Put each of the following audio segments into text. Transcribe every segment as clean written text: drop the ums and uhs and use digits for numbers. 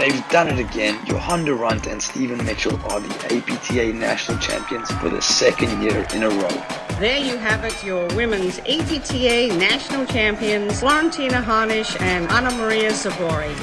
They've done it again. Johan Durant and Stephen Mitchell are the APTA national champions for the second year in a row. There you have it, your women's APTA national champions, Florentina Harnisch and Anna Maria Sabori.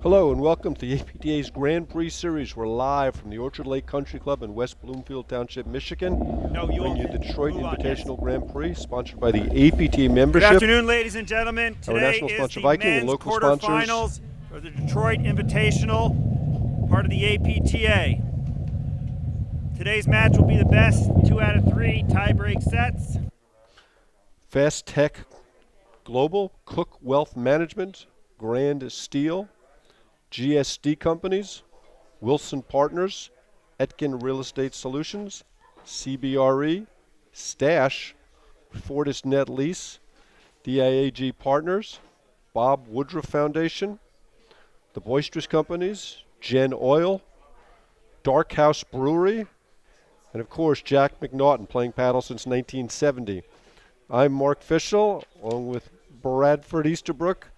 Hello and welcome to the APTA's Grand Prix Series. We're live from the Orchard Lake Country Club in West Bloomfield Township, Michigan. Bringing you the Detroit Invitational Grand Prix, sponsored by the APTA membership. Good afternoon, ladies and gentlemen. Our Today national is sponsor the Viking and men's local quarterfinals sponsors for the Detroit Invitational, part of the APTA. Today's match will be the best 2 out of 3 tie-break sets. Fast Tech Global, Cook Wealth Management, Grand Steel, GSD Companies, Wilson Partners, Etkin Real Estate Solutions, CBRE, Stash, Fortis Net Lease, DIAG Partners, Bob Woodruff Foundation, The Boisterous Companies, Gen Oil, Dark House Brewery, and of course Jack McNaughton, playing paddle since 1970. I'm Mark Fischel, along with Bradford Easterbrook,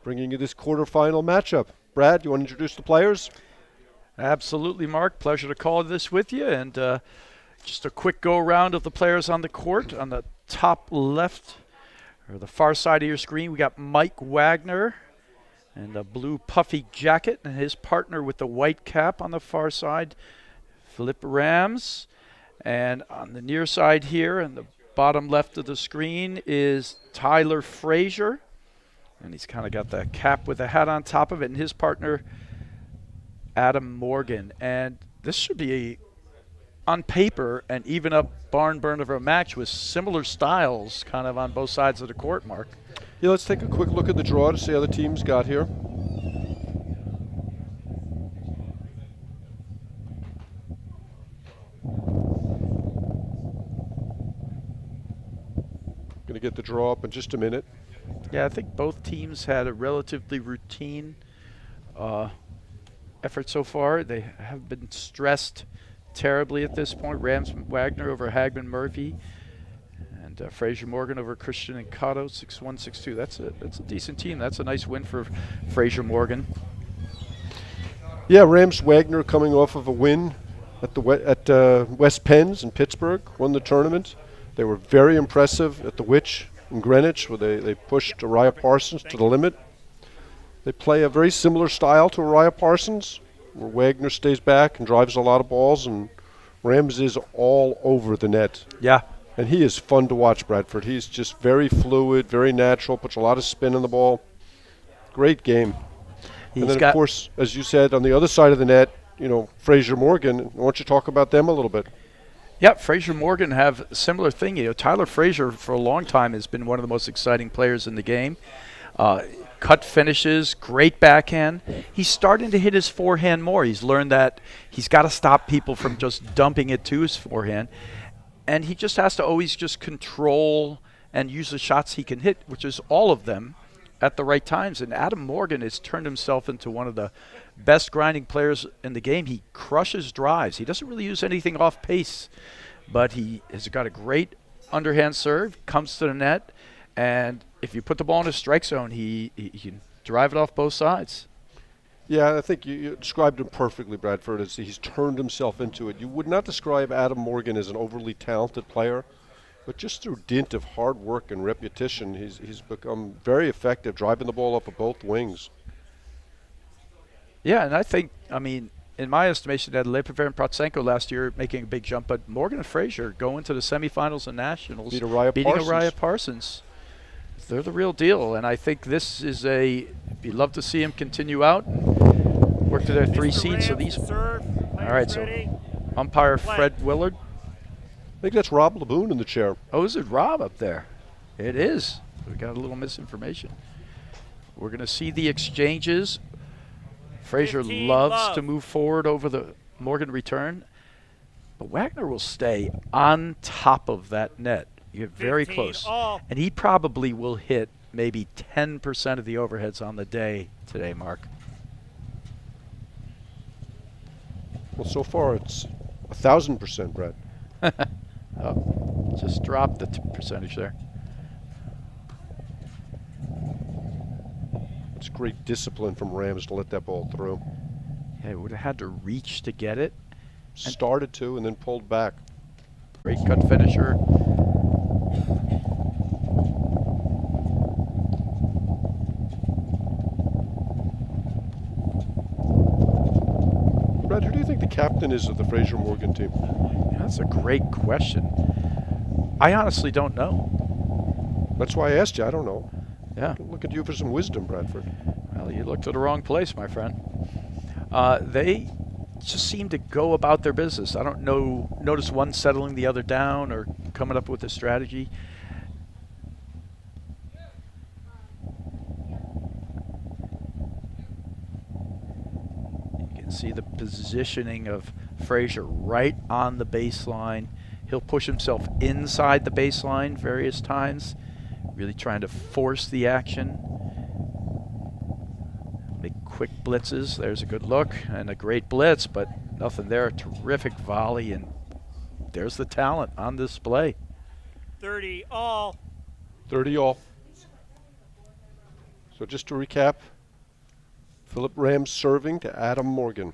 bringing you this quarterfinal matchup. Brad, you want to introduce the players? Absolutely, Mark. Pleasure to call this with you. And just a quick go-around of the players on the court. On the top left, or the far side of your screen, we got Mike Wagner in the blue puffy jacket, and his partner with the white cap on the far side, Philip Rams. And on the near side here, in the bottom left of the screen, is Tyler Frazier. And he's kind of got the cap with the hat on top of it, and his partner, Adam Morgan. And this should be, on paper, an even-up barn burner of a match with similar styles kind of on both sides of the court, Mark. Yeah, let's take a quick look at the draw to see how the teams got here. Going to get the draw up in just a minute. Yeah, I think both teams had a relatively routine effort so far. They have been stressed terribly at this point. Rams Wagner over Hagman Murphy, and Frazier Morgan over Christian and Cotto, 6-1, 6-2. That's a decent team. That's a nice win for Frazier Morgan. Yeah, Rams Wagner coming off of a win at West Penn's in Pittsburgh, won the tournament. They were very impressive at the Witch in Greenwich, where they pushed Araya Parsons to the limit. They play a very similar style to Araya Parsons, where Wagner stays back and drives a lot of balls, and Rams is all over the net. Yeah. And he is fun to watch, Bradford. He's just very fluid, very natural, puts a lot of spin on the ball. Great game. And then, of course, as you said, on the other side of the net, Frazier Morgan. Why don't you talk about them a little bit? Yeah, Frazier Morgan have a similar thing. Tyler Frazier for a long time has been one of the most exciting players in the game. Cut finishes, great backhand. He's starting to hit his forehand more. He's learned that he's got to stop people from just dumping it to his forehand. And he just has to always just control and use the shots he can hit, which is all of them, at the right times. And Adam Morgan has turned himself into one of the best grinding players in the game. He crushes drives. He doesn't really use anything off pace, but he has got a great underhand serve, comes to the net, and if you put the ball in his strike zone, he can drive it off both sides. Yeah, I think you described him perfectly, Bradford, as he's turned himself into it. You would not describe Adam Morgan as an overly talented player, but just through dint of hard work and repetition, he's become very effective driving the ball off of both wings. Yeah, and I think, in my estimation, that Lepiver and Protsenko last year making a big jump, but Morgan and Frazier going to the semifinals and nationals, beating Araya Parsons. They're the real deal, and I think this is you'd love to see him continue out, work to their 3 seeds. So these, all right, so umpire Fred Willard. I think that's Rob Laboon in the chair. Oh, is it Rob up there? It is. We got a little misinformation. We're going to see the exchanges Frazier 15 loves love. to move forward over the Morgan return, but Wagner will stay on top of that net. You get very 15 close. all. And he probably will hit maybe 10% of the overheads on the day today, Mark. Well, so far it's 1,000%, Brad. Oh, just dropped the percentage there. It's great discipline from Rams to let that ball through. Yeah, he would have had to reach to get it. Started to and then pulled back. Great cut finisher. Brad, who do you think the captain is of the Frazier Morgan team? Yeah, that's a great question. I honestly don't know. That's why I asked you. I don't know. Yeah. Look at you for some wisdom, Bradford. Well, you looked at the wrong place, my friend. They just seem to go about their business. I don't know. Notice one settling the other down or coming up with a strategy. You can see the positioning of Frazier right on the baseline. He'll push himself inside the baseline various times, really trying to force the action. Make quick blitzes. There's a good look and a great blitz, but nothing there. Terrific volley, and there's the talent on display. 30 all. 30 all. So just to recap, Philip Rams serving to Adam Morgan.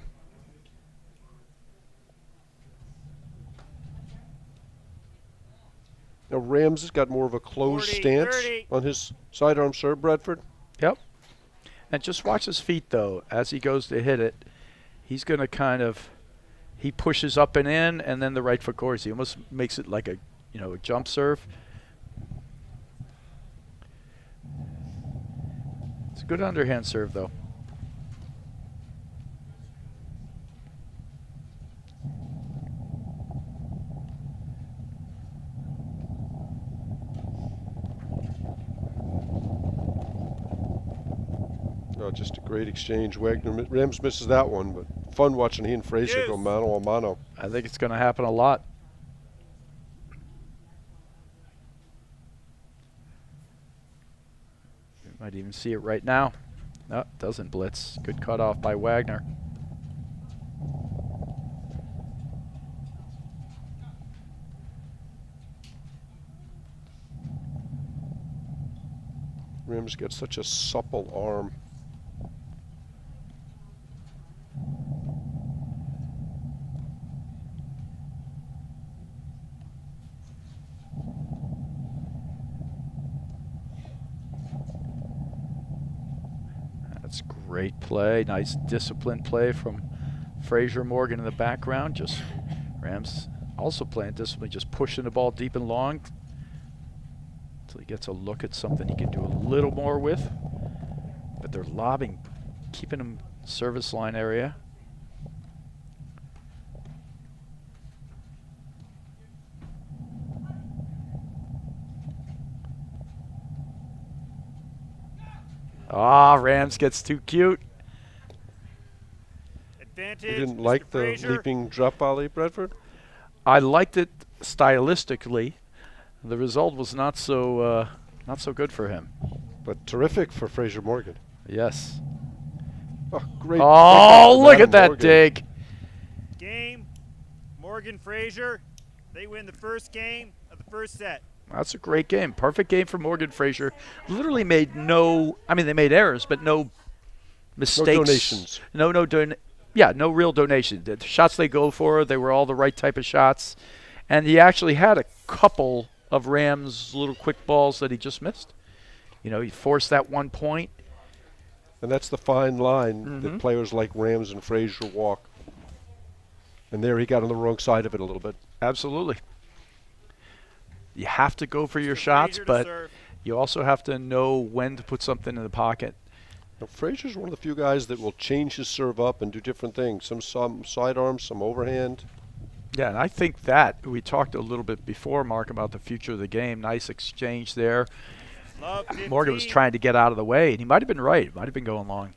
Now Rams has got more of a closed 40, stance 30. on his sidearm serve, Bradford. Yep. And just watch his feet, though. As he goes to hit it, he's going to kind of, he pushes up and in, and then the right foot course. He almost makes it like a, a jump serve. It's a good underhand serve, though. Oh, just a great exchange. Rams misses that one, but fun watching he and Frazier go mano a mano. I think it's going to happen a lot. You might even see it right now. No, doesn't blitz. Good cutoff by Wagner. Rams got such a supple arm. That's great play. Nice disciplined play from Frazier Morgan in the background. Just Rams also playing discipline, just pushing the ball deep and long until he gets a look at something he can do a little more with. But they're lobbing, keeping him service line area. Ah, Rams gets too cute. Advantage. You didn't Mr. like the Frazier. leaping drop volley, Bradford? I liked it stylistically. The result was not so good for him. But terrific for Frazier Morgan. Yes. Oh, great. Oh, look at that dig. Game. Morgan Frazier. They win the first game of the first set. That's a great game. Perfect game for Morgan Frazier. Literally made they made errors, but no mistakes. No donations. No real donation. The shots they go for, they were all the right type of shots. And he actually had a couple of Rams' little quick balls that he just missed. He forced that 1 point. And that's the fine line that players like Rams and Frazier walk. And there he got on the wrong side of it a little bit. Absolutely. You have to go for your shots, Frazier to but serve. you also have to know when to put something in the pocket. Now, Frazier's one of the few guys that will change his serve up and do different things. Some sidearms, some overhand. Yeah, and I think that we talked a little bit before, Mark, about the future of the game. Nice exchange there. Love 15. Morgan was trying to get out of the way, and he might have been right. Might have been going long.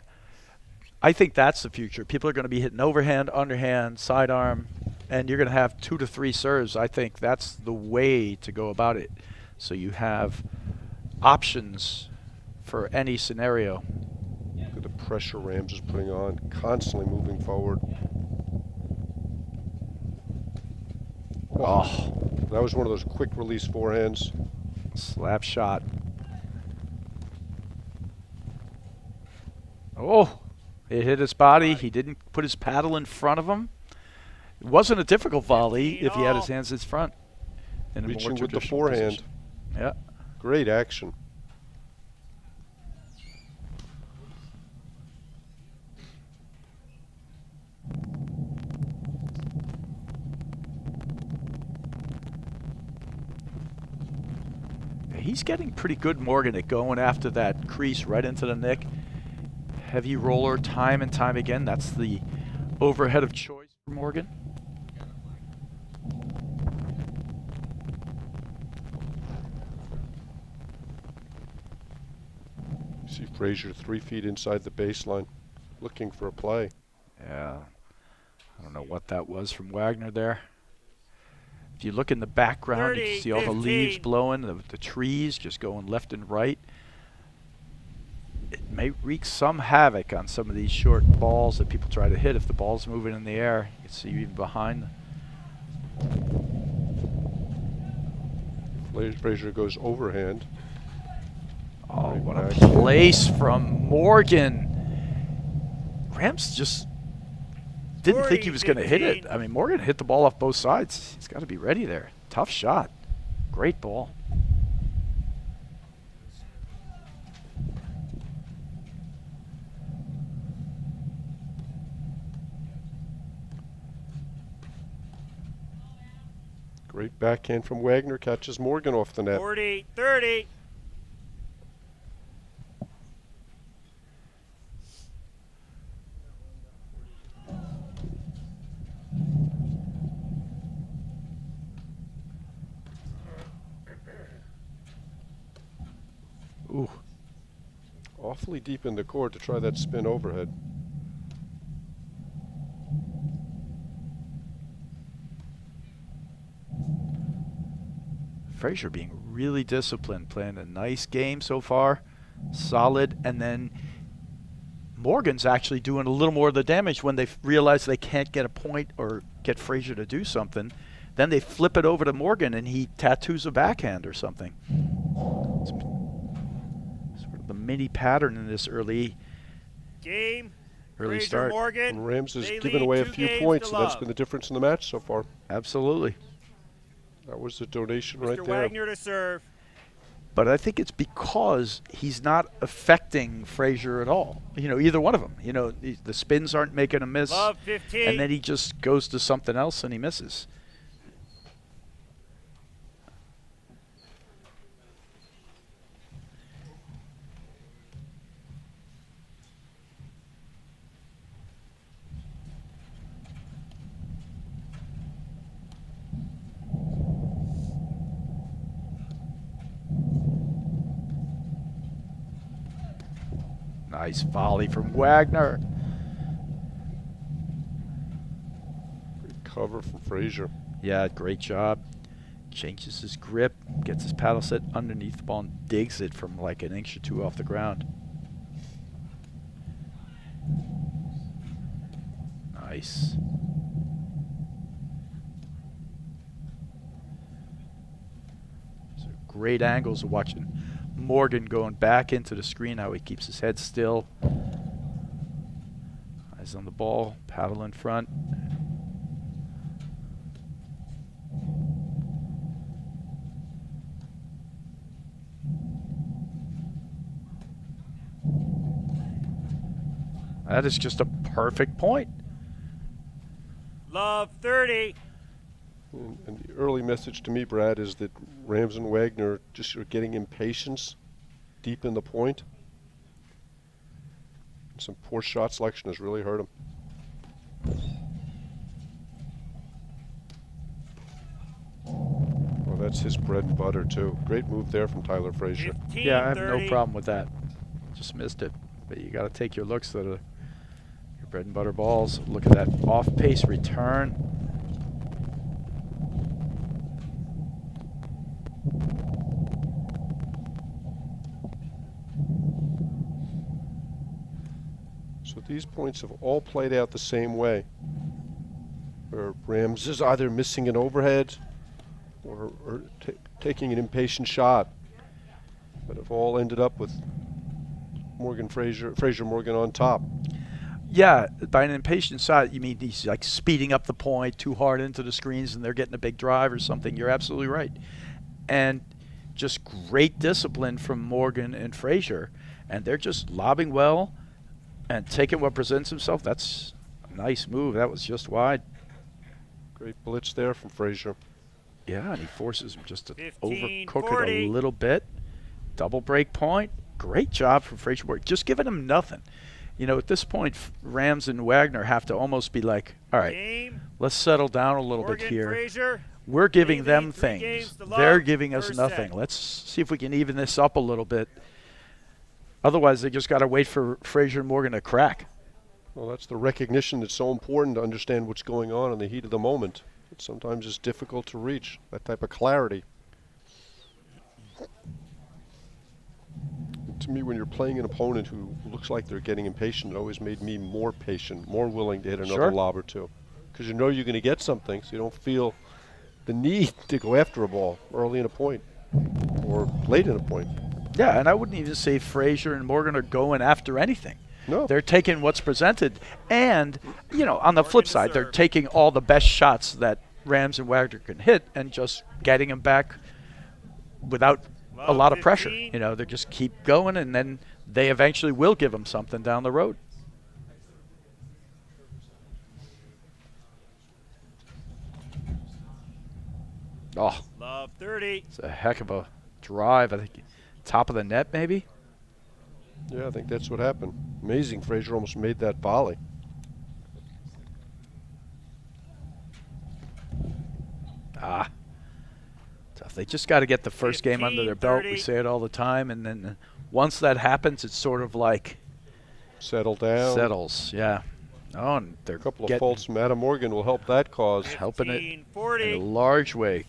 I think that's the future. People are going to be hitting overhand, underhand, sidearm, and you're going to have 2 to 3 serves. I think that's the way to go about it. So you have options for any scenario. Look at the pressure Rams is putting on, constantly moving forward. Oh, That was one of those quick release forehands. slap shot. Oh, it hit his body. He didn't put his paddle in front of him. It wasn't a difficult volley if he had his hands in his front. In a more Reaching with the traditional forehand. position. Yeah. Great action. He's getting pretty good, Morgan, at going after that crease right into the nick. Heavy roller time and time again. That's the overhead of choice for Morgan. You see Frazier 3 feet inside the baseline, looking for a play. Yeah. I don't know what that was from Wagner there. If you look in the background, you can see all the leaves blowing, the trees just going left and right. It may wreak some havoc on some of these short balls that people try to hit. If the ball's moving in the air, you can see even behind. Frazier goes overhand. Oh, Great what a back. place from Morgan. Rams just didn't think he was going to hit it. I mean, Morgan hit the ball off both sides. He's got to be ready there. Tough shot. Great ball. Great backhand from Wagner, catches Morgan off the net. 40-30. Ooh. Awfully deep in the court to try that spin overhead. Frazier being really disciplined, playing a nice game so far, solid, and then Morgan's actually doing a little more of the damage when they realize they can't get a point or get Frazier to do something. Then they flip it over to Morgan and he tattoos a backhand or something. It's sort of the mini pattern in this early Frazier start. Morgan. And Rams has They given lead away a 2 few games points, to and that's love. been the difference in the match so far. Absolutely. That was the donation Mr. right there. Wagner to serve. But I think it's because he's not affecting Frazier at all. You know, either one of them. You know, the spins aren't making him miss. Love 15. And then he just goes to something else and he misses. Nice volley from Wagner. Great cover from Frazier. Yeah, great job. Changes his grip, gets his paddle set underneath the ball and digs it from like an inch or two off the ground. Nice. So great angles of watching Morgan going back into the screen, how he keeps his head still. Eyes on the ball, paddle in front. That is just a perfect point. Love 30. And the early message to me, Brad, is that Rams and Wagner just are getting impatience deep in the point. And some poor shot selection has really hurt them. Well, that's his bread and butter, too. Great move there from Tyler Frazier. 15, Yeah, I have 30. no problem with that. Just missed it. But you got to take your looks that are Bread and butter balls. Look at that off-pace return. So these points have all played out the same way, where Rams is either missing an overhead or taking an impatient shot, but have all ended up with Frazier Morgan on top. Yeah, by an impatient shot, you mean he's like speeding up the point too hard into the screens and they're getting a big drive or something. You're absolutely right. And just great discipline from Morgan and Frazier. And they're just lobbing well and taking what presents himself. That's a nice move. That was just wide. Great blitz there from Frazier. Yeah, and he forces him just to 15, overcook 40. it a little bit. Double break point. Great job from Frazier Morgan. Just giving him nothing. You know, at this point, Rams and Wagner have to almost be like, all right, Game. let's settle down a little bit Morgan, here. Frazier. We're giving Leading them 3 games things. to They're love. giving us First nothing. set. Let's see if we can even this up a little bit. Otherwise, they just got to wait for Frazier and Morgan to crack. Well, that's the recognition that's so important to understand what's going on in the heat of the moment. It sometimes is difficult to reach that type of clarity. To me, when you're playing an opponent who looks like they're getting impatient, it always made me more patient, more willing to hit another Sure. lob or two. Because you know you're going to get something, so you don't feel the need to go after a ball early in a point or late in a point. Yeah, and I wouldn't even say Frazier and Morgan are going after anything. No. They're taking what's presented. And, you know, on the flip Morgan to side, they're serve. taking all the best shots that Rams and Wagner can hit and just getting them back without a lot of pressure. 15. You know, they just keep going, and then they eventually will give them something down the road. Oh, Love 30. it's a heck of a drive. I think top of the net, maybe. Yeah, I think that's what happened. Amazing, Frazier almost made that volley. Ah, tough. They just got to get the first game under their belt. We 15-30. say it all the time, and then once that happens, it's sort of like Settle down. settles. Yeah. Oh, and they're A couple of getting- faults from Adam Morgan will help that cause. helping it 15, in 40. a large way.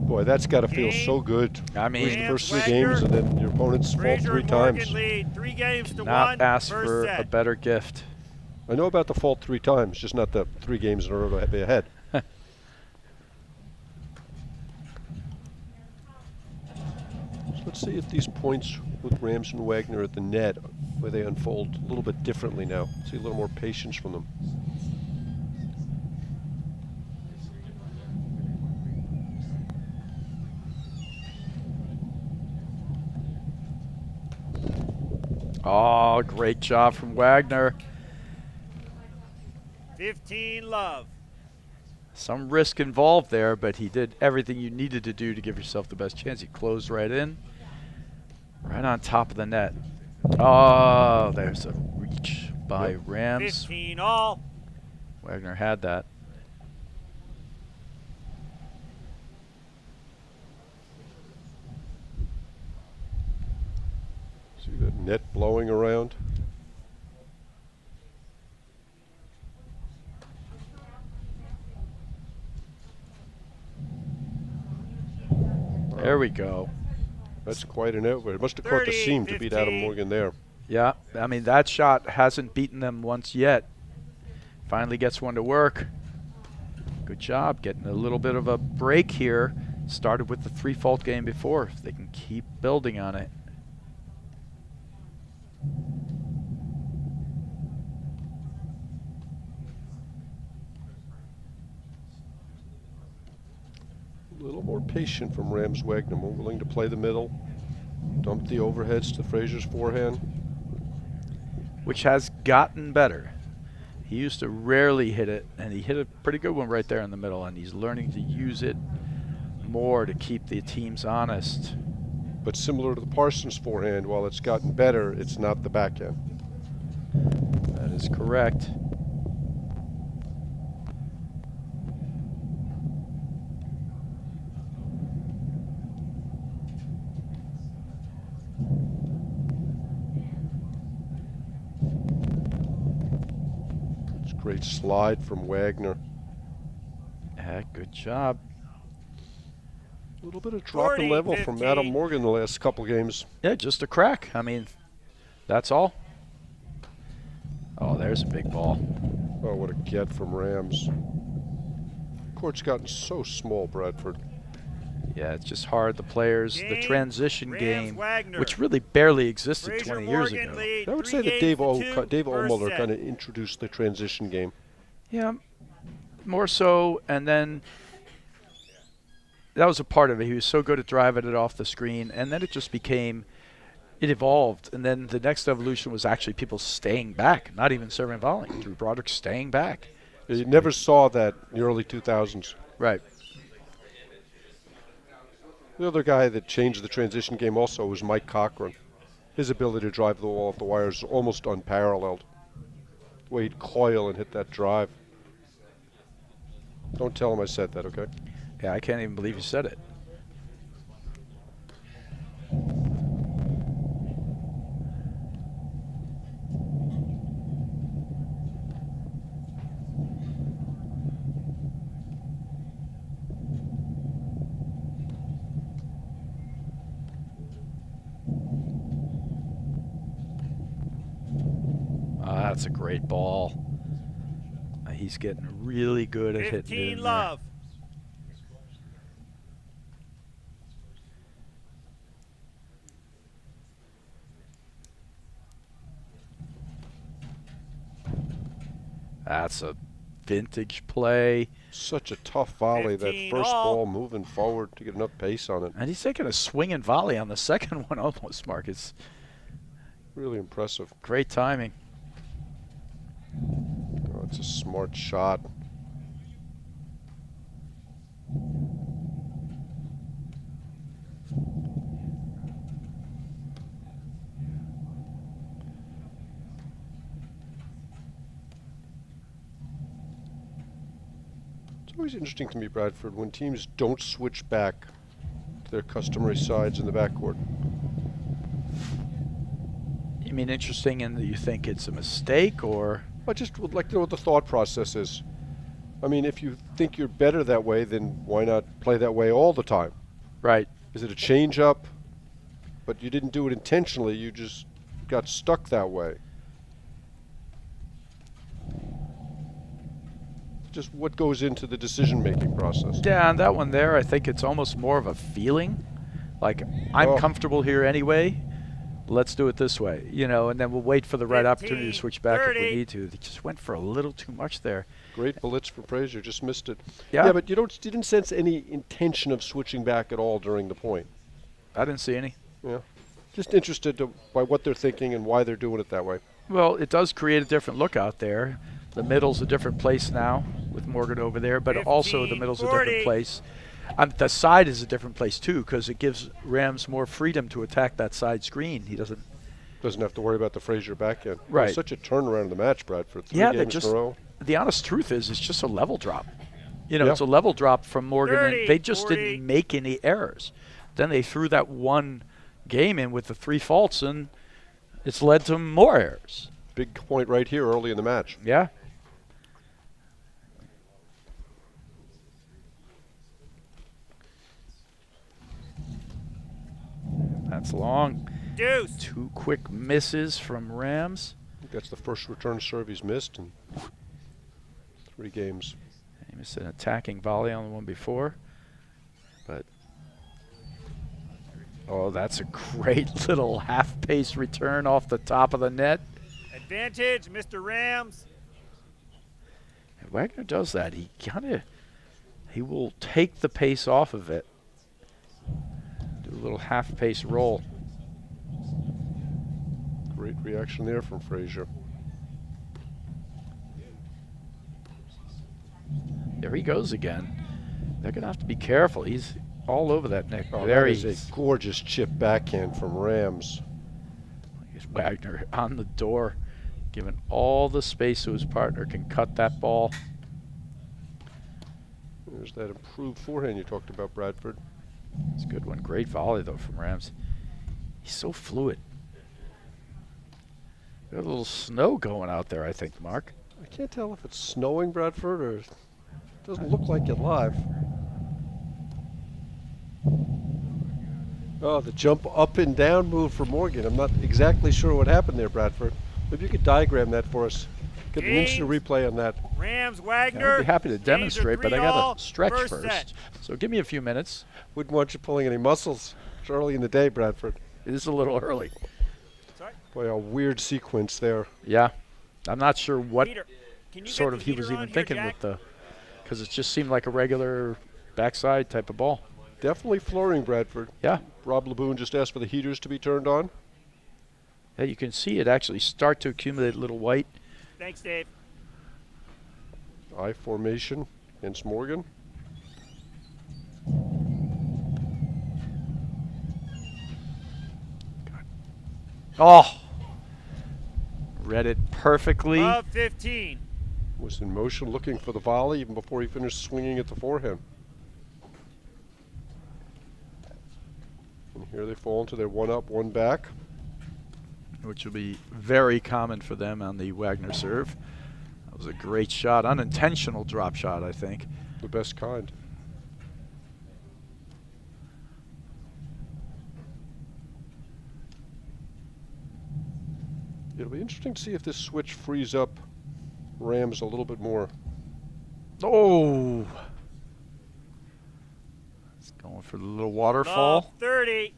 Boy, that's got to feel Game. so good. I Lose the mean, first 3 Wagner. games and then your opponents fall Frazier 3 and Morgan times. lead 3 games to 1. not ask First for set. a better gift. I know about the fault 3 times, just not the 3 games in a row to be ahead. So let's see if these points with Rams and Wagner at the net, where they unfold a little bit differently now. See a little more patience from them. Oh, great job from Wagner. 15 love. Some risk involved there, but he did everything you needed to do to give yourself the best chance. He closed right in, right on top of the net. Oh, there's a reach by Rams. 15 all. Wagner had that. See that net blowing around? There we go. That's quite an effort. It must have caught the 30, seam to beat Adam 15. Morgan there. Yeah, I mean, that shot hasn't beaten them once yet. Finally gets one to work. Good job getting a little bit of a break here. Started with the 3-fault game before. If they can keep building on it. A little more patient from Rams Wagner, more willing to play the middle, dump the overheads to Frazier's forehand. Which has gotten better. He used to rarely hit it, and he hit a pretty good one right there in the middle, and he's learning to use it more to keep the teams honest. But similar to the Parsons forehand, while it's gotten better, it's not the backhand. That is correct. Great slide from Wagner. Yeah, good job. A little bit of drop in 40, level from 15. Adam Morgan the last couple games. Yeah, just a crack. I mean, that's all. Oh, there's a big ball. Oh, what a get from Rams. Court's gotten so small, Bradford. Yeah, it's just hard. The players, the Game, transition Rams, game, Wagner. which really barely existed Frazier 20 years Morgan ago. lead, I would 3 say that games Dave to 2, Ohlmuller first kind set. of introduced the transition game. Yeah, more so. And then that was a part of it. He was so good at driving it off the screen. And then it just became, it evolved. And then the next evolution was actually people staying back, not even serving volleying. Drew Broderick staying back. You never saw that in the early 2000s. Right. The other guy that changed the transition game also was Mike Cochran. His ability to drive the ball off the wires is almost unparalleled. The way he'd coil and hit that drive. Don't tell him I said that, okay? Yeah, I can't even believe you said it. That's a great ball. He's getting really good at hitting it 15 in there. love. That's a vintage play. Such a tough volley, that 15 first all. ball moving forward to get enough pace on it. And he's taking a swinging volley on the second one almost, Mark. It's Really impressive. great timing. Oh, it's a smart shot. It's always interesting to me, Bradford, when teams don't switch back to their customary sides in the backcourt. You mean interesting in that you think it's a mistake, or? I just would like to know what the thought process is. I mean, if you think you're better that way, then why not play that way all the time? Right. Is it a change up, but you didn't do it intentionally, you just got stuck that way? Just what goes into the decision-making process? Yeah, on that one there, I think it's almost more of a feeling. Like, I'm Oh. comfortable here anyway. Let's do it this way, you know, and then we'll wait for the right opportunity to 15, switch back if 30. we need to. They just went for a little too much there. Great blitz from Frazier, just missed it. Yeah. But you didn't sense any intention of switching back at all during the point. I didn't see any. Yeah. Just interested by what they're thinking and why they're doing it that way. Well, it does create a different look out there. The middle's a different place now with Morgan over there, but also the 15, middle's a 40. different place. The side is a different place too, because it gives Rams more freedom to attack that side screen. He doesn't. Doesn't have to worry about the Frazier backhand. It was Right. such a turnaround in the match, Bradford. Three Yeah, they games just. in a row. The honest truth is, it's just a level drop. You know, Yeah. it's a level drop from Morgan, 30, and they just 40. didn't make any errors. Then they threw that one game in with the 3 faults, and it's led to more errors. Big point right here early in the match. Yeah. That's long. Deuce. 2 quick misses from Rams. I think that's the first return serve he's missed in 3 games. He missed an attacking volley on the one before. But, oh, that's a great little half-pace return off the top of the net. Advantage, Mr. Rams. And Wagner does that. He will take the pace off of it. Do a little half-pace roll. Great reaction there from Frazier. There he goes again. They're going to have to be careful. He's all over that neck. Oh, there that he is a gorgeous chip backhand from Rams. is. Wagner on the door, giving all the space so his partner can cut that ball. There's that improved forehand you talked about, Bradford. It's a good one. Great volley, though, from Rams. He's so fluid. Got a little snow going out there, I think, Mark. I can't tell if it's snowing, Bradford, or it doesn't look like it live. Oh, the jump up and down move for Morgan. I'm not exactly sure what happened there, Bradford. Maybe you could diagram that for us. Get an instant replay on that. Rams, Wagner. I'd be happy to demonstrate, but I got to stretch first first. set. So give me a few minutes. Wouldn't want you pulling any muscles. It's early in the day, Bradford. It is a little early. Sorry. Boy, a weird sequence there. Yeah. I'm not sure what Peter, can you sort get of the he was heater even on here, thinking Jack? with the, because it just seemed like a regular backside type of ball. Definitely flooring, Bradford. Yeah. Rob LeBoon just asked for the heaters to be turned on. Yeah, you can see it actually start to accumulate a little white. Thanks, Dave. I formation against Morgan. Oh! Read it perfectly. Love 15. Was in motion looking for the volley even before he finished swinging at the forehand. And here they fall into their one up, one back. Which will be very common for them on the Wagner serve. That was a great shot, unintentional drop shot, I think. The best kind. It'll be interesting to see if this switch frees up Rams a little bit more. Oh! It's going for the little waterfall. Love 30.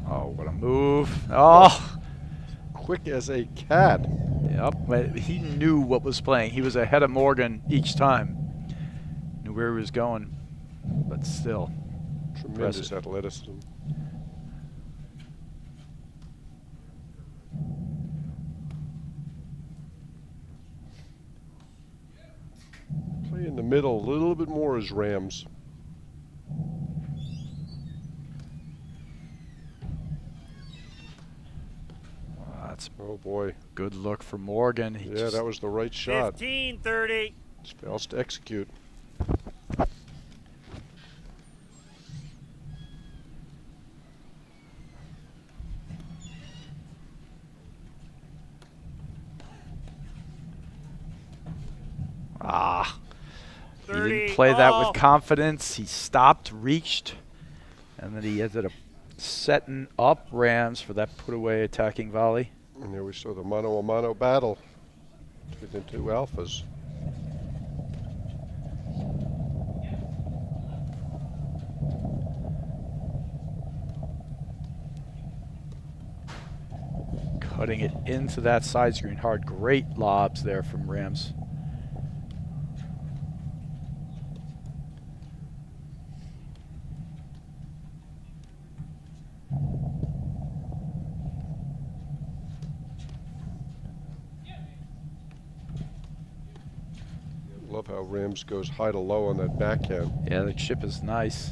Oh, what a move. Oh! Quick as a cat. Yep, but he knew what was playing. He was ahead of Morgan each time. Knew where he was going, but still. Tremendous Impressive. athleticism. Play in the middle a little bit more as Rams. That's Oh boy. good look for Morgan. He Yeah, just- that was the right shot. 15, 30. Just fails to execute. Ah. He 30 didn't play that all. with confidence. He stopped, reached, and then he ended up setting up Rams for that put away attacking volley. And there we saw the mano-a-mano battle between the two alphas. Cutting it into that side screen hard. Great lobs there from Rams. Love how Rams goes high to low on that backhand. Yeah, the chip is nice.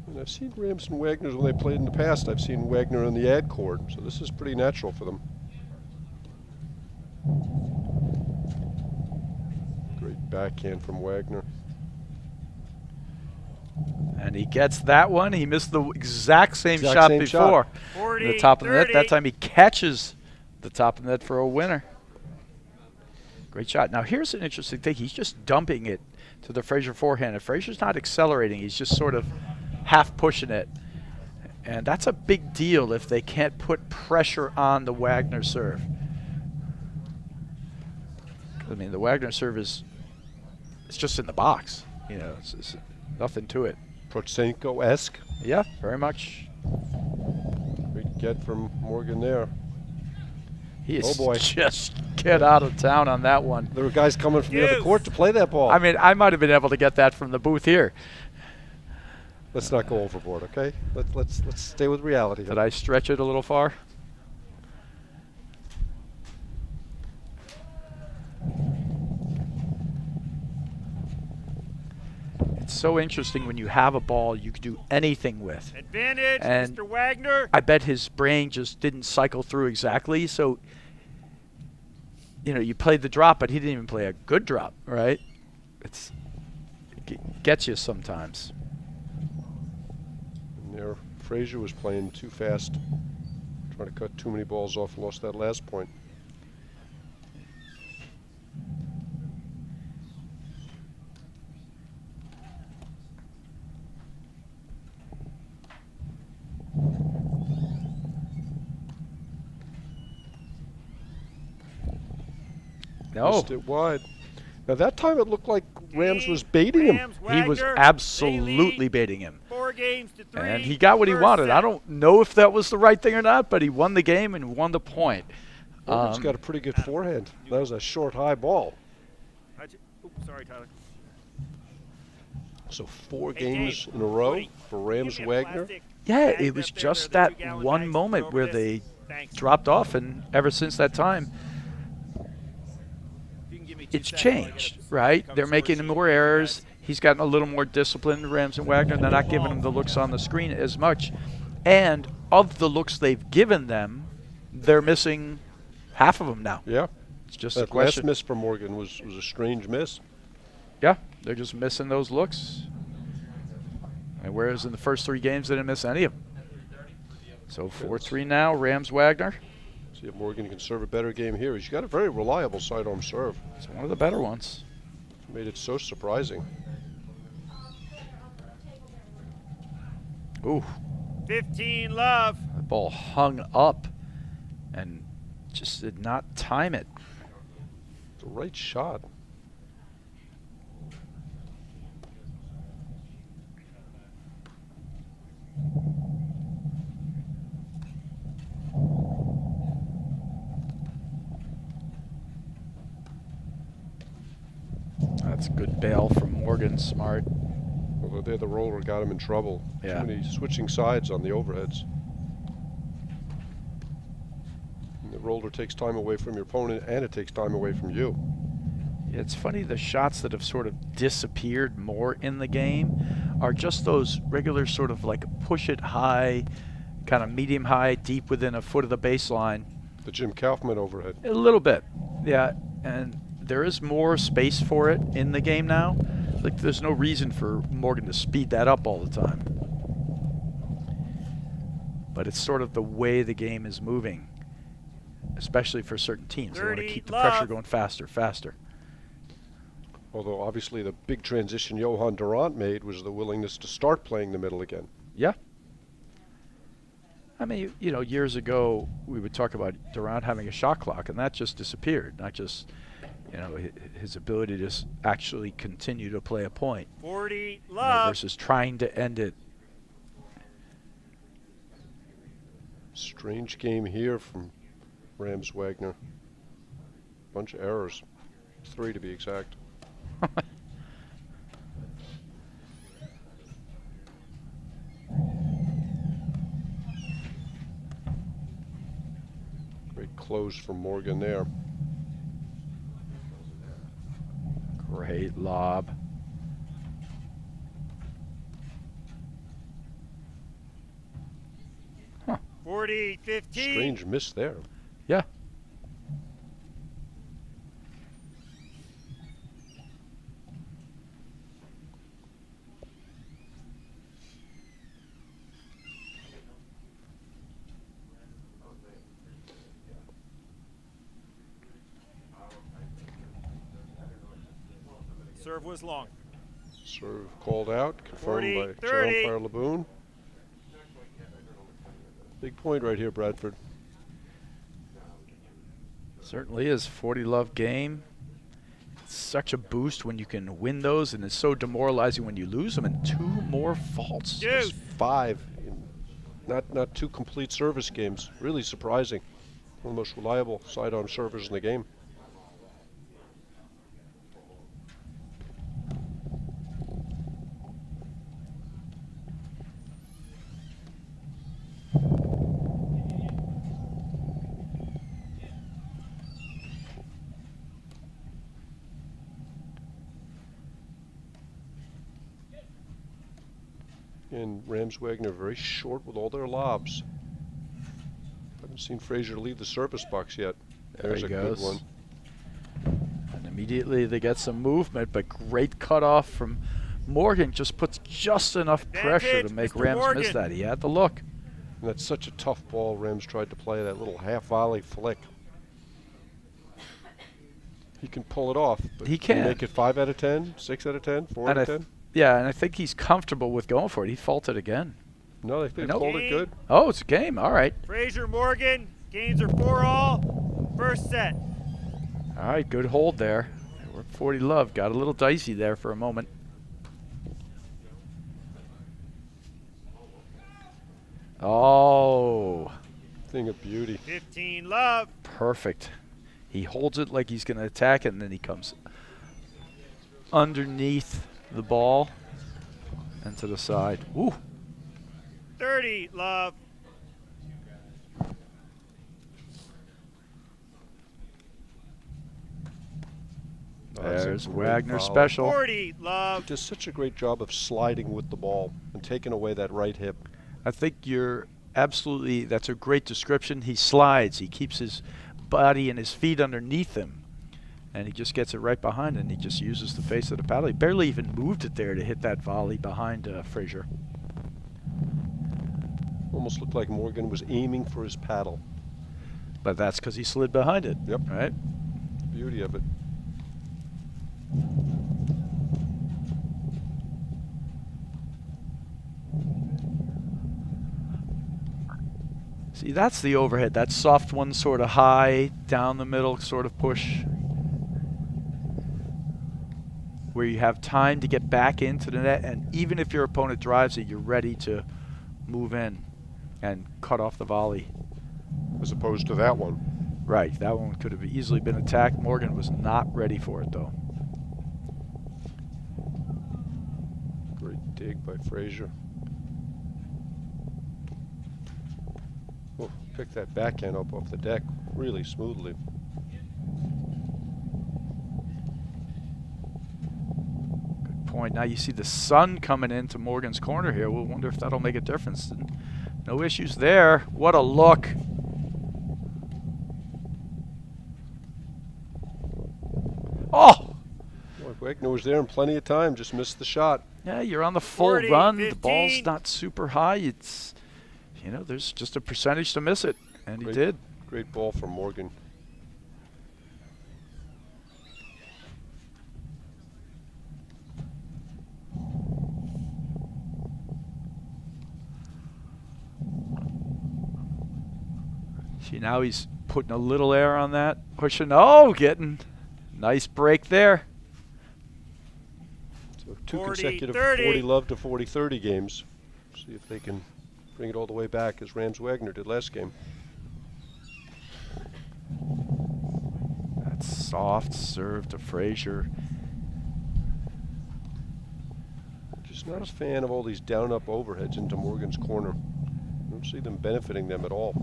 And I've seen Rams and Wagners when they played in the past. I've seen Wagner on the ad court, so this is pretty natural for them. Great backhand from Wagner. And he gets that one. He missed the exact same Exact shot same before. shot. 40, The top of the net. 30. That time he catches the top of the net for a winner. Great shot. Now here's an interesting thing. He's just dumping it to the Frazier forehand. And Frazier's not accelerating. He's just sort of half pushing it. And that's a big deal if they can't put pressure on the Wagner serve. I mean, the Wagner serve is it's just in the box. You know, it's nothing to it. Prochenko-esque. Yeah, very much. Great get from Morgan there. He is Oh, boy. just get out of town on that one. There were guys coming from the other Deuce. court to play that ball. I mean, I might have been able to get that from the booth here. Let's not go overboard, okay? Let's stay with reality. Did I stretch it a little far? It's so interesting when you have a ball you can do anything with. Advantage, And Mr. Wagner. I bet his brain just didn't cycle through exactly. So, you know, you played the drop, but he didn't even play a good drop, right? It gets you sometimes. And there, Frazier was playing too fast, trying to cut too many balls off, lost that last point. No. Missed it wide. Now that time it looked like Rams was baiting him. Rams, He was Wagner, absolutely they lead baiting him. 4 games to 3. And he got what he First wanted. set. I don't know if that was the right thing or not, but he won the game and won the point. Morgan's got a pretty good forehand. That was a short, high ball. Oops, sorry, Tyler. So 4 Hey, games Dave, in a row Woody, for Rams give me a Wagner. plastic Yeah, bag it up was there, just they're the that 2-gallon one bags. moment Over where this. they Thanks. dropped off, and ever since that time, If you can give me 2 it's seconds while I get changed, this right? cover They're score making sheet more for you errors. guys. He's gotten a little more disciplined, Rams and Wagner. They're not giving him the looks on the screen as much. And of the looks they've given them, they're missing half of them now. Yeah. It's just a That last question. miss for Morgan was a strange miss. Yeah, they're just missing those looks. And whereas in the first 3 games, they didn't miss any of them. So 4-3 now, Rams Wagner. See if Morgan can serve a better game here. He's got a very reliable sidearm serve. It's one of the better ones. Made it so surprising. Ooh, 15 love. the ball hung up and just did not time it. The right shot. That's good bail from Morgan, smart. Although there the roller got him in trouble. Yeah. Too many switching sides on the overheads. And the roller takes time away from your opponent, and it takes time away from you. It's funny, the shots that have sort of disappeared more in the game are just those regular sort of like push it high, kind of medium high, deep within a foot of the baseline. The Jim Kaufman overhead. A little bit, yeah. And there is more space for it in the game now. Like there's no reason for Morgan to speed that up all the time. But it's sort of the way the game is moving, especially for certain teams. They want to 30 keep the love. pressure going faster, faster. Although obviously the big transition Johan Durant made was the willingness to start playing the middle again. Yeah. I mean, you know, years ago we would talk about Durant having a shot clock, and that just disappeared. Not just, you know, his ability to just actually continue to play a point 40 you know, love. versus trying to end it. Strange game here from Rams Wagner. Bunch of errors. 3 to be exact. Great close from Morgan there. Great lob. Huh. 40, 15. Strange miss there. Yeah. Serve was long. Serve called out, confirmed 40, by 30. Chair Umpire Laboon. Big point right here, Bradford. Certainly is. 40 love game. It's such a boost when you can win those, and it's so demoralizing when you lose them. And 2 more faults. Deuce. 5 in not 2 complete service games. Really surprising. One of the most reliable sidearm servers in the game. And Rams Wagner very short with all their lobs. Haven't seen Frazier leave the service box yet. There's a good one. And immediately they get some movement, but great cutoff from Morgan. Just puts just enough pressure to make Mr. Rams Morgan. miss that. He had the look. And that's such a tough ball. Rams tried to play that little half volley flick. He can pull it off. But He can. Make it 5 out of 10, 6 out of 10, 4 out of 10. Yeah, and I think he's comfortable with going for it. He faulted again. No, they think Nope. called it good. Oh, it's a game. All right. Frazier Morgan, games are 4-all. First set. All right, good hold there. We're 40 love. Got a little dicey there for a moment. Oh, Thing of beauty. 15 love. perfect. He holds it like he's going to attack it, and then he comes underneath the ball and to the side. Ooh. 30 love. There's great Wagner foul. special. 40 love. Does such a great job of sliding with the ball and taking away that right hip. I think you're absolutely, that's a great description. He slides. He keeps his body and his feet underneath him. And he just gets it right behind, and he just uses the face of the paddle. He barely even moved it there to hit that volley behind Frazier. Almost looked like Morgan was aiming for his paddle. But that's because he slid behind it. Yep. Right? Beauty of it. See, that's the overhead. That soft one sort of high, down the middle sort of push. Where you have time to get back into the net, and even if your opponent drives it, you're ready to move in and cut off the volley. As opposed to that one. Right, that one could have easily been attacked. Morgan was not ready for it, though. Great dig by Frazier. Oh, picked that backhand up off the deck really smoothly. Good point. Now you see the sun coming into Morgan's corner here. We'll wonder if that'll make a difference. No issues there. What a look. Oh! Boy, Wagner was there in plenty of time, just missed the shot. Yeah, you're on the full 40, run. The 15. ball's not super high. It's, you know, there's just a percentage to miss it, and he did. Great ball from Morgan. See, now he's putting a little air on that, pushing. Oh, getting nice break there. So two 40, consecutive 30. 40 love to 40-30 games. See if they can bring it all the way back as Rams Wagner did last game. That soft serve to Frazier. Just not a fan of all these down-up overheads into Morgan's corner. Don't see them benefiting them at all.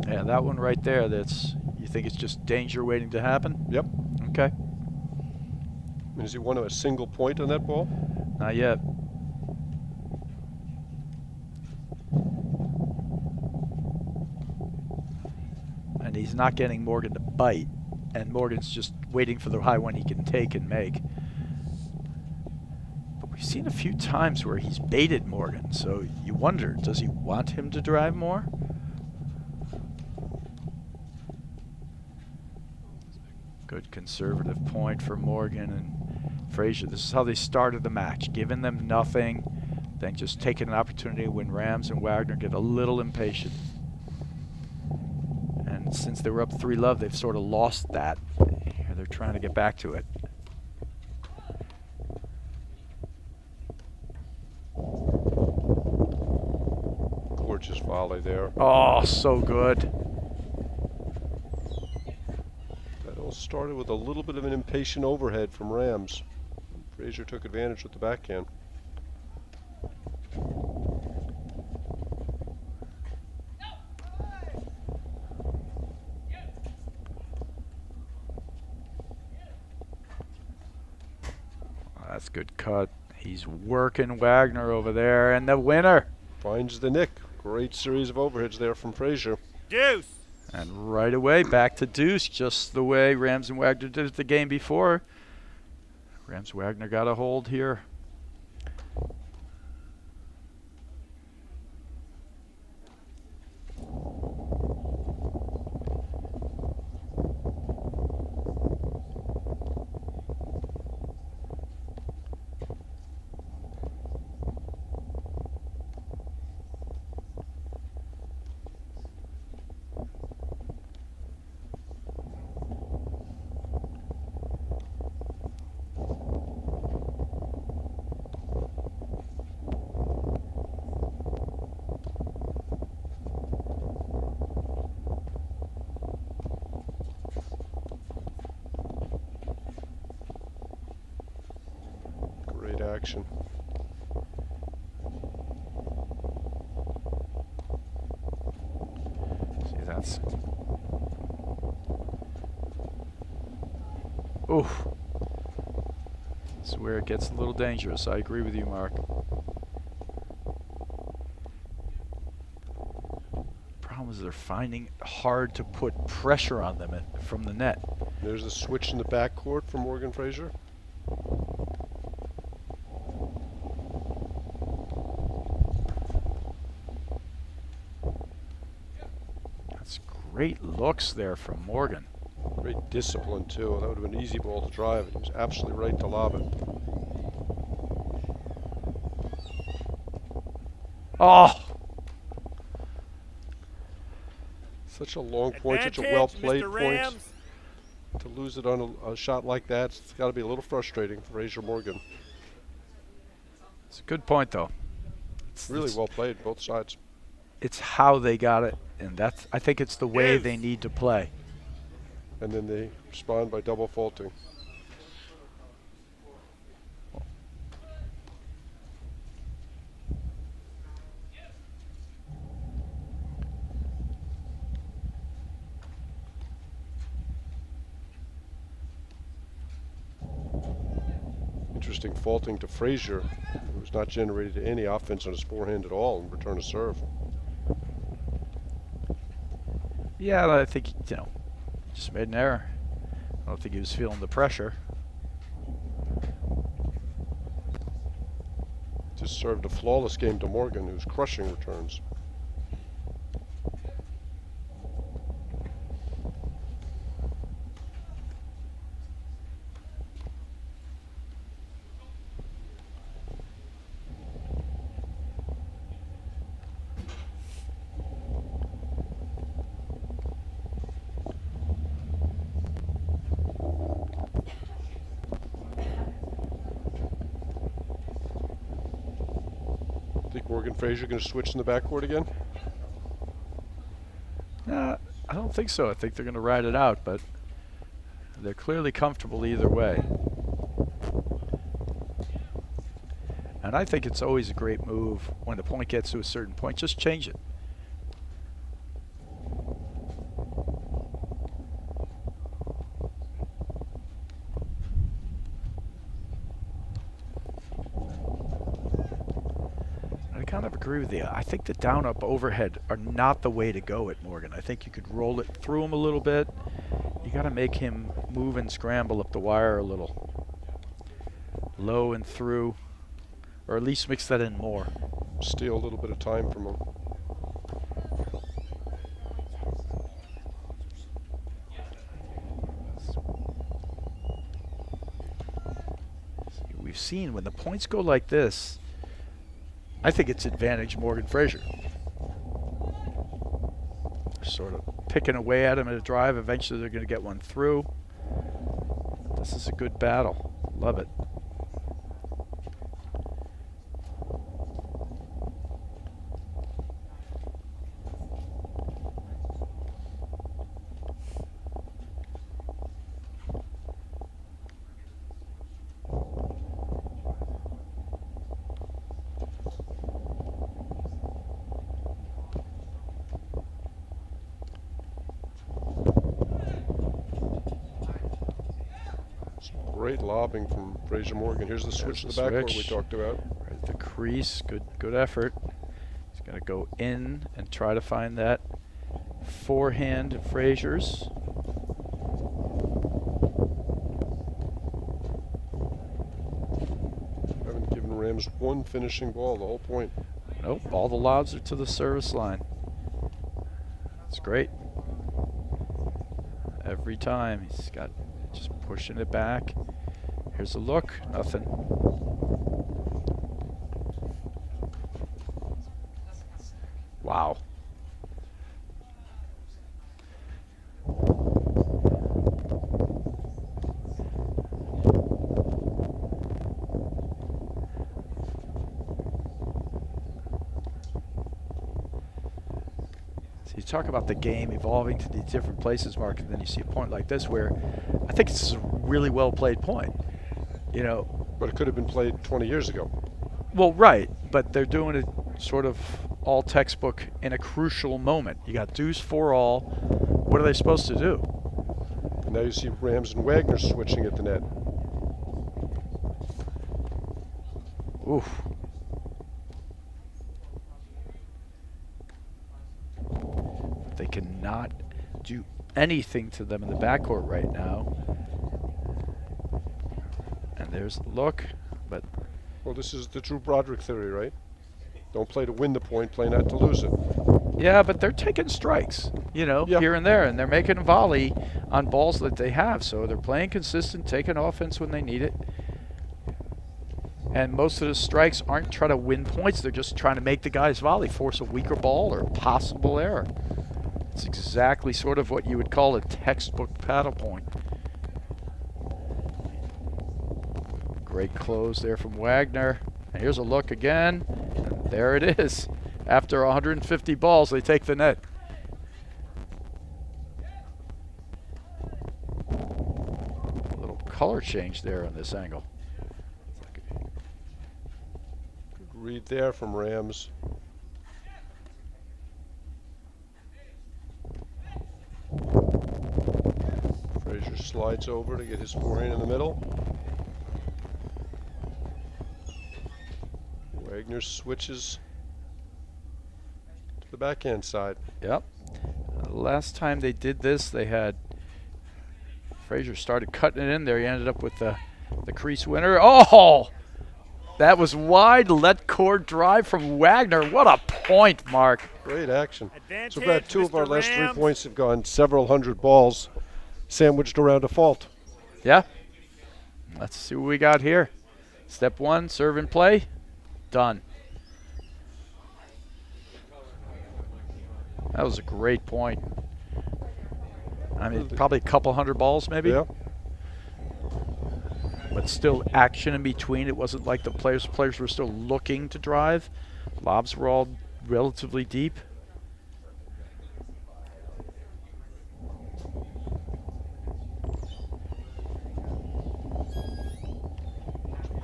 Yeah, that one right there, that's, you think it's just danger waiting to happen? Yep. Okay. And does he want a single point on that ball? Not yet. And he's not getting Morgan to bite, and Morgan's just waiting for the high one he can take and make. But we've seen a few times where he's baited Morgan, so you wonder, does he want him to drive more? Good conservative point for Morgan and Frazier. This is how they started the match, giving them nothing, then just taking an opportunity when Rams and Wagner get a little impatient. And since they were up 3 love, they've sort of lost that. They're trying to get back to it. Gorgeous volley there. Oh, so good. That All started with a little bit of an impatient overhead from Rams. Frazier took advantage with the backhand. That's good cut. He's working Wagner over there, and the winner Finds the nick. Great series of overheads there from Frazier. Deuce. And right away, back to deuce, just the way Rams and Wagner did it the game before. Rams Wagner got a hold here. Great action. See, that's... Oof. This is where it gets a little dangerous. I agree with you, Mark. Problem is they're finding it hard to put pressure on them from the net. There's a switch in the backcourt for Morgan Frazier. That's great looks there from Morgan. Great discipline, too. That would have been an easy ball to drive. He was absolutely right to lob it. Oh! Such a long point, such a Advantage, well-played Mr. point. Rams. To lose it on a shot like that, it's got to be a little frustrating for Frazier Morgan. It's a good point, though. Really well played, both sides. It's how they got it, and that's, I think it's the way Yes. they need to play. And then they respond by double faulting. Interesting faulting to Frazier, who was not generated any offense on his forehand at all in return of serve. Yeah, I think, you know, just made an error. I don't think he was feeling the pressure. Just served a flawless game to Morgan, who's crushing returns. Think Morgan Frazier going to switch in the backcourt again? I don't think so. I think they're going to ride it out, but they're clearly comfortable either way. And I think it's always a great move when the point gets to a certain point, just change it. I kind of agree with you. I think the down-up overhead are not the way to go at Morgan. I think you could roll it through him a little bit. You got to make him move and scramble up the wire a little. Low and through, or at least mix that in more. Steal a little bit of time from him. We've seen when the points go like this, I think it's advantage Morgan Frazier. Sort of picking away at him at a drive. Eventually they're going to get one through. This is a good battle. Love it. Great lobbing from Frazier Morgan. Here's the switch to the backcourt we talked about. Right at the crease. Good effort. He's got to go in and try to find that forehand of Frazier's. Haven't given Rams one finishing ball the whole point. Nope, all the lobs are to the service line. That's great. Every time he's got just pushing it back. Here's a look, nothing. Wow. So you talk about the game evolving to these different places, Mark, and then you see a point like this where I think it's a really well played point. You know, but it could have been played 20 years ago. Well, right, but they're doing it sort of all textbook in a crucial moment. You got deuce 4-all. What are they supposed to do? And now you see Rams and Wagner switching at the net. Oof. They cannot do anything to them in the backcourt right now. And there's the look, but... Well, this is the Drew Broderick theory, right? Don't play to win the point, play not to lose it. Yeah, but they're taking strikes, you know, here and there, and they're making a volley on balls that they have. So they're playing consistent, taking offense when they need it. And most of the strikes aren't trying to win points. They're just trying to make the guys volley, force a weaker ball or possible error. It's exactly sort of what you would call a textbook paddle point. Great close there from Wagner. And here's a look again. And there it is. After 150 balls, they take the net. A little color change there on this angle. Good read there from Rams. Frazier slides over to get his forehand in the middle. Wagner switches to the backhand side. Yep. Last time they did this, they had Frazier started cutting it in there. He ended up with the crease winner. Oh! That was wide let court drive from Wagner. What a point, Mark. Great action. Advantage, So, Brad, two of our Mr. last 3 Rams. points have gone several hundred balls sandwiched around a fault. Yeah. Let's see what we got here. Step 1, serve and play. Done. That was a great point. I mean, probably a couple hundred balls maybe. Yeah. But still action in between. It wasn't like the players were still looking to drive. Lobs were all relatively deep.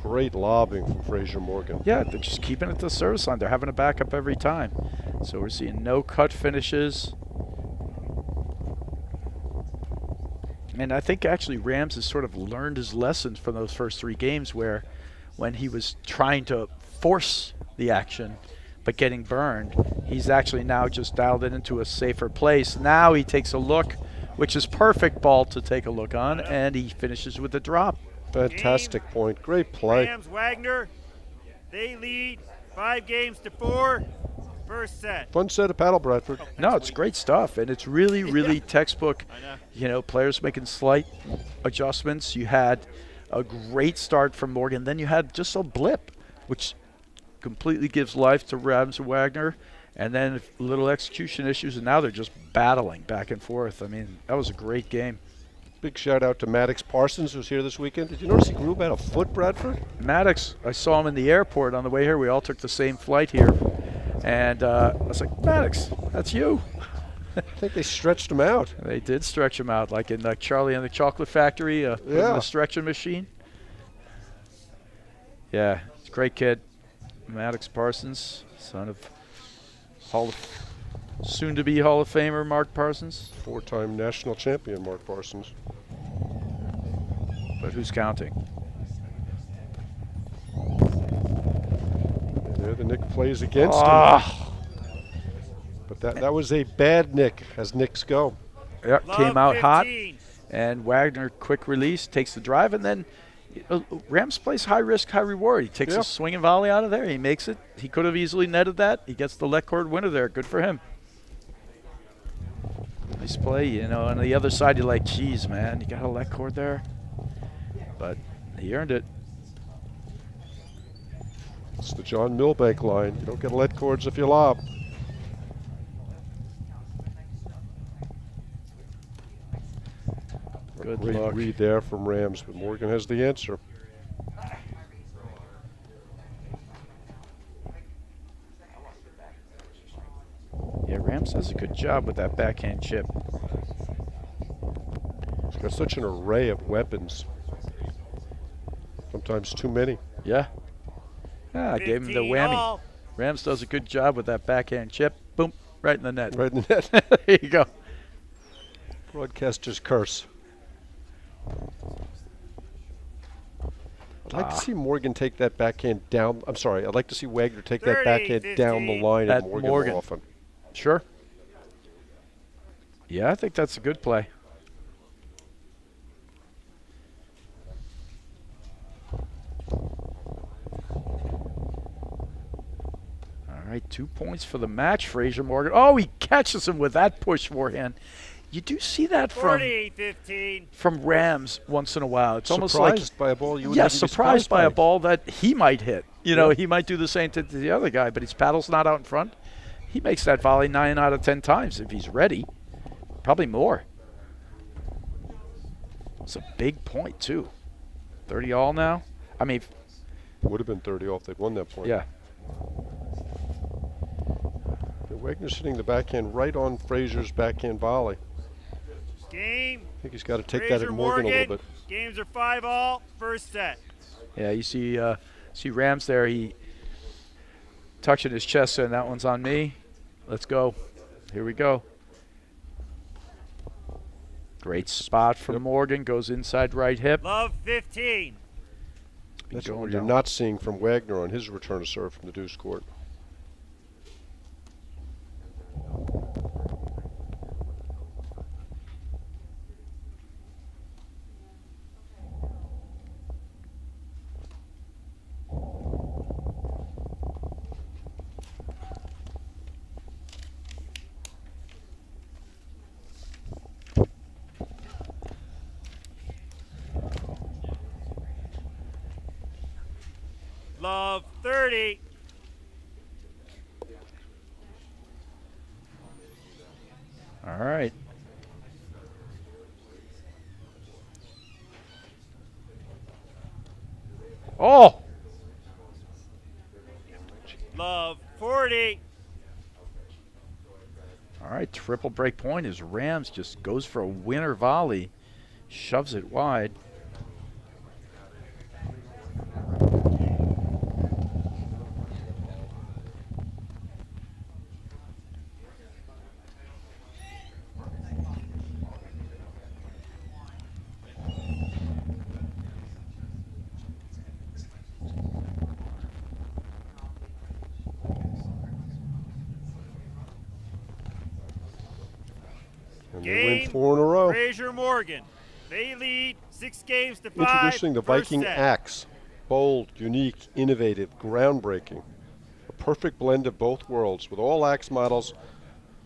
Great lobbing from Frazier Morgan. Yeah, they're just keeping it to the service line. They're having a backup every time. So we're seeing no cut finishes. And I think actually Rams has sort of learned his lessons from those first 3 games where when he was trying to force the action but getting burned, he's actually now just dialed it into a safer place. Now he takes a look, which is perfect ball to take a look on, and he finishes with a drop. Fantastic point. Great play. Rams, Wagner, they lead 5-4. First set. Fun set of paddle, Bradford. No, it's great stuff, and it's really, really textbook. You know, players making slight adjustments. You had a great start from Morgan. Then you had just a blip, which completely gives life to Rams and Wagner. And then little execution issues, and now they're just battling back and forth. I mean, that was a great game. Big shout out to Maddox Parsons, who's here this weekend. Did you notice he grew about a foot, Bradford? Maddox, I saw him in the airport on the way here. We all took the same flight here. And I was like, Maddox, that's you. I think they stretched him out. They did stretch him out, like in Charlie and the Chocolate Factory, the stretching machine. Yeah, it's a great kid. Maddox Parsons, son of soon-to-be Hall of Famer Mark Parsons. 4-time national champion Mark Parsons. But who's counting? And there the nick plays against him. But that was a bad nick, as nicks go. Yep, Love came out 15. hot. And Wagner, quick release, takes the drive, and then Rams plays high risk, high reward. He takes a swing and volley out of there. He makes it. He could have easily netted that. He gets the let cord winner there. Good for him. Nice play. You know, on the other side, you're like, geez, man, you got a let cord there. But he earned it. It's the John Milbank line. You don't get let cords if you lob. Good Great luck. read there from Rams, but Morgan has the answer. Yeah, Rams does a good job with that backhand chip. He's got such an array of weapons. Sometimes too many. Yeah. I gave him the 15 whammy. all. Rams does a good job with that backhand chip. Boom, right in the net. Right in the net. There you go. Broadcaster's curse. I'd like to see Morgan take that backhand down. I'm sorry. I'd like to see Wagner take that 30, backhand down the 15. line At at Morgan Morgan. more often. Sure. Yeah, I think that's a good play. All right, 2 points for the match, Frazier Morgan. Oh, he catches him with that push forehand. You do see that 40-15. from Rams once in a while. It's almost like Surprised by a ball you would yeah, maybe be surprised by a ball that he might hit. You know, he might do the same to the other guy, but his paddle's not out in front. He makes that volley 9 out of 10 times if he's ready. Probably more. It's a big point, too. 30 all now? I mean, Would have been 30 off. They'd won that point. yeah. And Wagner's hitting the backhand right on Frazier's backhand volley. Game. I think he's got to take that Frazier at Morgan a little bit. Games are 5 all. First set. Yeah, you see Rams there. He touching his chest, and that one's on me. Let's go. Here we go. Great spot from Morgan. Goes inside right hip. Love 15. That's going what you're down. not seeing from Wagner on his return to serve from the deuce court. Love 30. All right. Oh! Love 40. All right, triple break point as Rams just goes for a winner volley, shoves it wide. And they win Game. 4 in a row. Frazier Morgan. They lead 6 games to 5. Introducing the First Viking set. axe. Bold, unique, innovative, groundbreaking. A perfect blend of both worlds, with all axe models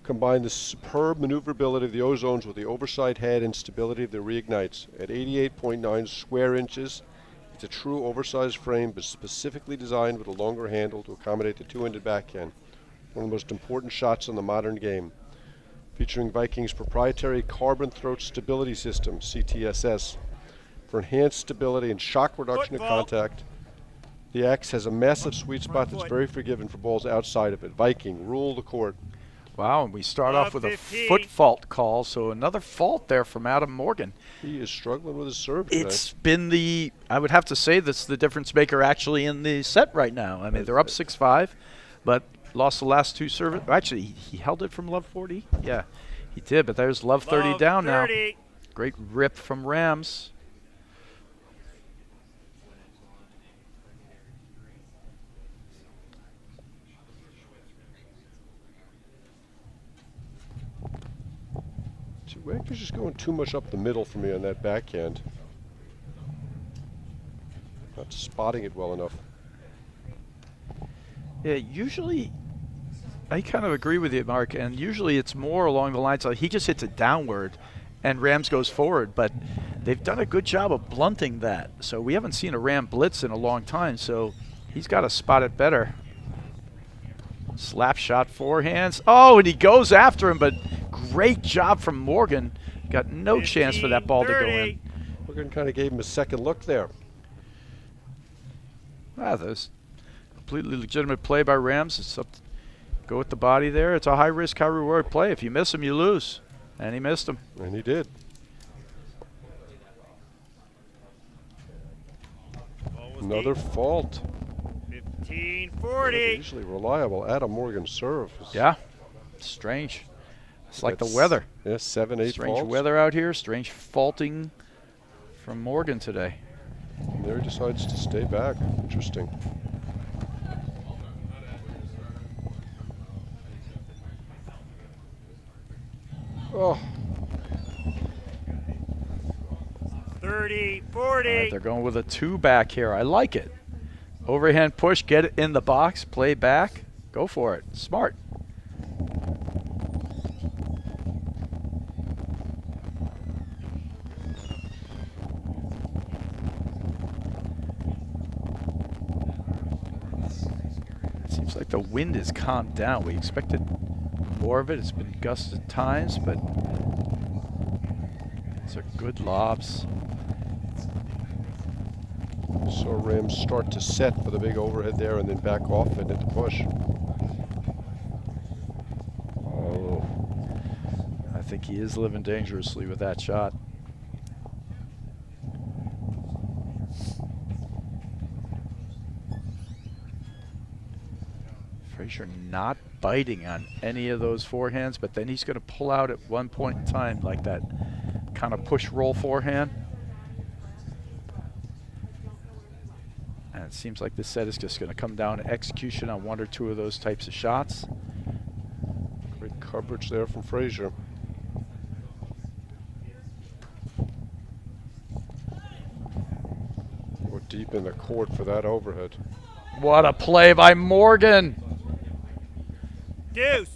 combine the superb maneuverability of the O-zones with the oversight head and stability of the reignites. At 88.9 square inches, it's a true oversized frame, but specifically designed with a longer handle to accommodate the two-handed backhand. One of the most important shots in the modern game. Featuring Viking's proprietary carbon throat stability system, CTSS, for enhanced stability and shock reduction at Football. contact. The axe has a massive sweet spot that's very forgiving for balls outside of it. Viking, rule the court. Wow, and we start off with a 15. foot fault call, so another fault there from Adam Morgan. He is struggling with his serve today. It's been I would have to say that's the difference maker actually in the set right now. I mean, they're up 6-5, but lost the last 2 service. Actually, he held it from Love 40. Yeah, he did, but there's Love 30 Love down 30. now. Great rip from Rams. Wagner's just going too much up the middle for me on that backhand. Not spotting it well enough. Yeah, usually, I kind of agree with you, Mark, and usually it's more along the lines of he just hits it downward and Rams goes forward, but they've done a good job of blunting that. So we haven't seen a Ram blitz in a long time, so he's got to spot it better. Slap shot, forehands. Oh, and he goes after him, but great job from Morgan. Got no chance for that ball to go in. Morgan kind of gave him a second look there. Ah, that's completely legitimate play by Rams. It's up to go with the body there. It's a high risk, high reward play. If you miss him, you lose. And he missed him. And he did. Another deep. fault. 15-40. Usually reliable. Adam Morgan's serve. Yeah, strange. It's like the weather. Yeah, 7-8 Strange faults. weather out here. Strange faulting from Morgan today. And there he decides to stay back. Interesting. Oh. 30-40. All right, they're going with a 2 back here. I like it. Overhand push, get it in the box, play back, go for it. Smart. Seems like the wind has calmed down. We expected more of it. It's been gusts at times, but these are good lobs. So Rams start to set for the big overhead there and then back off and into push. Oh. I think he is living dangerously with that shot. Frazier not biting on any of those forehands, but then he's going to pull out at one point in time like that kind of push roll forehand. And it seems like this set is just going to come down to execution on 1 or 2 of those types of shots. Great coverage there from Frazier. We're deep in the court for that overhead. What a play by Morgan. Deuce.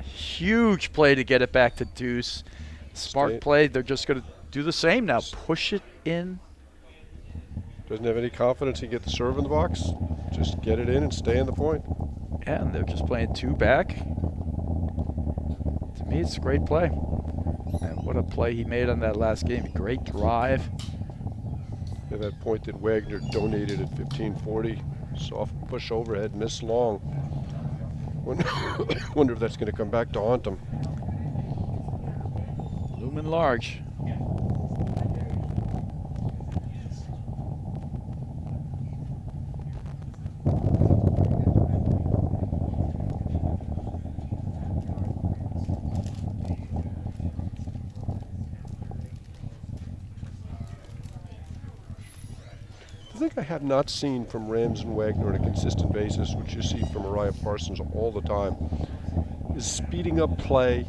Huge play to get it back to deuce. Smart play. They're just going to do the same now. Push it in. Doesn't have any confidence he can get the serve in the box. Just get it in and stay in the point. Yeah, and they're just playing 2 back. To me, it's a great play. And what a play he made on that last game. Great drive. Yeah, that point that Wagner donated at 15-40. Soft push overhead, miss long. Wonder if that's going to come back to haunt him. Looming large. The thing I have not seen from Rams and Wagner on a consistent basis, which you see from Mariah Parsons all the time, is speeding up play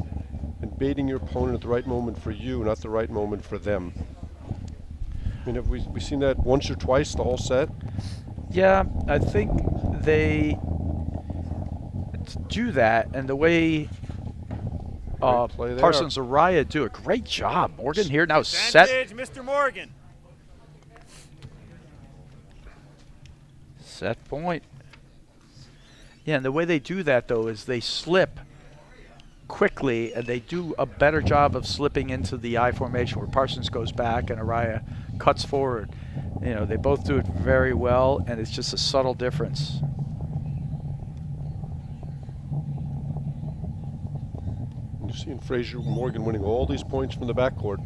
and baiting your opponent at the right moment for you, not the right moment for them. I mean, have we seen that once or twice the whole set? Yeah, I think they do that, and the way Parsons and Raya do a great job. Morgan here now set. Mr. Morgan. Set point. Yeah, and the way they do that, though, is they slip quickly, and they do a better job of slipping into the I formation where Parsons goes back and Araya cuts forward. You know, they both do it very well, and it's just a subtle difference. You're seeing Frazier and Morgan winning all these points from the backcourt.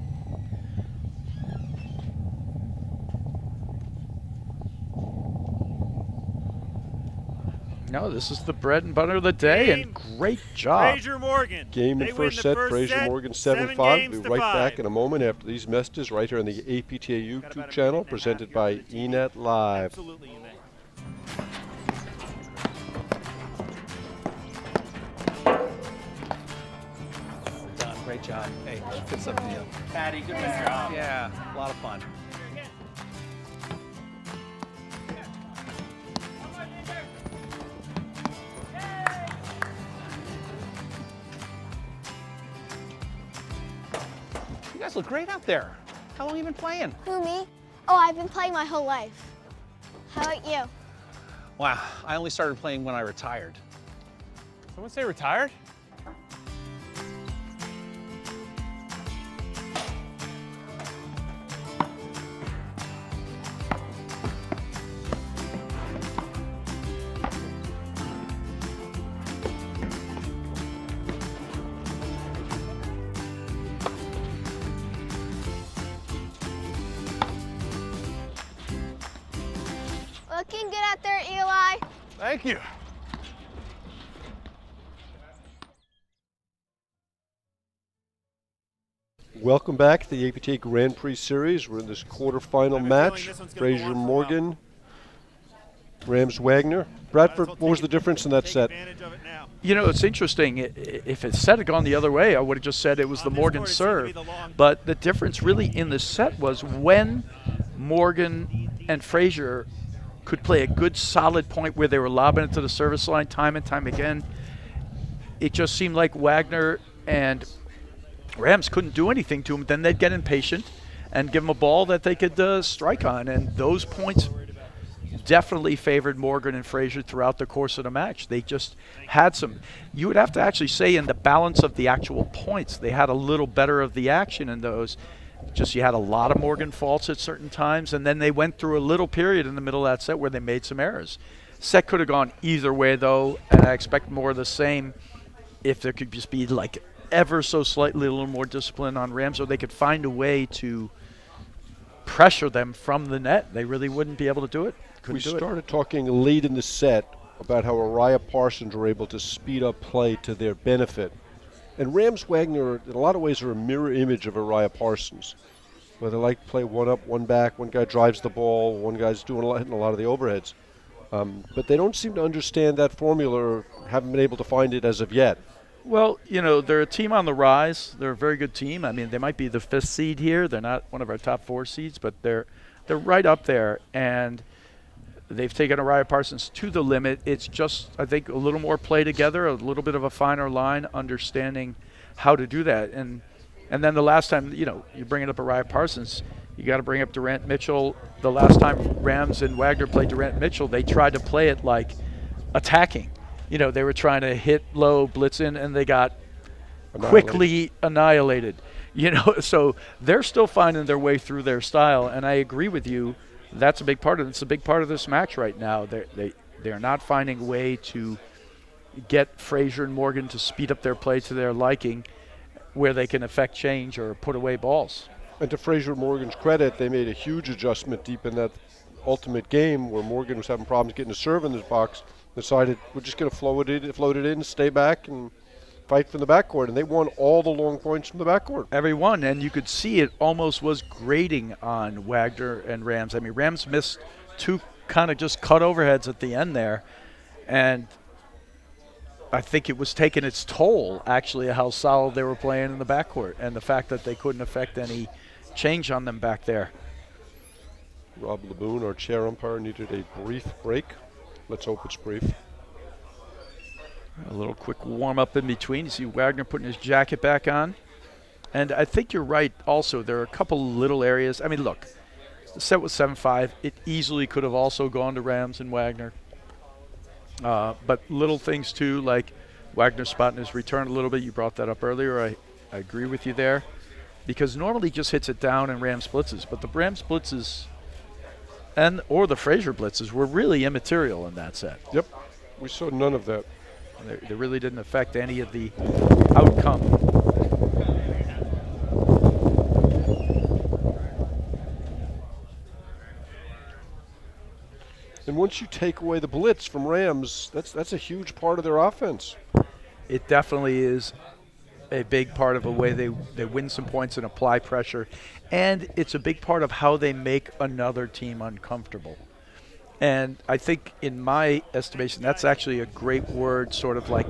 No, this is the bread and butter of the day, and great job. Frazier Morgan. Game in first set, Frazier Morgan 7-5. We'll be right back in a moment after these messages right here on the APTA YouTube channel, presented by eNet Live. Absolutely, you may. Great job. Hey, good stuff to you. Patty, good job. Yeah, a lot of fun. You guys look great out there. How long have you been playing? Who, me? Oh, I've been playing my whole life. How about you? Wow, I only started playing when I retired. Someone say retired? Looking good out there, Eli. Thank you. Welcome back to the APTA Grand Prix Series. We're in this quarterfinal match. Frazier and Morgan, Rams Wagner. Bradford, what was the difference in that set? You know, it's interesting. If it set had gone the other way, I would have just said it was the Morgan serve. But the difference really in the set was when Morgan and Frazier could play a good solid point where they were lobbing it to the service line time and time again, it just seemed like Wagner and Rams couldn't do anything to them. Then they'd get impatient and give them a ball that they could strike on. And those points definitely favored Morgan and Frazier throughout the course of the match. They just had some, you would have to actually say in the balance of the actual points, they had a little better of the action in those. Just you had a lot of Morgan faults at certain times, and then they went through a little period in the middle of that set where they made some errors. Set could have gone either way, though, and I expect more of the same if there could just be like ever so slightly a little more discipline on Rams, or they could find a way to pressure them from the net. They really wouldn't be able to do it. We started talking late in the set about how Araya Parsons were able to speed up play to their benefit. And Rams Wagner, in a lot of ways, are a mirror image of Araya Parsons, where they like to play one up, one back. One guy drives the ball, one guy's hitting a lot of the overheads. But they don't seem to understand that formula or haven't been able to find it as of yet. Well, you know, they're a team on the rise. They're a very good team. I mean, they might be the 5th seed here. They're not one of our top 4 seeds, but they're right up there. And they've taken Araya Parsons to the limit. It's just, I think, a little more play together, a little bit of a finer line, understanding how to do that. And then the last time, you know, you bring it up Araya Parsons, you got to bring up Durant Mitchell. The last time Rams and Wagner played Durant Mitchell, they tried to play it like attacking. You know, they were trying to hit low, blitz in, and they got quickly annihilated. You know, so they're still finding their way through their style, and I agree with you. That's a big part of it. It's a big part of this match right now. They're not finding a way to get Frazier and Morgan to speed up their play to their liking where they can affect change or put away balls. And to Frazier and Morgan's credit, they made a huge adjustment deep in that ultimate game where Morgan was having problems getting a serve in his box, decided we're just going to float it in, stay back, and fight from the backcourt, and they won all the long points from the backcourt. Every one, and you could see it almost was grating on Wagner and Rams. I mean, Rams missed 2 kind of just cut overheads at the end there, and I think it was taking its toll, actually, how solid they were playing in the backcourt and the fact that they couldn't affect any change on them back there. Rob Laboon, our chair umpire, needed a brief break. Let's hope it's brief. A little quick warm-up in between. You see Wagner putting his jacket back on. And I think you're right also. There are a couple little areas. I mean, look, the set was 7-5. It easily could have also gone to Rams and Wagner. But little things, too, like Wagner spotting his return a little bit. You brought that up earlier. I agree with you there. Because normally he just hits it down and Rams blitzes. But the Rams blitzes or the Frazier blitzes were really immaterial in that set. Yep. We saw none of that. They really didn't affect any of the outcome. And once you take away the blitz from Rams, that's a huge part of their offense. It definitely is a big part of the way they win some points and apply pressure. And it's a big part of how they make another team uncomfortable. And I think, in my estimation, that's actually a great word, sort of like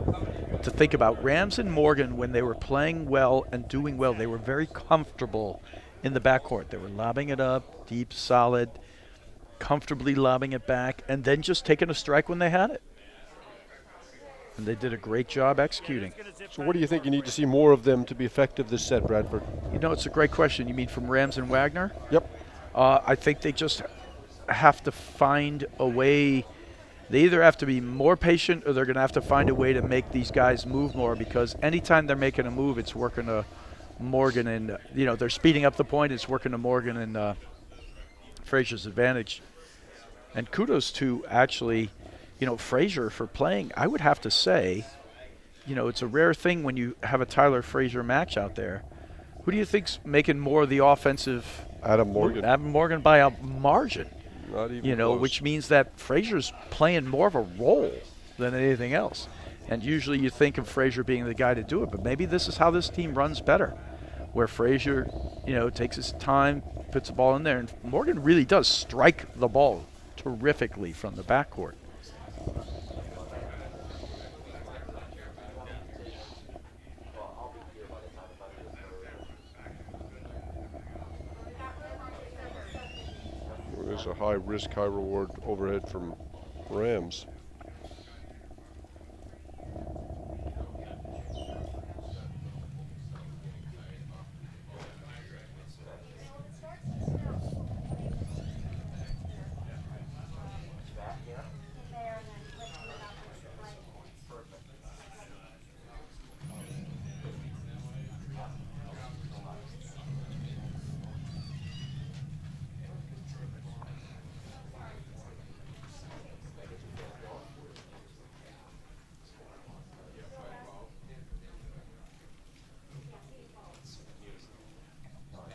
to think about. Rams and Morgan, when they were playing well and doing well, they were very comfortable in the backcourt. They were lobbing it up, deep, solid, comfortably lobbing it back, and then just taking a strike when they had it. And they did a great job executing. So what do you think you need to see more of them to be effective this set, Bradford? You know, it's a great question. You mean from Rams and Wagner? Yep. I think they just have to find a way. They either have to be more patient, or they're going to have to find a way to make these guys move more, because anytime they're making a move, it's working to Morgan, and they're speeding up the point. It's working to Morgan and Frazier's advantage. And kudos to actually, Frazier for playing. I would have to say, it's a rare thing when you have a Tyler Frazier match out there. Who do you think's making more of the offensive? Adam Morgan. Adam Morgan by a margin. Not even close. Which means that Frazier's playing more of a role than anything else. And usually you think of Frazier being the guy to do it, but maybe this is how this team runs better, where Frazier, takes his time, puts the ball in there, and Morgan really does strike the ball terrifically from the backcourt. There's a high risk, high reward overhead from Rams.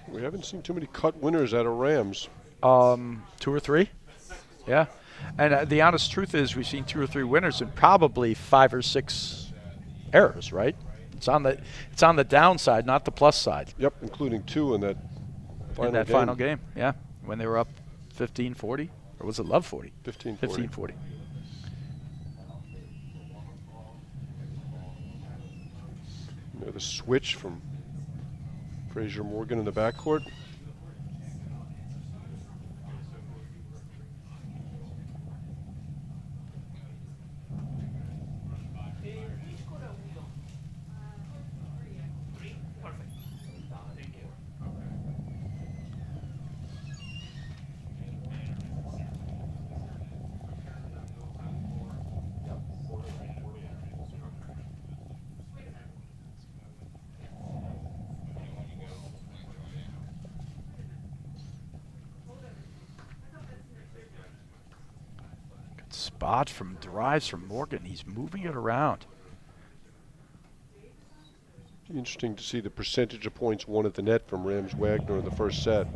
We haven't seen too many cut winners out of Rams. 2 or 3, yeah. And the honest truth is, we've seen 2 or 3 winners and probably 5 or 6 errors. Right? It's on the downside, not the plus side. Yep, including 2 in that final game. Final game, yeah, when they were up 15-40, or was it Love 40? 15-40. 15-40. The switch from Frazier Morgan in the backcourt. Spot from drives from Morgan. He's moving it around. Interesting to see the percentage of points won at the net from Rams Wagner in the first set.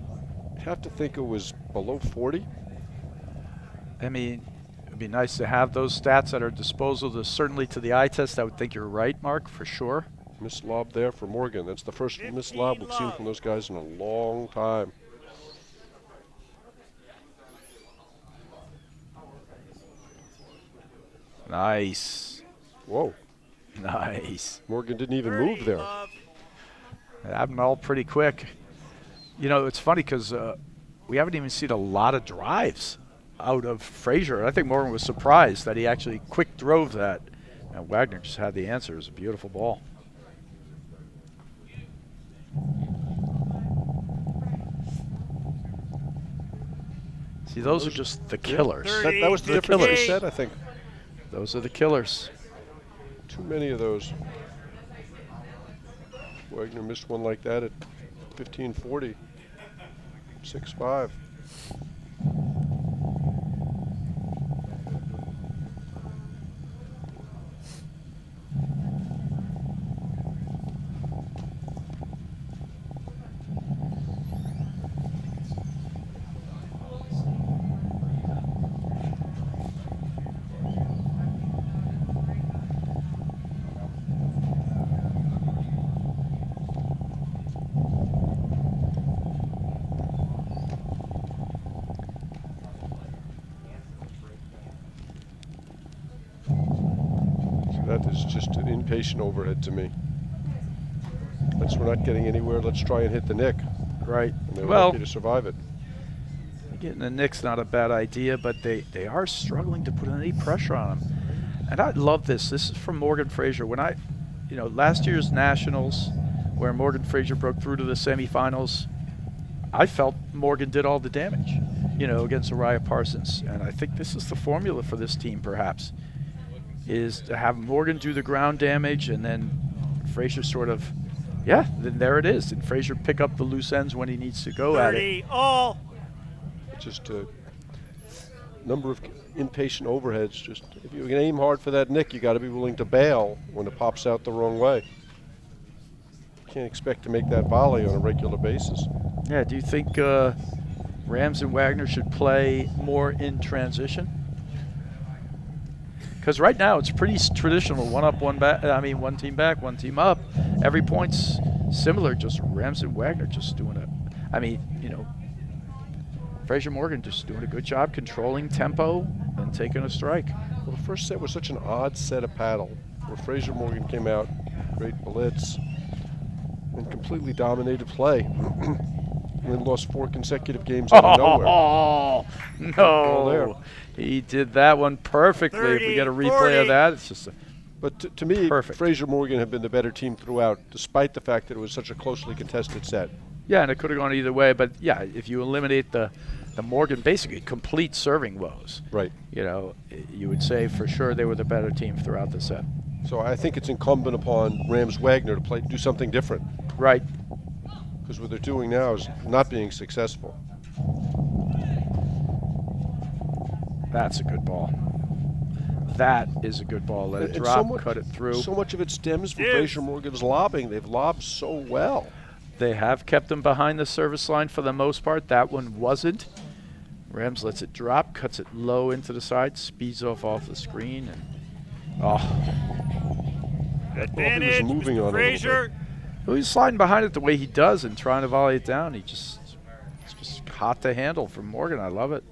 You'd have to think it was below 40. I mean, it'd be nice to have those stats at our disposal. Certainly to the eye test, I would think you're right, Mark, for sure. Missed lob there for Morgan. That's the first missed lob we've seen from those guys in a long time. Nice. Whoa. Nice. Morgan didn't even move there. It happened all pretty quick. It's funny because we haven't even seen a lot of drives out of Frazier. I think Morgan was surprised that he actually quick drove that. And Wagner just had the answer. It was a beautiful ball. See, those are just the killers. That was the difference in the set, I think. Those are the killers. Too many of those. Wagner missed one like that at 15-40. 6-5. That is just an impatient overhead to me. Since we're not getting anywhere, let's try and hit the nick. Right. And they're Well, lucky to survive it. getting the nick's not a bad idea, but they are struggling to put any pressure on them. And I love this. This is from Morgan Frazier. When last year's Nationals, where Morgan Frazier broke through to the semifinals, I felt Morgan did all the damage, against Uriah Parsons. And I think this is the formula for this team, perhaps, is to have Morgan do the ground damage and then Frazier sort of, then there it is. And Frazier pick up the loose ends when he needs to go at it. 30 all. Just a number of impatient overheads. Just if you can aim hard for that nick, you got to be willing to bail when it pops out the wrong way. Can't expect to make that volley on a regular basis. Yeah, do you think Rams and Wagner should play more in transition? Because right now it's pretty traditional, one up, one back. I mean, one team back, one team up. Every point's similar. Just Rams and Wagner just doing it. I mean, Frazier Morgan just doing a good job controlling tempo and taking a strike. Well, the first set was such an odd set of paddle, where Frazier Morgan came out, great blitz, and completely dominated play. And then lost 4 consecutive games out of nowhere. Oh, no. He did that one perfectly. 30, if we get a replay 40. of that, it's just But to me, perfect. Frazier Morgan had been the better team throughout, despite the fact that it was such a closely contested set. Yeah, and it could have gone either way. But, yeah, if you eliminate the Morgan basically complete serving woes, Right. you would say for sure they were the better team throughout the set. So I think it's incumbent upon Rams Wagner to do something different, Right. because what they're doing now is not being successful. That's a good ball. That is a good ball. Let it And drop, cut it through. So much of it stems from Yes. Frazier Morgan's lobbing. They've lobbed so well. They have kept him behind the service line for the most part. That one wasn't. Rams lets it drop, cuts it low into the side, speeds off the screen, and Advantage, moving Mr. on a little Frazier. he's sliding behind it the way he does and trying to volley it down. It's just hot to handle from Morgan. I love it.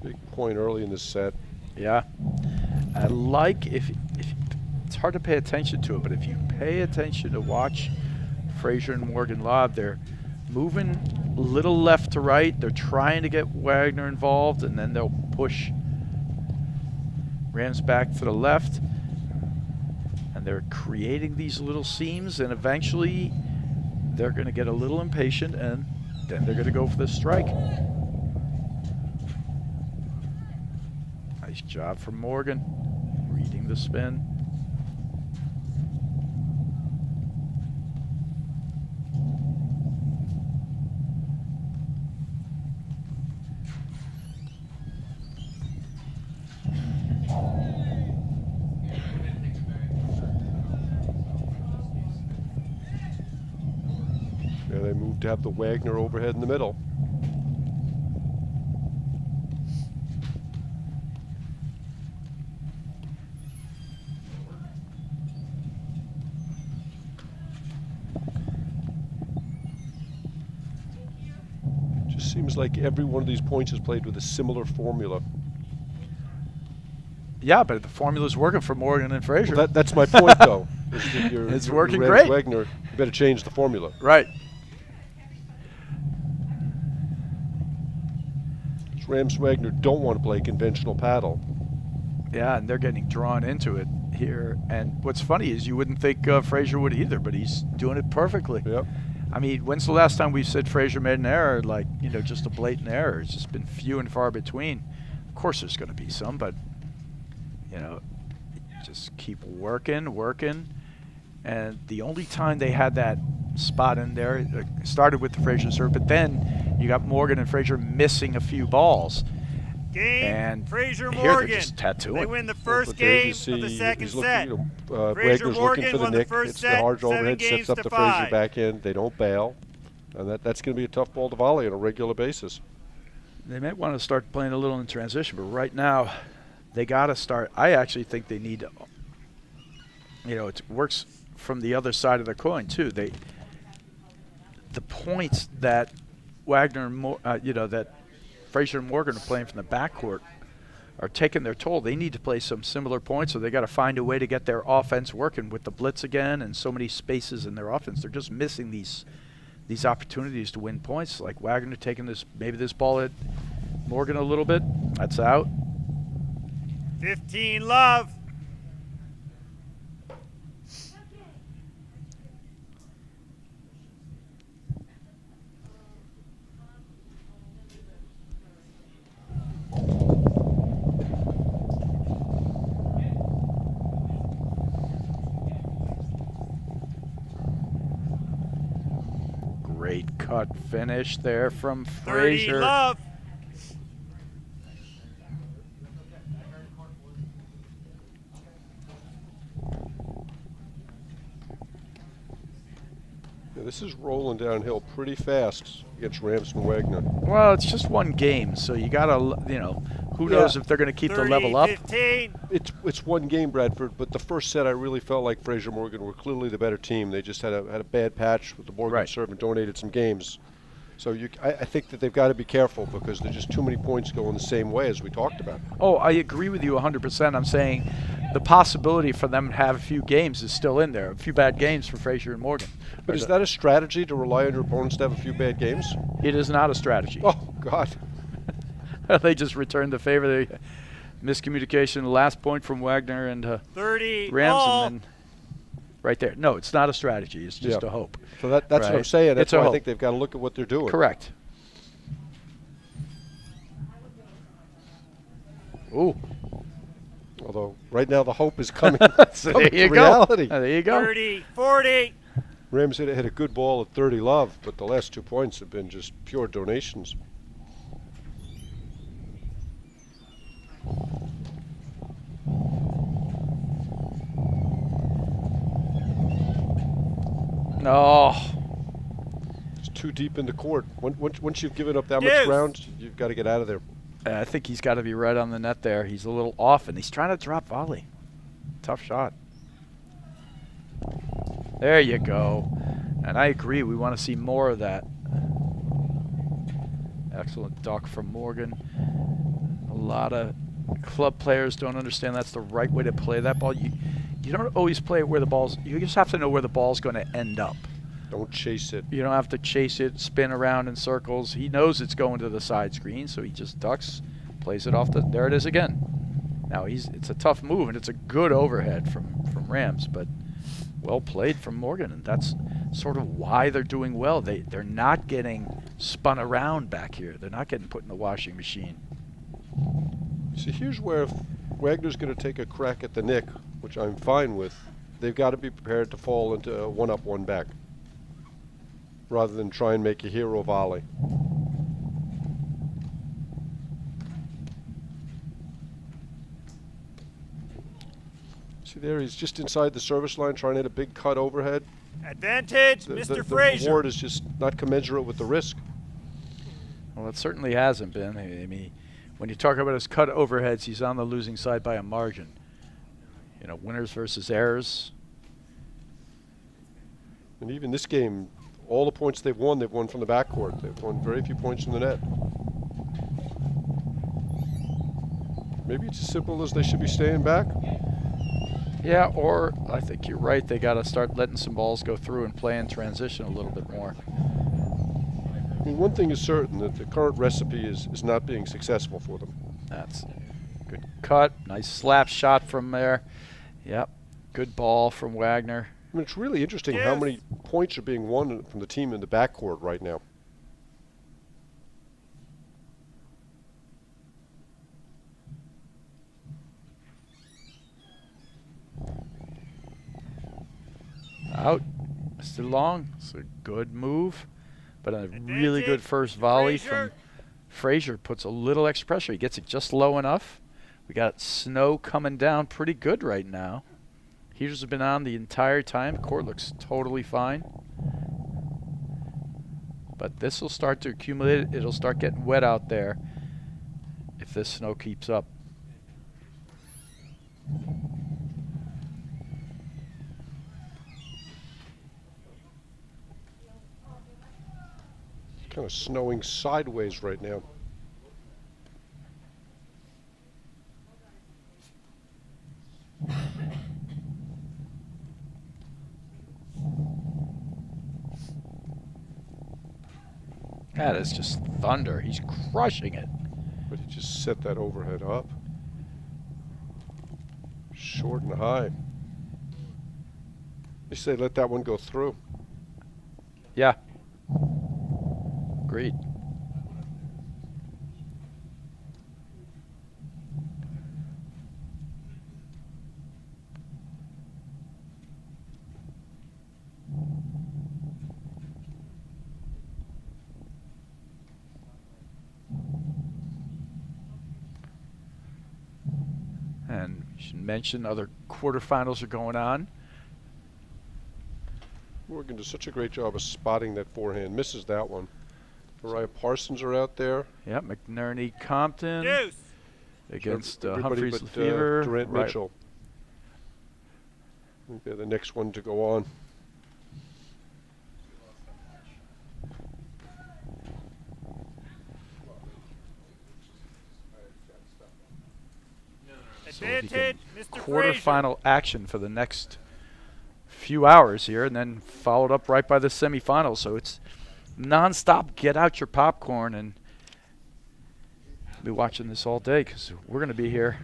Big point early in this set. Yeah. I like if it's hard to pay attention to it, but if you pay attention to watch Frazier and Morgan lob, they're moving a little left to right. They're trying to get Wagner involved, and then they'll push Rams back to the left. And they're creating these little seams, and eventually they're going to get a little impatient, and then they're going to go for the strike. Nice job from Morgan, reading the spin. Yeah, they moved to have the Wagner overhead in the middle. Just seems like every one of these points is played with a similar formula. Yeah, but the formula's working for Morgan and Frazier. Well, that's my point, though. Is that It's your working Rams great. Wagner, you better change the formula. Right. Rams Wagner don't want to play conventional paddle. Yeah, and they're getting drawn into it here. And what's funny is you wouldn't think Frazier would either, but he's doing it perfectly. Yep. I mean, when's the last time we said Frazier made an error, like, just a blatant error? It's just been few and far between. Of course there's going to be some, but, just keep working. And the only time they had that spot in there, it started with the Frazier serve, but then you got Morgan and Frazier missing a few balls. Game, And Frazier here they're Morgan. just tattooing. They win the first But there you game see of the second he's set. looking, Frazier Wagner's Morgan looking for the won the nick. first It's the set, hard 7 overhead, games sets up to the Frazier 5. backhand. They don't bail. And that's going to be a tough ball to volley on a regular basis. They might want to start playing a little in transition, but right now they got to start. I actually think they need to, it works from the other side of the coin too. The points that Wagner and that Frazier and Morgan are playing from the backcourt are taking their toll. They need to play some similar points, so they got to find a way to get their offense working with the blitz again and so many spaces in their offense. They're just missing these opportunities to win points. Like Wagner taking this ball at Morgan a little bit. That's out. 15 love. Great cut finish there from 30 Frazier. love. Yeah, this is rolling downhill pretty fast against Rams and Wagner. Well, it's just one game, so you gotta, who knows if they're going to keep the level up. 15. It's one game, Bradford, but the first set I really felt like Frazier Morgan were clearly the better team. They just had a bad patch with the Morgan serve and donated some games. So I think that they've got to be careful because there's just too many points going the same way as we talked about. Oh, I agree with you 100%. I'm saying the possibility for them to have a few games is still in there. A few bad games for Frazier and Morgan. But is that a strategy to rely on your opponents to have a few bad games? It is not a strategy. Oh, God. They just returned the favor. The miscommunication, the last point from Wagner and 30 Rams, all. and then right there. No, it's not a strategy. It's just a hope. So that's what I'm saying. That's why I think they've got to look at what they're doing. Correct. Ooh. Although right now the hope is coming So coming there you to go. reality. There you go. 30, 40. Rams hit a good ball at 30 love, but the last 2 points have been just pure donations. No. It's too deep in the court. Once you've given up that much ground, you've got to get out of there. I think he's got to be right on the net there. He's a little off, and he's trying to drop volley. Tough shot. There you go. And I agree. We want to see more of that. Excellent duck from Morgan. A lot of club players don't understand that's the right way to play that ball. You don't always play it where the ball's. You just have to know where the ball's going to end up. Don't chase it. You don't have to chase it, spin around in circles. He knows it's going to the side screen, so he just ducks, plays it off the. There it is again. Now it's a tough move, and it's a good overhead from Rams, but well played from Morgan, and that's sort of why they're doing well. They're not getting spun around back here. They're not getting put in the washing machine. See, here's where if Wagner's going to take a crack at the nick, which I'm fine with, they've got to be prepared to fall into one up, one back, rather than try and make a hero volley. See there, he's just inside the service line trying to hit a big cut overhead. Advantage, Mr. Frazier. The reward is just not commensurate with the risk. Well, it certainly hasn't been. I mean, when you talk about his cut overheads, he's on the losing side by a margin. You know, winners versus errors. And even this game, all the points they've won from the backcourt. They've won very few points from the net. Maybe it's as simple as they should be staying back. Yeah, or I think you're right. They got to start letting some balls go through and play in transition a little bit more. I mean, one thing is certain, that the current recipe is not being successful for them. That's good cut. Nice slap shot from there. Yep. Good ball from Wagner. I mean, it's really interesting how many points are being won from the team in the backcourt right now. Out. Missed it long. It's a good move, but a really good first volley from Frazier. Puts a little extra pressure. He gets it just low enough. We got snow coming down pretty good right now. Heaters have been on the entire time. Court looks totally fine. But this will start to accumulate. It'll start getting wet out there if this snow keeps up. It's kind of snowing sideways right now. That is just thunder. He's crushing it. But he just set that overhead up. Short and high. They say let that one go through. Yeah. Agreed. And we should mention other quarterfinals are going on. Morgan does such a great job of spotting that forehand. Misses that one. Mariah Parsons are out there. Yep, McNerney Compton against Everybody Humphreys but Lefevre. Durant Mitchell. I think they're the next one to go on. Advantage, Mr. Quarterfinal action for the next few hours here, and then followed up right by the semifinals. So it's non-stop. Get out your popcorn and be watching this all day because we're going to be here.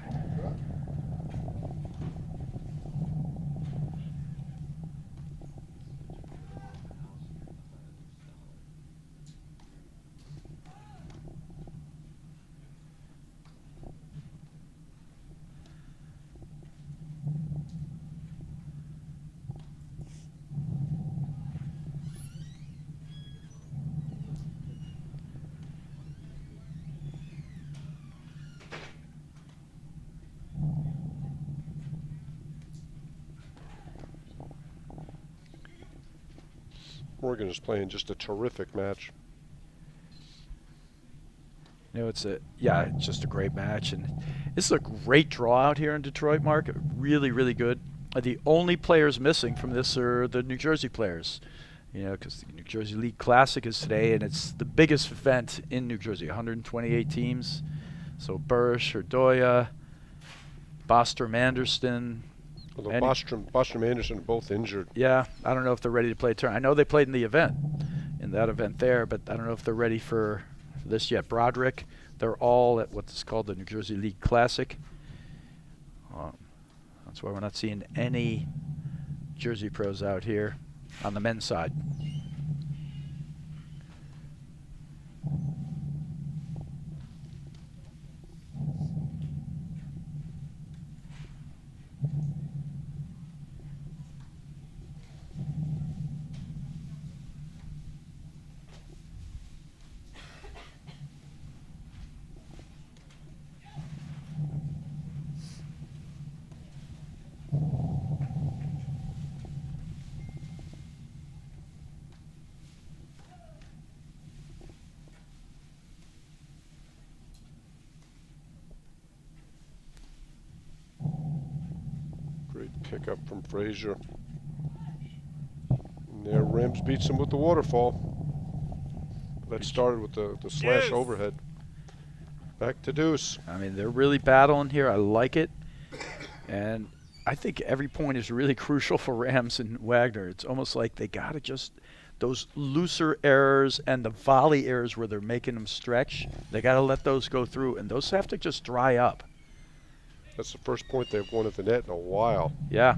Morgan is playing just a terrific match. You know, it's just a great match, and this is a great draw out here in Detroit, Mark. Really, really good. The only players missing from this are the New Jersey players. You know, because the New Jersey League Classic is today, and it's the biggest event in New Jersey. 128 teams. So Bursch, Herdoya, Bostrom, Anderson. Although Bostrom Anderson are both injured. Yeah, I don't know if they're ready to play a turn. I know they played in the event, in that event there, but I don't know if they're ready for this yet. Broderick, they're all at what's called the New Jersey League Classic. That's why we're not seeing any Jersey pros out here on the men's side. Great pickup from Frazier. And there Rams beats him with the waterfall. That started with the slash Deuce. overhead. Back to deuce. I mean, they're really battling here. I like it. And I think every point is really crucial for Rams and Wagner. It's almost like they got to just, those looser errors and the volley errors where they're making them stretch, they got to let those go through. And those have to just dry up. That's the first point they've won at the net in a while. Yeah.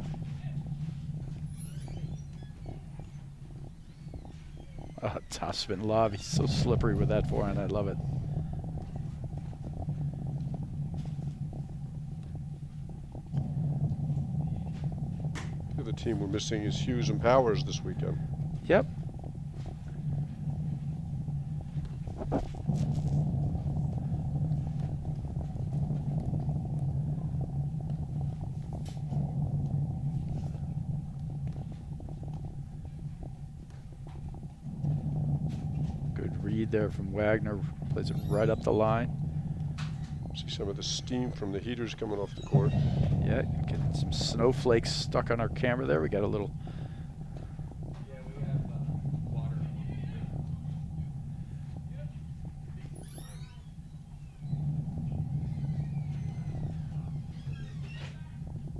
Oh, topspin lob. He's so slippery with that forehand. I love it. other team we're missing is Hughes and Powers this weekend. Yep. Good read there from Wagner. Plays it right up the line. See some of the steam from the heaters coming off the court. Yeah, getting some snowflakes stuck on our camera there. We got a little.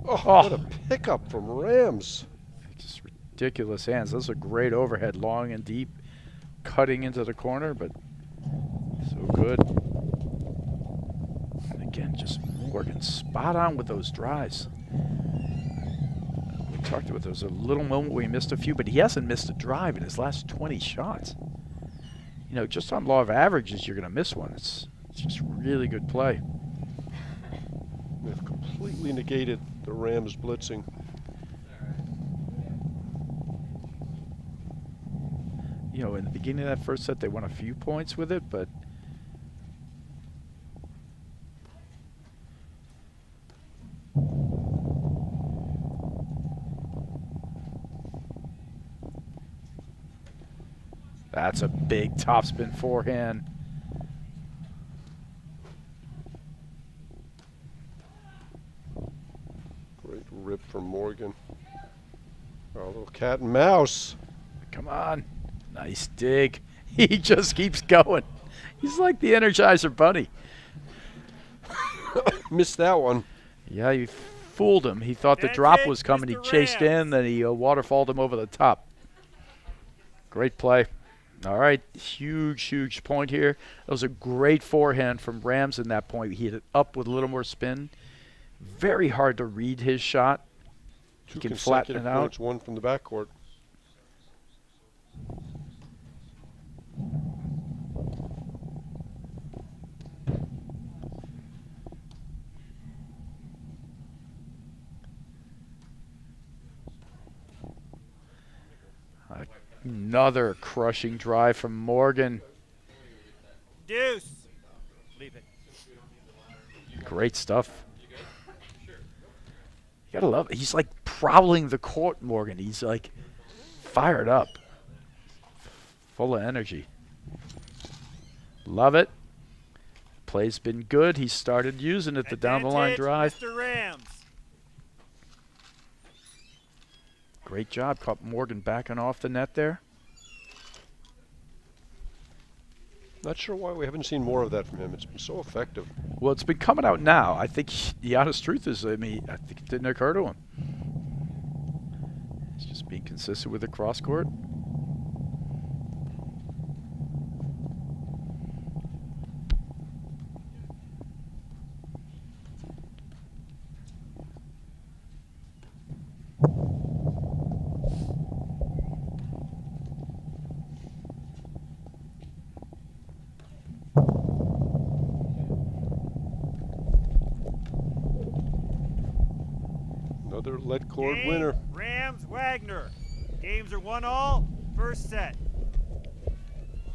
Oh, what a pickup from Rams. Just ridiculous hands. Those are great overhead, long and deep, cutting into the corner, but so good. And again, just Morgan spot on with those drives. We talked about there was a little moment where he missed a few, but he hasn't missed a drive in his last 20 shots. You know, just on law of averages, you're going to miss one. It's just really good play. They've completely negated the Rams blitzing. You know, in the beginning of that first set, they won a few points with it, but that's a big topspin forehand. Great rip from Morgan. Oh, a little cat and mouse. Come on. Nice dig. He just keeps going. He's like the Energizer Bunny. Missed that one. Yeah, you fooled him. He thought the That's drop it, was coming. He Mr. chased Rams. in, then he waterfalled him over the top. Great play. All right, huge, huge point here. That was a great forehand from Rams in that point. He hit it up with a little more spin. Very hard to read his shot. He Two can flatten consecutive it out. points, one from the backcourt. Another crushing drive from Morgan. Deuce. Leave it. Great stuff. You gotta love it. He's like prowling the court, Morgan. He's like fired up, full of energy. Love it. Play's been good. He started using it, the down the line drive. Mr. Rams. Great job. Caught Morgan backing off the net there. Not sure why we haven't seen more of that from him. It's been so effective. Well, it's been coming out now. I think the honest truth is, I think it didn't occur to him. He's just being consistent with the cross court. Another lead cord Game, winner. Rams, Wagner. Games are 1-all. First set.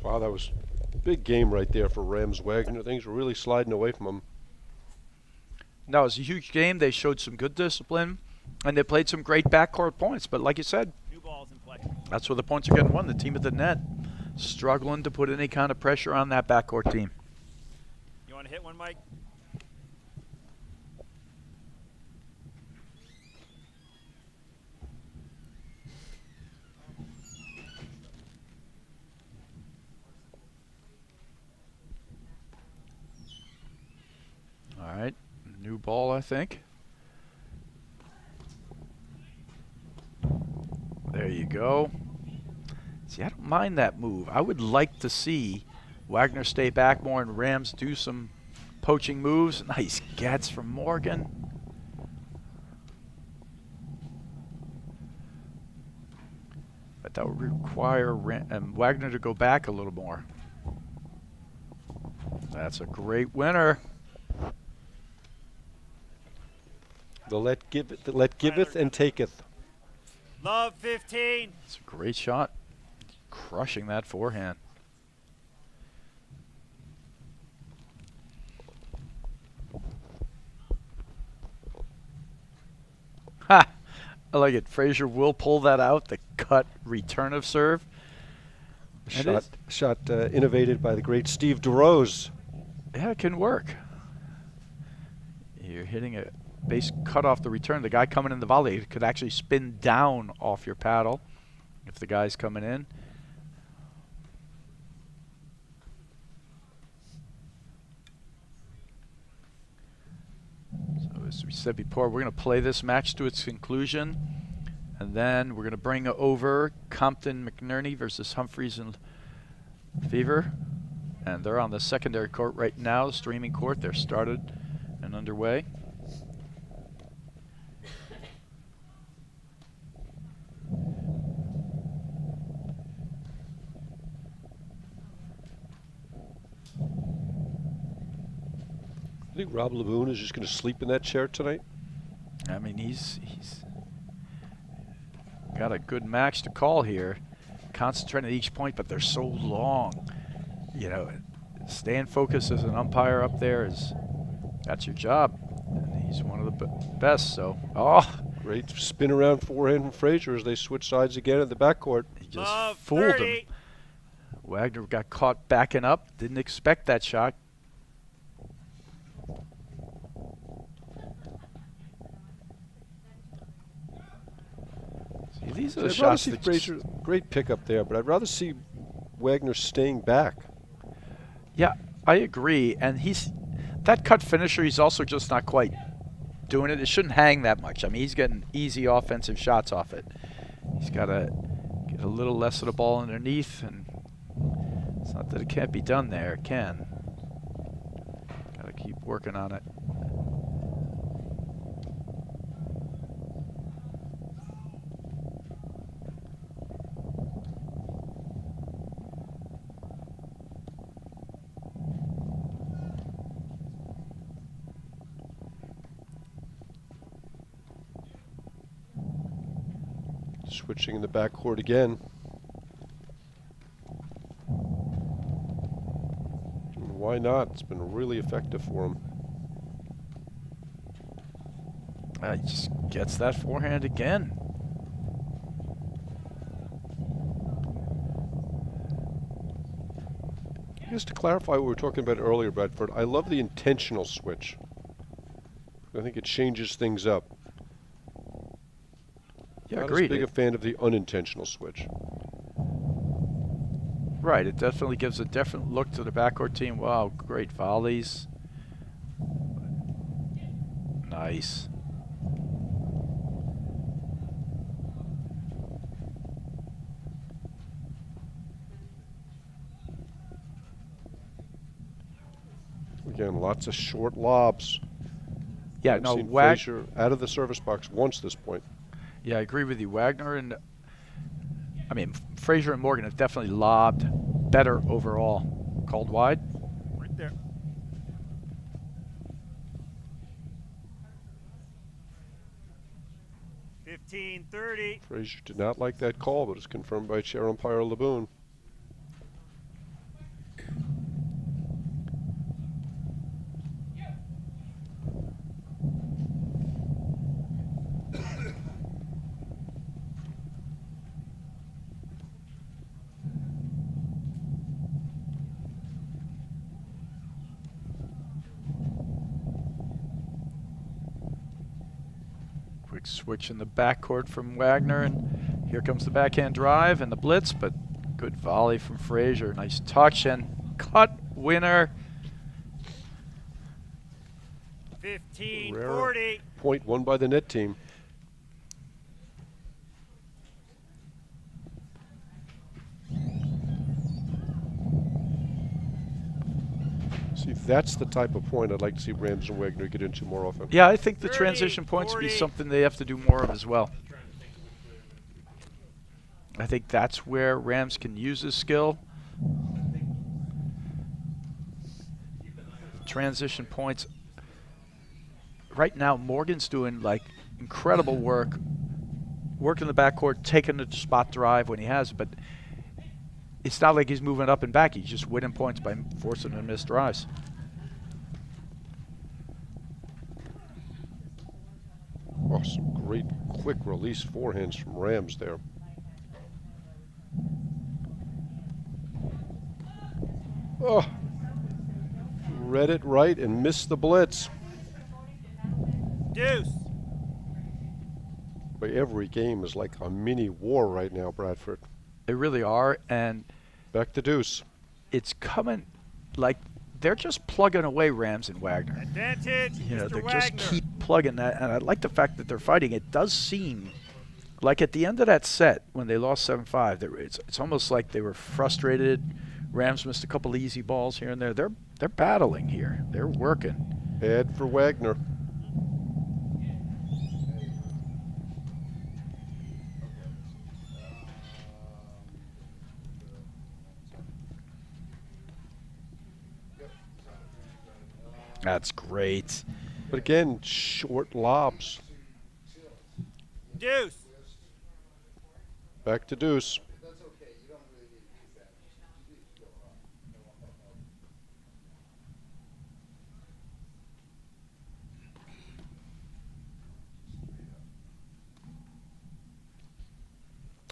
Wow, that was a big game right there for Rams Wagner. Things were really sliding away from him. No, it was a huge game. They showed some good discipline, and they played some great backcourt points. But like you said, New balls in play. that's where the points are getting won. The team at the net struggling to put any kind of pressure on that backcourt team. You want to hit one, Mike? All right, new ball, I think. There you go. See, I don't mind that move. I would like to see Wagner stay back more and Rams do some poaching moves. Nice gets from Morgan. But that would require Wagner to go back a little more. That's a great winner. The let giveth and taketh. Love 15. It's a great shot. Crushing that forehand. Ha! I like it. Frazier will pull that out. The cut return of serve. Shot innovated by the great Steve DeRose. Yeah, it can work. You're hitting a base cut off the return. The guy coming in the volley could actually spin down off your paddle if the guy's coming in. So as we said before, we're going to play this match to its conclusion, and then we're going to bring over Compton McNerney versus Humphreys and Fever, and they're on the secondary court right now, streaming court. They're started and underway. I think Rob Laboon is just going to sleep in that chair tonight. I mean, he's got a good match to call here. Concentrating at each point, but they're so long. You know, staying focused as an umpire up there that's your job. And he's one of the best. So, great spin around forehand from Frazier as they switch sides again in the backcourt. He just fooled him. Wagner got caught backing up. Didn't expect that shot. See, these are the shots that Frazier, great pickup there, but I'd rather see Wagner staying back. Yeah, I agree. And that cut finisher, he's also just not quite doing it. It shouldn't hang that much. I mean, he's getting easy offensive shots off it. He's got to get a little less of the ball underneath, and it's not that it can't be done there. It can. Got to keep working on it. Switching in the backcourt again. And why not? It's been really effective for him. He just gets that forehand again. Just to clarify what we were talking about earlier, Bradford, I love the intentional switch. I think it changes things up. Yeah, Not agreed. as big a fan of the unintentional switch. Right, it definitely gives a different look to the backcourt team. Wow, great volleys. Nice. Again, lots of short lobs. Yeah, I've no, seen Frazier out of the service box once this point. Yeah, I agree with you. Wagner and, Frazier and Morgan have definitely lobbed better overall. Called wide. Right there. $15-30. Frazier did not like that call, but it's confirmed by chair umpire Laboon. Quick switch in the backcourt from Wagner, and here comes the backhand drive and the blitz, but good volley from Frazier. Nice touch and cut winner. 15-40. Point won by the net team. See, that's the type of point I'd like to see Rams and Wagner get into more often. Yeah, I think the 30, transition points would be 40. something they have to do more of as well. I think that's where Rams can use his skill. Transition points. Right now, Morgan's doing like incredible work working the backcourt, taking the spot drive when he has it, but it's not like he's moving up and back. He's just winning points by forcing them to miss drives. Oh, some great quick release forehands from Rams there. Oh, read it right and missed the blitz. Deuce. But every game is like a mini war right now, Bradford. They really are, and Back to deuce. it's coming like they're just plugging away, Rams and Wagner. Advantage, You know, Mr. they Wagner. just keep plugging that, and I like the fact that they're fighting. It does seem like at the end of that set, when they lost 7-5, it's almost like they were frustrated. Rams missed a couple easy balls here and there. They're battling here. They're working. Bad for Wagner. That's great. But again, short lobs. Deuce. Back to deuce.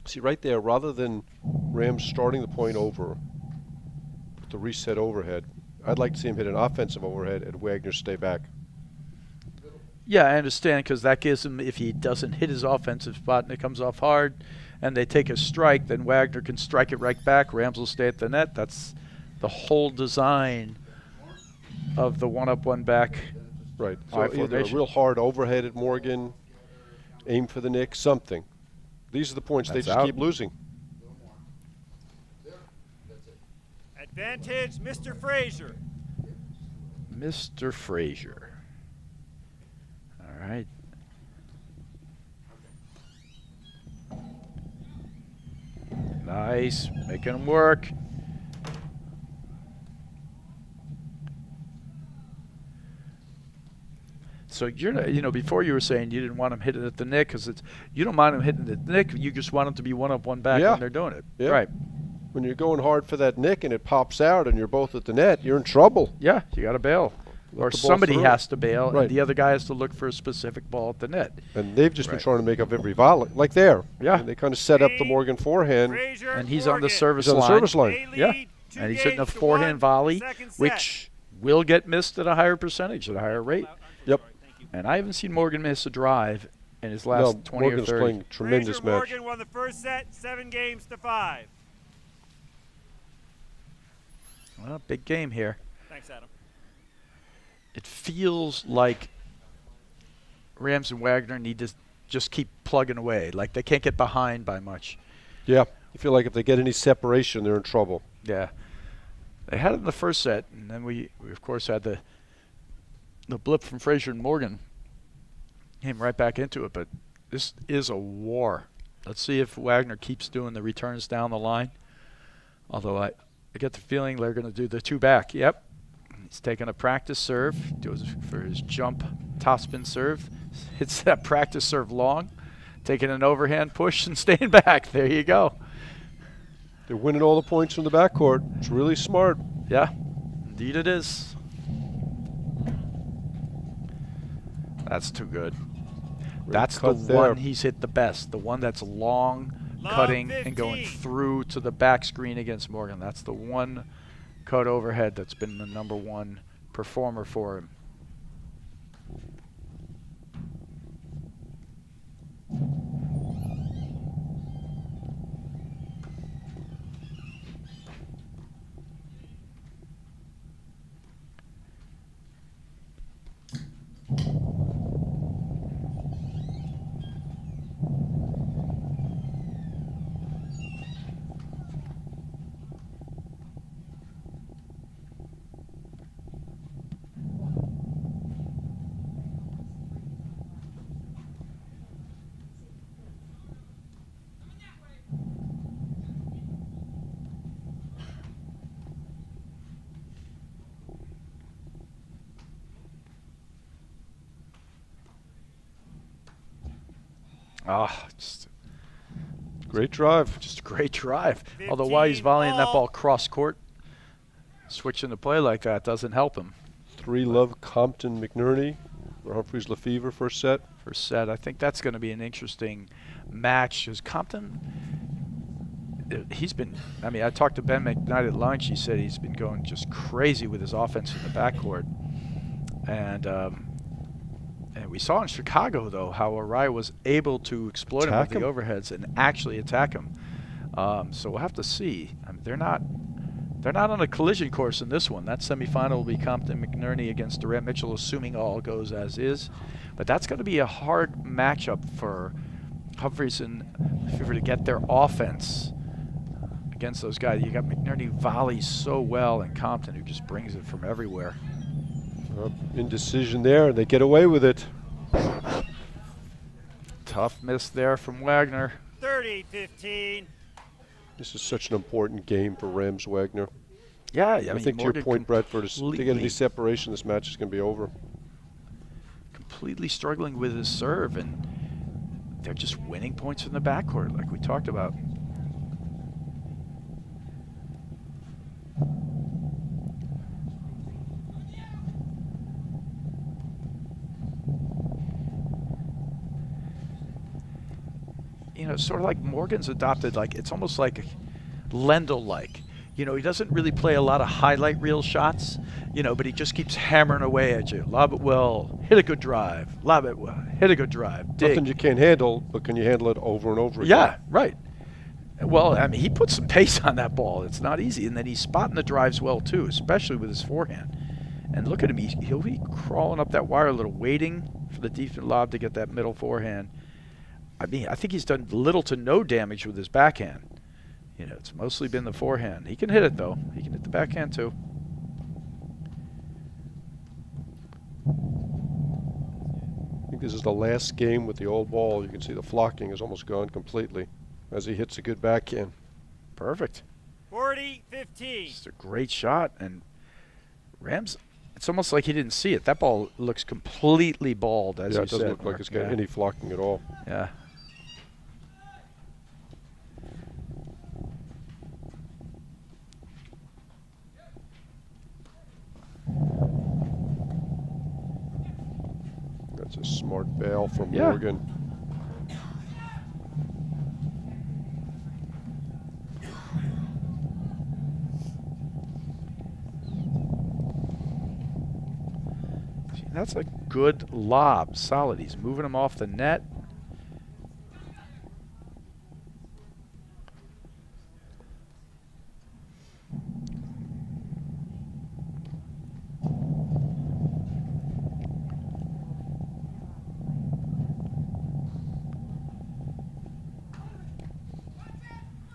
See, right there, rather than Rams starting the point over with the reset overhead, I'd like to see him hit an offensive overhead and Wagner stay back. Yeah, I understand, because that gives him, if he doesn't hit his offensive spot and it comes off hard and they take a strike, then Wagner can strike it right back. Rams will stay at the net. That's the whole design of the one-up, one-back. Right. High So either a formation. real hard overhead at Morgan, aim for the nick, something. These are the points they That's just out. keep losing. Advantage, Mr. Frazier. Mr. Frazier. All right. Nice. Making them work. So you're not, you know, before you were saying you didn't want him hitting at the nick because it's you don't mind him hitting the nick. You just want him to be one up, one back Yeah. when they're doing it. Yeah. Right. When you're going hard for that nick and it pops out and you're both at the net, you're in trouble. Yeah, you got to bail. Or the ball somebody through. has to bail, Right. and the other guy has to look for a specific ball at the net. And they've just been Right. trying to make up every volley. Like there. Yeah. And they kind of set up the Morgan forehand. Frazier, And he's on the Morgan. service He's on the line. service line. They Yeah. lead two And he's hitting a games to forehand one. volley, Second set. which will get missed at a higher percentage, at a higher rate. Yep. And I haven't seen Morgan miss a drive in his last No, 20 Morgan's or 30. playing a tremendous Frazier match. Morgan won the first set, 7-5. Well, big game here. Thanks, Adam. It feels like Rams and Wagner need to just keep plugging away. Like they can't get behind by much. Yeah. You feel like if they get any separation, they're in trouble. Yeah. They had it in the first set, and then we of course had the blip from Frazier and Morgan. Came right back into it, but this is a war. Let's see if Wagner keeps doing the returns down the line. Although I get the feeling they're going to do the two back. Yep. He's taking a practice serve, goes for his jump topspin serve, hits that practice serve long, taking an overhand push and staying back. There you go. They're winning all the points from the backcourt. It's really smart. Yeah, indeed it is. That's too good. That's the cut there. one he's hit the best. The one that's long, Love cutting, and going 15. through to the back screen against Morgan. That's the one cut overhead that's been the #1 performer for him. Ah, just Great drive. Just a great drive. Although while he's volleying that ball cross court, switching the play like that doesn't help him. 3-love Compton McNerney for Humphreys Lefevre first set. First set. I think that's going to be an interesting match because Compton, he's been, I mean, I talked to Ben McKnight at lunch. He said he's been going just crazy with his offense in the backcourt. And we saw in Chicago, though, how Araya was able to exploit him with the overheads and actually attack him. So we'll have to see. I mean, they're not on a collision course in this one. That semifinal will be Compton McNerney against Durant Mitchell, assuming all goes as is. But that's going to be a hard matchup for Humphreys and Lefevre to get their offense against those guys. You got McNerney volleys so well, and Compton who just brings it from everywhere. Indecision there, and they get away with it. Tough miss there from Wagner. 30-15. This is such an important game for Rams Wagner. Yeah, I think to your point, Bradford, is to get any separation, this match is going to be over. Completely struggling with his serve, and they're just winning points from the backcourt, like we talked about. You know, sort of like Morgan's adopted, like it's almost like Lendl-like. You know, he doesn't really play a lot of highlight reel shots, you know, but he just keeps hammering away at you. Lob it well, hit a good drive. Lob it well, hit a good drive. Dig. Nothing you can't handle, but can you handle it over and over again? Yeah, right. Well, I mean, he puts some pace on that ball. It's not easy. And then he's spotting the drives well, too, especially with his forehand. And look at him. He'll be crawling up that wire a little, waiting for the defensive lob to get that middle forehand. I mean, I think he's done little to no damage with his backhand. You know, it's mostly been the forehand. He can hit it, though. He can hit the backhand, too. I think this is the last game with the old ball. You can see the flocking is almost gone completely as he hits a good backhand. Perfect. 40-15. It's a great shot. And Rams, it's almost like he didn't see it. That ball looks completely bald, as you said. Yeah, it doesn't look like it's got any flocking at all. Yeah. That's a smart bail from Morgan. That's a good lob. Solid. He's moving him off the net.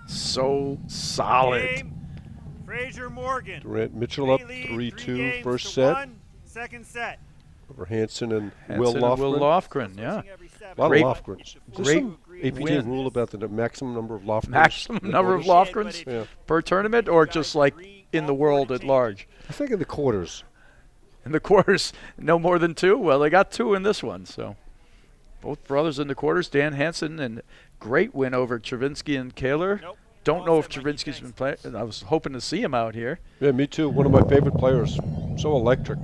So solid. Game. Frazier Morgan. Durant Mitchell up 3-2 first set. Second set. Over Hansen and Hansen Will Lofgren. And Will Lofgren, yeah. A lot Great- of Lofgrens. Is there great some APT win. rule about the maximum number of Lofgrens? Maximum number of Lofgrens Yeah. per tournament, or just like in the world at large? I think in the quarters. In the quarters, no more than 2. Well, they got 2 in this one, so both brothers in the quarters. Dan Hansen, and great win over Travinsky and Kaler. Nope. Don't know if Travinsky's been playing. I was hoping to see him out here. Yeah, me too. One of my favorite players. So electric.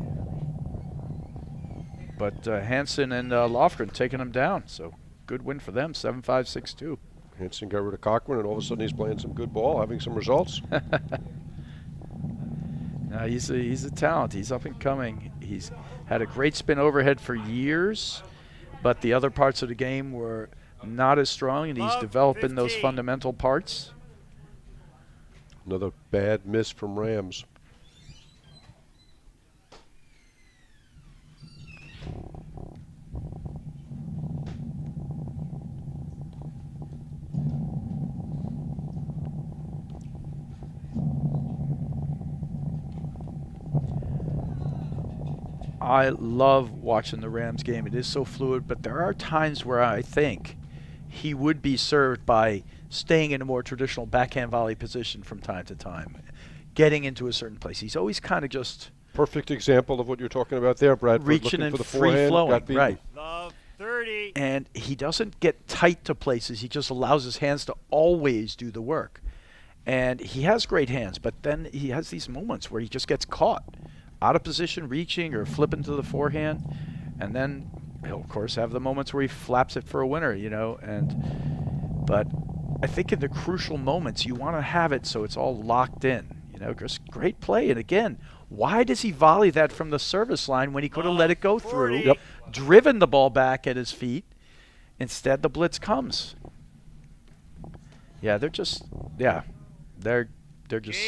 But Hansen and Lofgren taking him down, so good win for them, 7-5, 6-2. Hansen got rid of Cochran, and all of a sudden he's playing some good ball, having some results. No, he's a talent. He's up and coming. He's had a great spin overhead for years, but the other parts of the game were not as strong, and he's developing those fundamental parts. Another bad miss from Rams. I love watching the Rams game. It is so fluid, but there are times where I think he would be served by staying in a more traditional backhand volley position from time to time, getting into a certain place. He's always kind of just Perfect example of what you're talking about there, Bradford. reaching looking and for the forehand, free-flowing. got beaten. Right. Love 30. And he doesn't get tight to places. He just allows his hands to always do the work. And he has great hands, but then he has these moments where he just gets caught out of position, reaching or flipping to the forehand. And then he'll, of course, have the moments where he flaps it for a winner, you know. But I think in the crucial moments, you want to have it so it's all locked in. You know, just great play. And again, why does he volley that from the service line when he could have let it go through, driven the ball back at his feet? Instead, the blitz comes. Yeah, they're just, they're just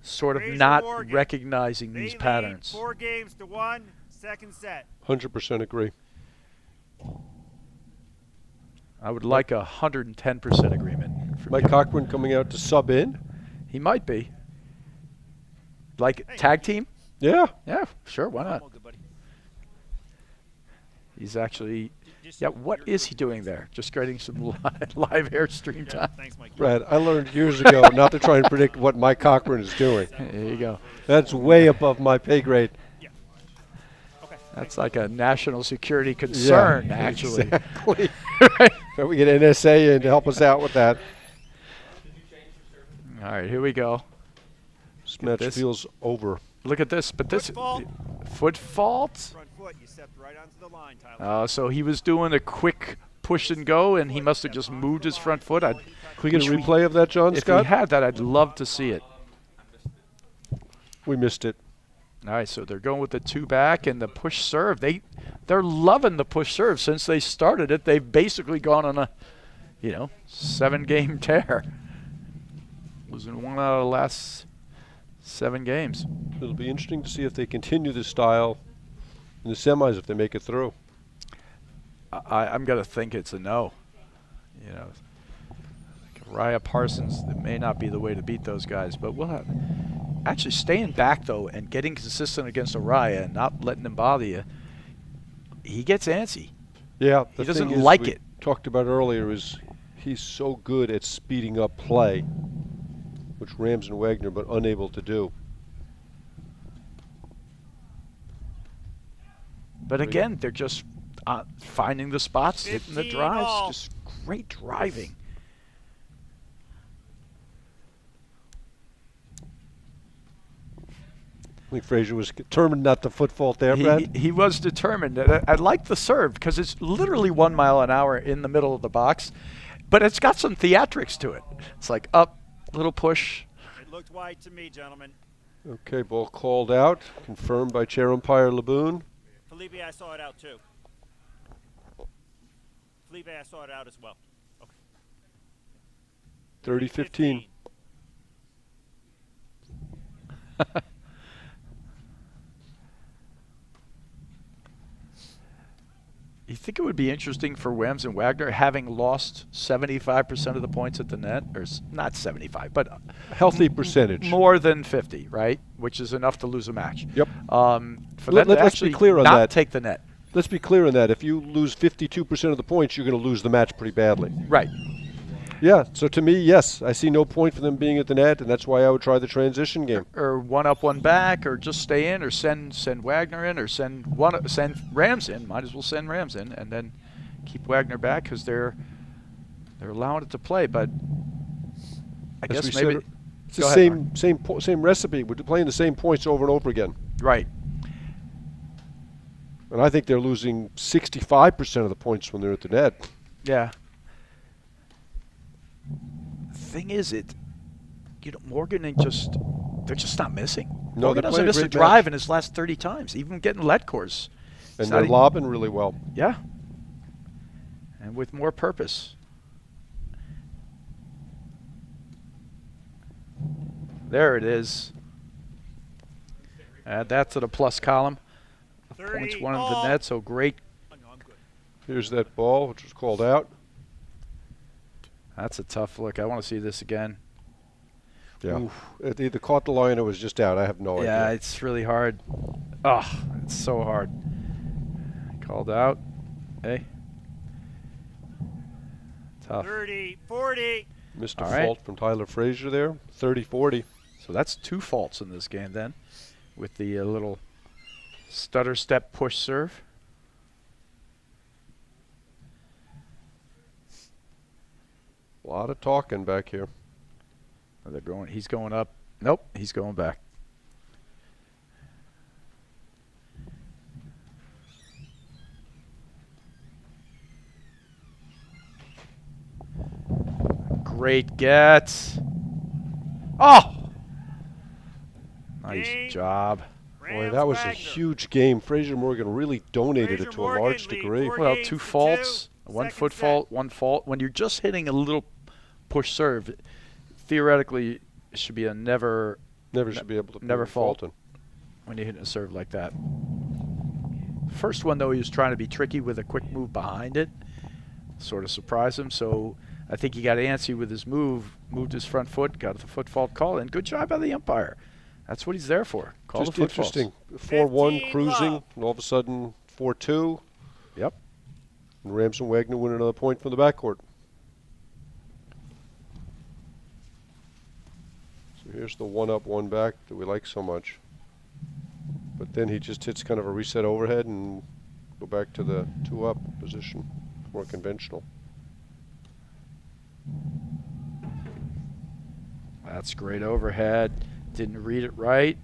sort of Frazier not Morgan. recognizing They these lead patterns. 4 games to 1, second set. 100% agree. I would like 110% agreement. From Mike you. Cochran coming out to sub in. He might be. Like tag team? Yeah. Yeah, sure, why not? He's actually, what is he doing there? Just getting some live airstream time. Thanks, Mike. Brad, I learned years ago not to try and predict what Mike Cochran is doing. There you go. That's way above my pay grade. That's like a national security concern, actually. Exactly. But we get NSA in to help us out with that. All right, here we go. This match feels over. Look at this, but this fault. Foot fault. Front foot, you stepped right onto the line, Tyler. So he was doing a quick push and go, and he must have just moved his front foot. Can we get a replay of that, John If Scott? we had that, I'd love to see it. We missed it. All right, so they're going with the 2 back and the push serve. They're loving the push serve since they started it. They've basically gone on a, 7-game tear, losing 1 out of the last 7 games. It'll be interesting to see if they continue this style in the semis if they make it through. I'm going to think it's a no. Raya Parsons, it may not be the way to beat those guys, but we'll have. Actually, staying back, though, and getting consistent against Araya and not letting him bother you, he gets antsy. Yeah, He doesn't like it. Talked about earlier is he's so good at speeding up play, which Rams and Wagner but unable to do. But again, they're just finding the spots, hitting the 15 drives, all. just great driving. I think Frazier was determined not to foot fault there, Brad. He was determined. I like the serve because it's literally 1 mile an hour in the middle of the box, but it's got some theatrics to it. It's like up, little push. It looked wide to me, gentlemen. Okay, ball called out, confirmed by chair umpire Laboon. Felipe, I saw it out too. Felipe, I saw it out as well. Okay. 30-15. You think it would be interesting for Rams and Wagner having lost 75% of the points at the net, or not 75, but Healthy percentage. more than 50, right? Which is enough to lose a match. Yep. For them to Let's be actually clear on not that. take the net. Let's be clear on that. If you lose 52% of the points, you're going to lose the match pretty badly. Right. Yeah, so to me, yes, I see no point for them being at the net, and that's why I would try the transition game. Or 1 up, 1 back, or just stay in, or send Wagner in, or send Rams in. Might as well send Rams in, and then keep Wagner back because they're allowing it to play. But I As guess we maybe said, it's go the ahead, same recipe. We're playing the same points over and over again. right. And I think they're losing 65% of the points when they're at the net. Yeah. Thing is, Morgan and they're just not missing. No, Morgan they're doesn't playing a miss a great drive match. in his last 30 times, even getting lead course. And they're lobbing really well. Yeah. And with more purpose. There it is. Add that to the plus column. Points 1 of the net, so great. Here's that ball, which was called out. That's a tough look. I want to see this again. Yeah. Oof. It either caught the line or was just out. I have no Yeah, idea. it's really hard. Oh, it's so hard. Called out. Hey. Tough. 30, 40. Missed All a right. fault from Tyler Frazier there. 30-40. So that's 2 faults in this game then, with the little stutter step push serve. A lot of talking back here. They're going. He's going up. Nope, he's going back. Great get. Oh! Nice Game. job. Boy, that was a huge game. Frazier and Morgan really donated it to a large degree. Well, 2 faults, a 1 foot fault, 1 fault. When you're just hitting a little push serve, theoretically, it should be a never Should be able to never fault faulting. when you're hitting a serve like that. First one, though, he was trying to be tricky with a quick move behind it, sort of surprise him. So I think he got antsy with his move, moved his front foot, got the foot fault call, and good job by the umpire. That's what he's there for. Call Just the foot faults. interesting. 4-1 15 cruising, love. and all of a sudden 4-2. Yep. And Rams and Wagner win another point from the backcourt. So here's the 1-up, 1-back that we like so much. But then he just hits kind of a reset overhead and go back to the 2-up position, more conventional. That's great overhead. Didn't read it right.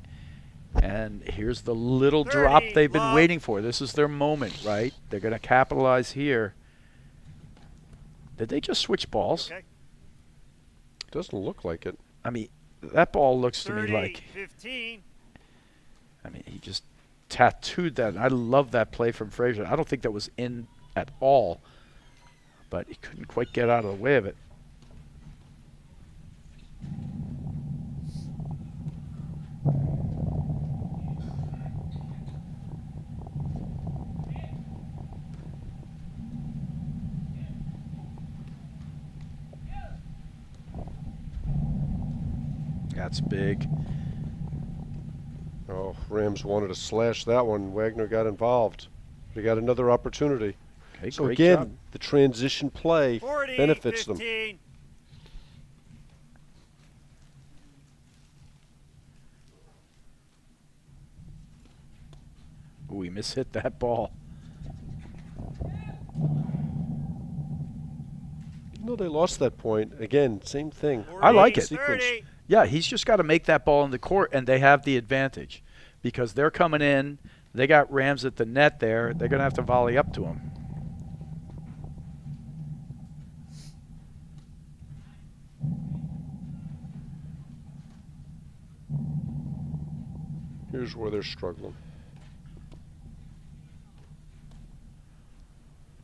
And here's the little drop 30, they've been love. waiting for. This is their moment, right? They're going to capitalize here. Did they just switch balls? Okay. Doesn't look like it. I mean, that ball looks to 30, me like, 15. I mean, he just tattooed that. And I love that play from Frazier. I don't think that was in at all, but he couldn't quite get out of the way of it. That's big. Oh, Rams wanted to slash that one. Wagner got involved. They got another opportunity. Okay, So great again, job. the transition play 40, benefits them. 15. Ooh, he mishit that ball. No, they lost that point. Again, same thing. I like it. 40, Sequence. 30. Yeah, he's just got to make that ball in the court, and they have the advantage because they're coming in. They got Rams at the net there. They're going to have to volley up to him. Here's where they're struggling.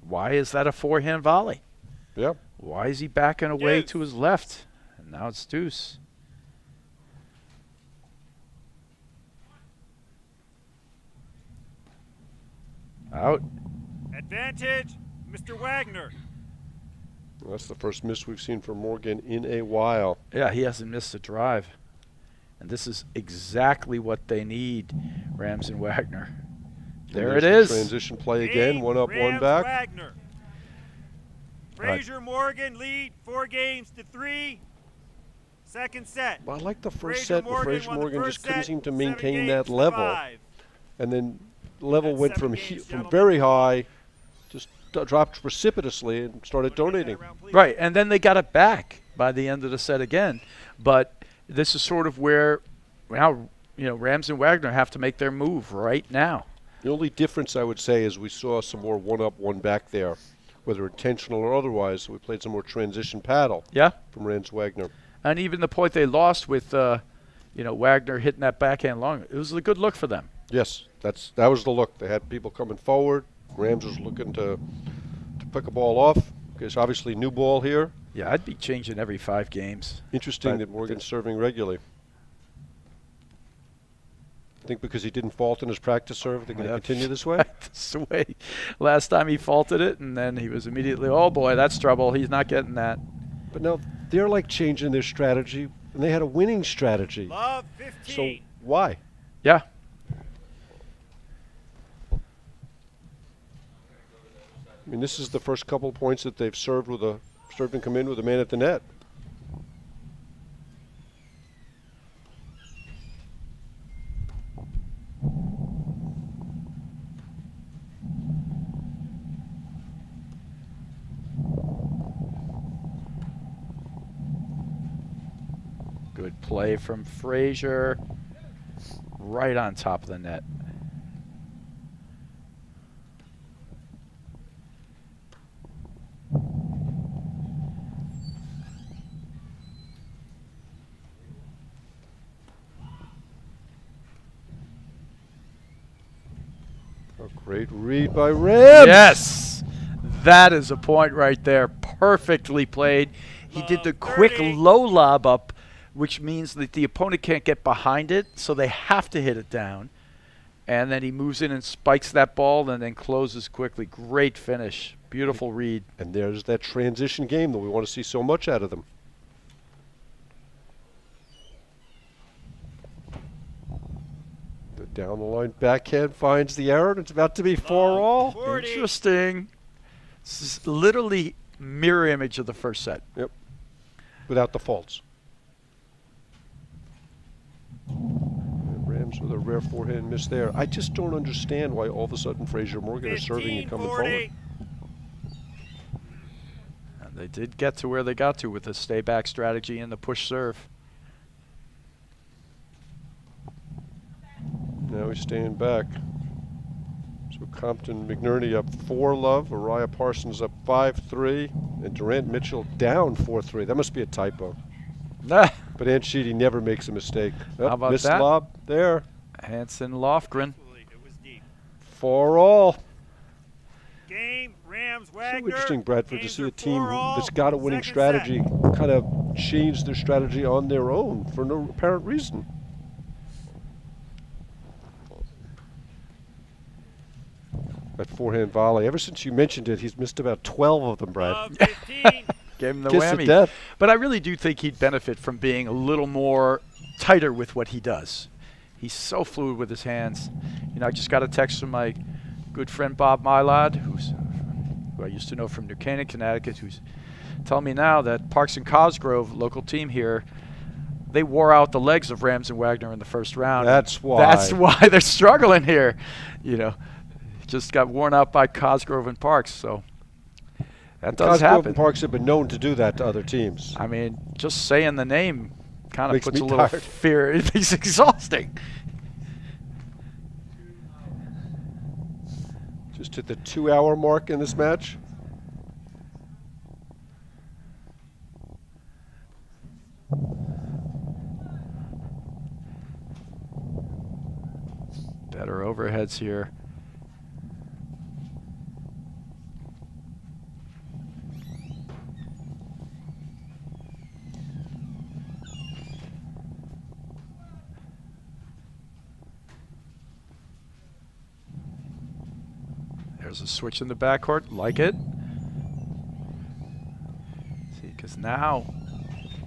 Why is that a forehand volley? Yep. Why is he backing away Deuce. to his left? And now it's deuce. Out. Advantage, Mr. Wagner. That's the first miss we've seen from Morgan in a while. Yeah, he hasn't missed a drive. And this is exactly what they need, Rams and Wagner. There And it there's the is. transition play again. Game, 1-up, Rams, 1-back. Wagner. Frazier Morgan lead 4-3. Second set. Well, I like the first Frazier set, but Frazier won the Morgan first just couldn't set, seem to 7 maintain games that to level. 5. And then level That's went 7 from games, from gentlemen. very high, just dropped precipitously and started donating. Right, and then they got it back by the end of the set again. But this is sort of where now, Rams and Wagner have to make their move right now. The only difference I would say is we saw some more 1-up, 1-back there, whether intentional or otherwise. We played some more transition paddle Yeah, from Rams Wagner. and even the point they lost with, Wagner hitting that backhand long, it was a good look for them. Yes, that was the look. They had people coming forward. Rams was looking to pick a ball off. Because obviously new ball here. Yeah, I'd be changing every 5 games. Interesting But that Morgan's serving regularly. I think because he didn't fault in his practice serve, they're going to continue this way. That's the way. Last time he faulted it, and then he was immediately, oh boy, that's trouble. He's not getting that. But now they're like changing their strategy, and they had a winning strategy. Love So 15. why? Yeah. I mean, this is the first couple of points that they've served and come in with a man at the net. Good play from Frazier. Right on top of the net. A great read by Rams. Yes! That is a point right there. Perfectly played. He did the quick low lob up, which means that the opponent can't get behind it, so they have to hit it down. And then he moves in and spikes that ball and then closes quickly. Great finish. Beautiful read. And there's that transition game that we want to see so much out of them. The down the line backhand finds the error, and it's about to be 4-all. Interesting. This is literally mirror image of the first set. Yep. Without the faults. And Rams with a rare forehand miss there. I just don't understand why all of a sudden Frazier and Morgan are serving and coming forward. And they did get to where they got to with the stay back strategy and the push serve. Now he's staying back. So Compton McNerney up 4-love, Araya Parsons up 5-3, and Durant Mitchell down 4-3. That must be a typo. Nah. But Anchidi never makes a mistake. How about missed that? lob there. Hansen Lofgren. 4-all. Game, Rams, So Wagner. interesting, Bradford, to Games see are a team 4-all. that's got a winning Second strategy kind of change their strategy on their own for no apparent reason. That forehand volley, ever since you mentioned it, he's missed about 12 of them, Brad. 15. Gave him the Kiss of whammy. death. But I really do think he'd benefit from being a little more tighter with what he does. He's so fluid with his hands. You know, I just got a text from my good friend Bob Mylod, who I used to know from New Canaan, Connecticut, who's telling me now that Parks and Cosgrove, local team here, they wore out the legs of Rams and Wagner in the first round. That's why. That's why they're struggling here. You know, just got worn out by Cosgrove and Parks, so that does Cosgrove happen. and Parks have been known to do that to other teams. I mean, just saying the name kind of Makes puts me a little tired. fear. It's exhausting. Just hit the 2-hour mark in this match. Better overheads here. There's a switch in the backcourt, like it. See, because now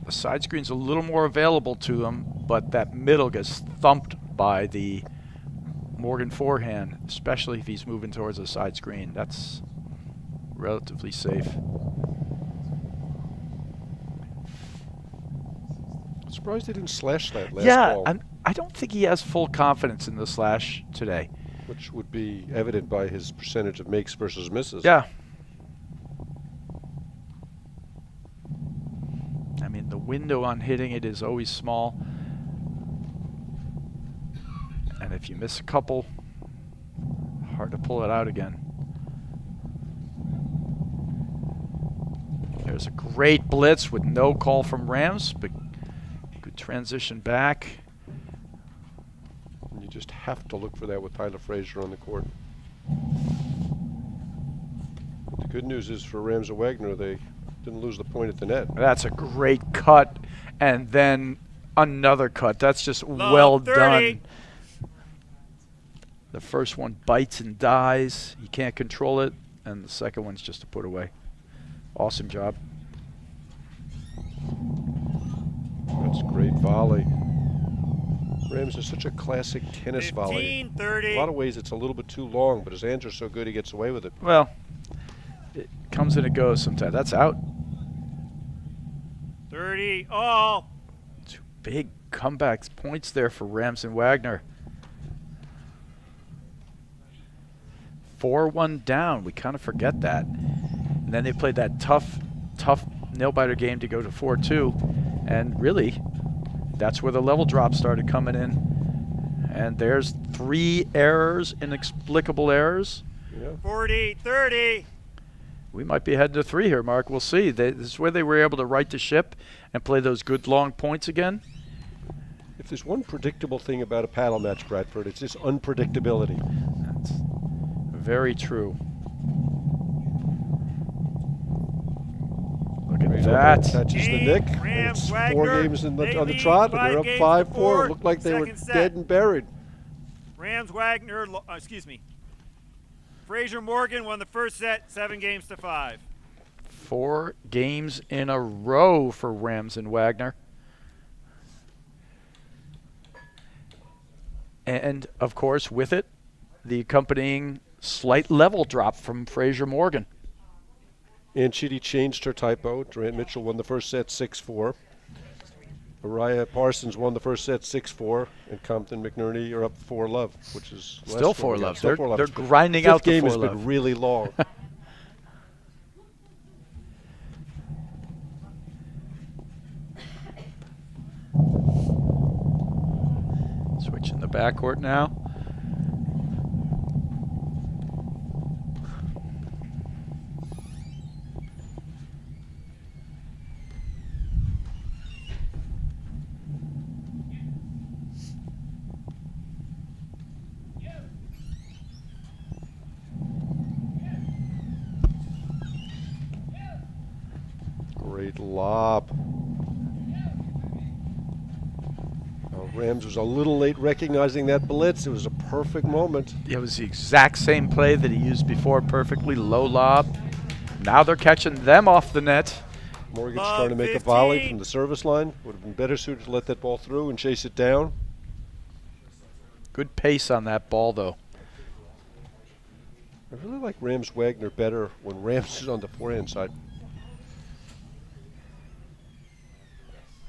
the side screen's a little more available to him, but that middle gets thumped by the Morgan forehand, especially if he's moving towards a side screen. That's relatively safe. I'm surprised they didn't slash that last Yeah, ball, I don't think he has full confidence in the slash today. which would be evident by his percentage of makes versus misses. Yeah. I mean, the window on hitting it is always small. And if you miss a couple, hard to pull it out again. There's a great blitz with no call from Rams, but good transition back. And you just have to look for that with Tyler Frazier on the court. But the good news is for Rams and Wagner, they didn't lose the point at the net. That's a great cut, and then another cut. That's just well 30. done. The first one bites and dies. You can't control it, and the second one's just a put away. Awesome job. That's great volley. Rams is such a classic tennis volley. 15, 30. In a lot of ways, it's a little bit too long, but his hands are so good, he gets away with it. Well, it comes and it goes sometimes. That's out. 30 all. Two big comeback points there for Rams and Wagner. 4-1 down. We kind of forget that. And then they played that tough nail-biter game to go to 4-2. And really, That's where the level drop started coming in. And there's 3 errors, inexplicable errors. Yeah. 40-30. We might be heading to 3 here, Mark. We'll see. This is where they were able to right the ship and play those good long points again. If there's one predictable thing about a paddle match, Bradford, it's just unpredictability. That's very true. Look at that. Catches the nick. And Rams, it's Wagner, 4 games on they the lead trot, and they're 5 up games 5-4. to 4. It looked like they were Second set. dead and buried. Rams, Wagner, Frazier Morgan won the first set, 7 games to 5. 4 games in a row for Rams and Wagner. And, of course, with it, the accompanying slight level drop from Frazier Morgan. And Chitty changed her typo. Durant Mitchell won the first set 6-4. Mariah Parsons won the first set 6-4. And Compton McNerney are up 4-love, which is Still 4-love. Still 4-love. They're grinding out the 4-love. Fifth game has been really long. Switching the backcourt now. Great lob. Rams was a little late recognizing that blitz. It was a perfect moment. It was the exact same play that he used before, perfectly low lob. Now they're catching them off the net. Morgan's trying to make a volley from the service line. Would have been better suited to let that ball through and chase it down. Good pace on that ball, though. I really like Rams Wagner better when Rams is on the forehand side.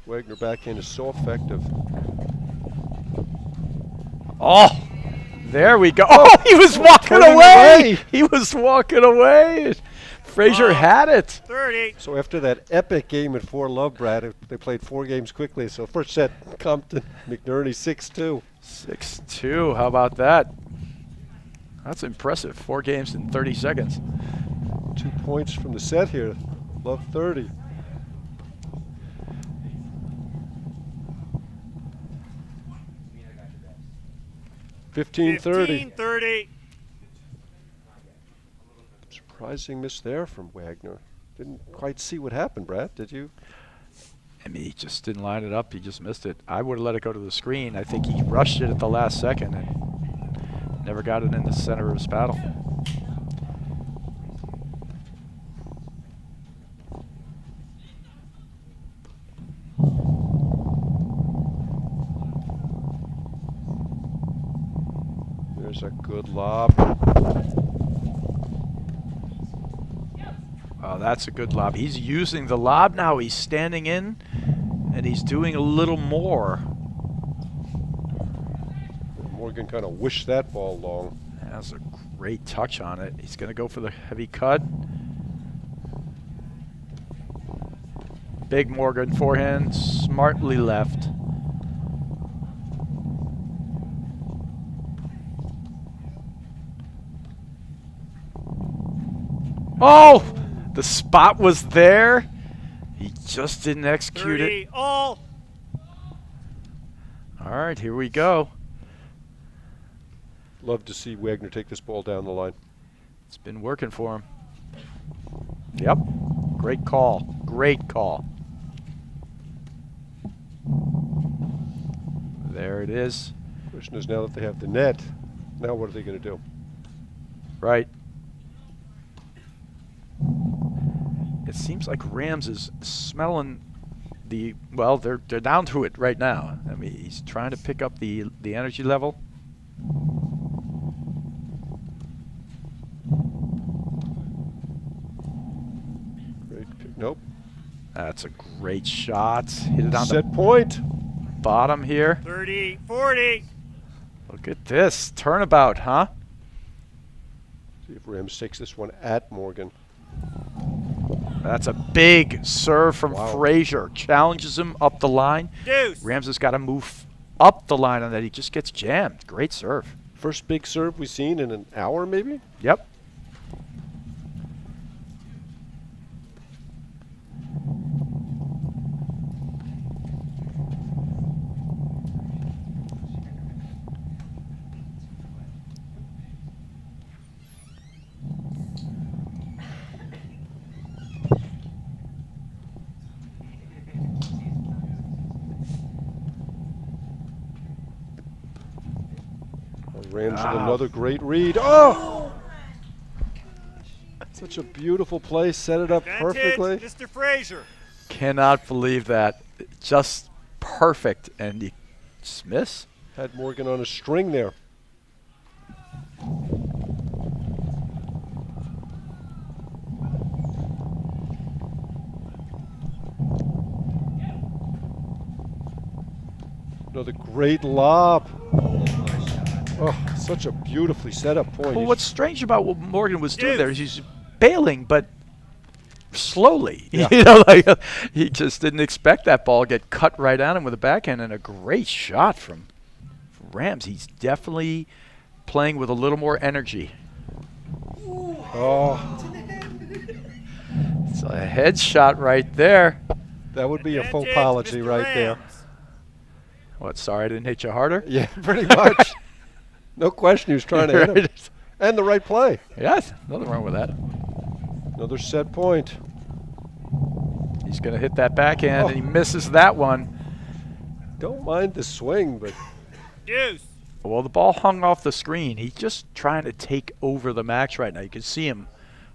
Wagner backhand is so effective. Oh, there we go. Oh, he was walking away. He was walking away. Frazier had it. 30. So after that epic game at 4-love, Brad, they played 4 games quickly. So first set, Compton, McNerney 6-2. 6-2. How about that? That's impressive. 4 games in 30 seconds. 2 points from the set here. Love 30. $15-30. Surprising miss there from Wagner. Didn't quite see what happened, Brad, did you? I mean, he just didn't line it up. He just missed it. I would have let it go to the screen. I think he rushed it at the last second and never got it in the center of his paddle. There's a good lob. Oh, that's a good lob. He's using the lob now. He's standing in, and he's doing a little more. Morgan kind of wished that ball long. That's a great touch on it. He's going to go for the heavy cut. Big Morgan forehand, smartly left. Oh! The spot was there. He just didn't execute 30, it. all. All right, here we go. Love to see Wagner take this ball down the line. It's been working for him. Yep. Great call. Great call. There it is. Question is, now that they have the net, now what are they going to do? Right. It seems like Rams is smelling the, well, they're down to it right now. I mean, he's trying to pick up the energy level. Great pick. Nope. That's a great shot. Hit it on Set the point. bottom here. 30, 40. Look at this. Turnabout, huh? See if Rams takes this one at Morgan. That's a big serve from Frazier. Challenges him up the line. Deuce. Rams has got to move up the line on that. He just gets jammed. Great serve. First big serve we've seen in an hour, maybe? Yep. Rams with another great read. Oh! Such a beautiful play. Set it up perfectly. Mr. Frazier. Cannot believe that. Just perfect. And he Smith had Morgan on a string there. Another great lob. Oh, such a beautifully set up point. Well, what's strange about what Morgan was doing there is he's bailing, but slowly. Yeah. You know, like he just didn't expect that ball to get cut right on him with a backhand, and a great shot from Rams. He's definitely playing with a little more energy. Oh. It's a headshot right there. That would be a full apology right there. What, sorry I didn't hit you harder? Yeah, pretty much. No question he was trying to hit him. And the right play. Yes, nothing wrong with that. Another set point. He's going to hit that backhand, and he misses that one. Don't mind the swing, but... Deuce. Well, the ball hung off the screen. He's just trying to take over the match right now. You can see him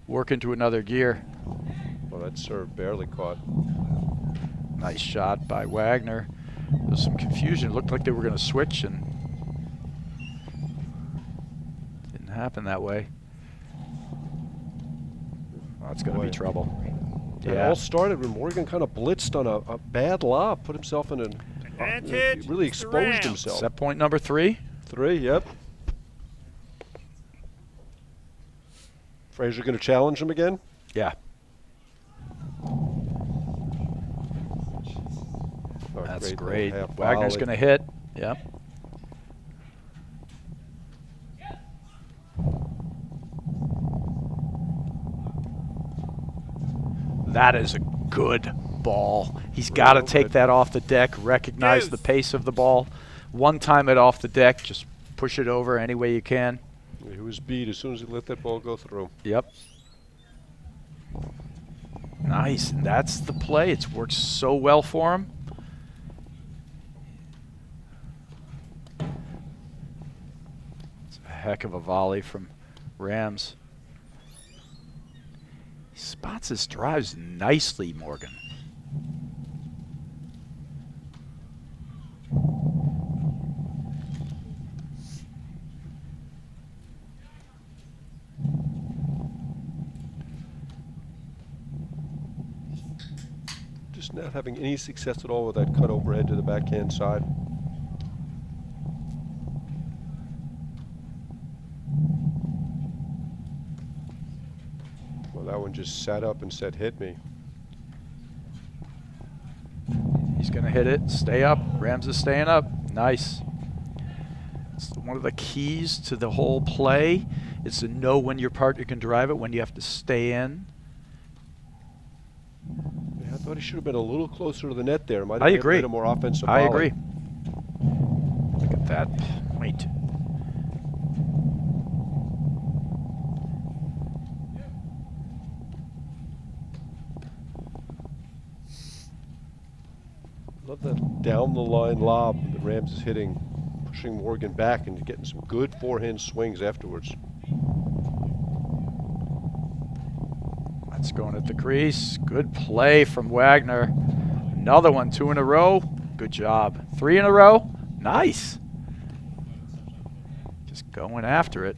work into another gear. Well, that serve barely caught. Nice shot by Wagner. There's some confusion. It looked like they were going to switch, and didn't happen that way. Oh, it's going to be trouble. It all started when Morgan kind of blitzed on a bad lob, put himself in an... really exposed himself. Set point number 3. 3, yep. Frazier going to challenge him again? Yeah. Oh, that's great. Wagner's Wagner's going to hit. Yep. That is a good ball. He's got to take that off the deck, recognize the pace of the ball. One time it off the deck, just push it over any way you can. He was beat as soon as he let that ball go through. Yep. Nice. And that's the play. It's worked so well for him. It's a heck of a volley from Rams. He spots his drives nicely, Morgan. Just not having any success at all with that cut overhead to the backhand side. Well, that one just sat up and said, hit me. He's going to hit it. Stay up. Rams is staying up. Nice. It's one of the keys to the whole play is to know when your partner can drive it, when you have to stay in. Yeah, I thought he should have been a little closer to the net there. Might I have agree. made a more offensive I volley. agree. Look at that point. Love that down the line lob that Rams is hitting, pushing Morgan back and getting some good forehand swings afterwards. That's going at the crease. Good play from Wagner. Another one, 2 in a row. Good job. 3 in a row. Nice. Just going after it.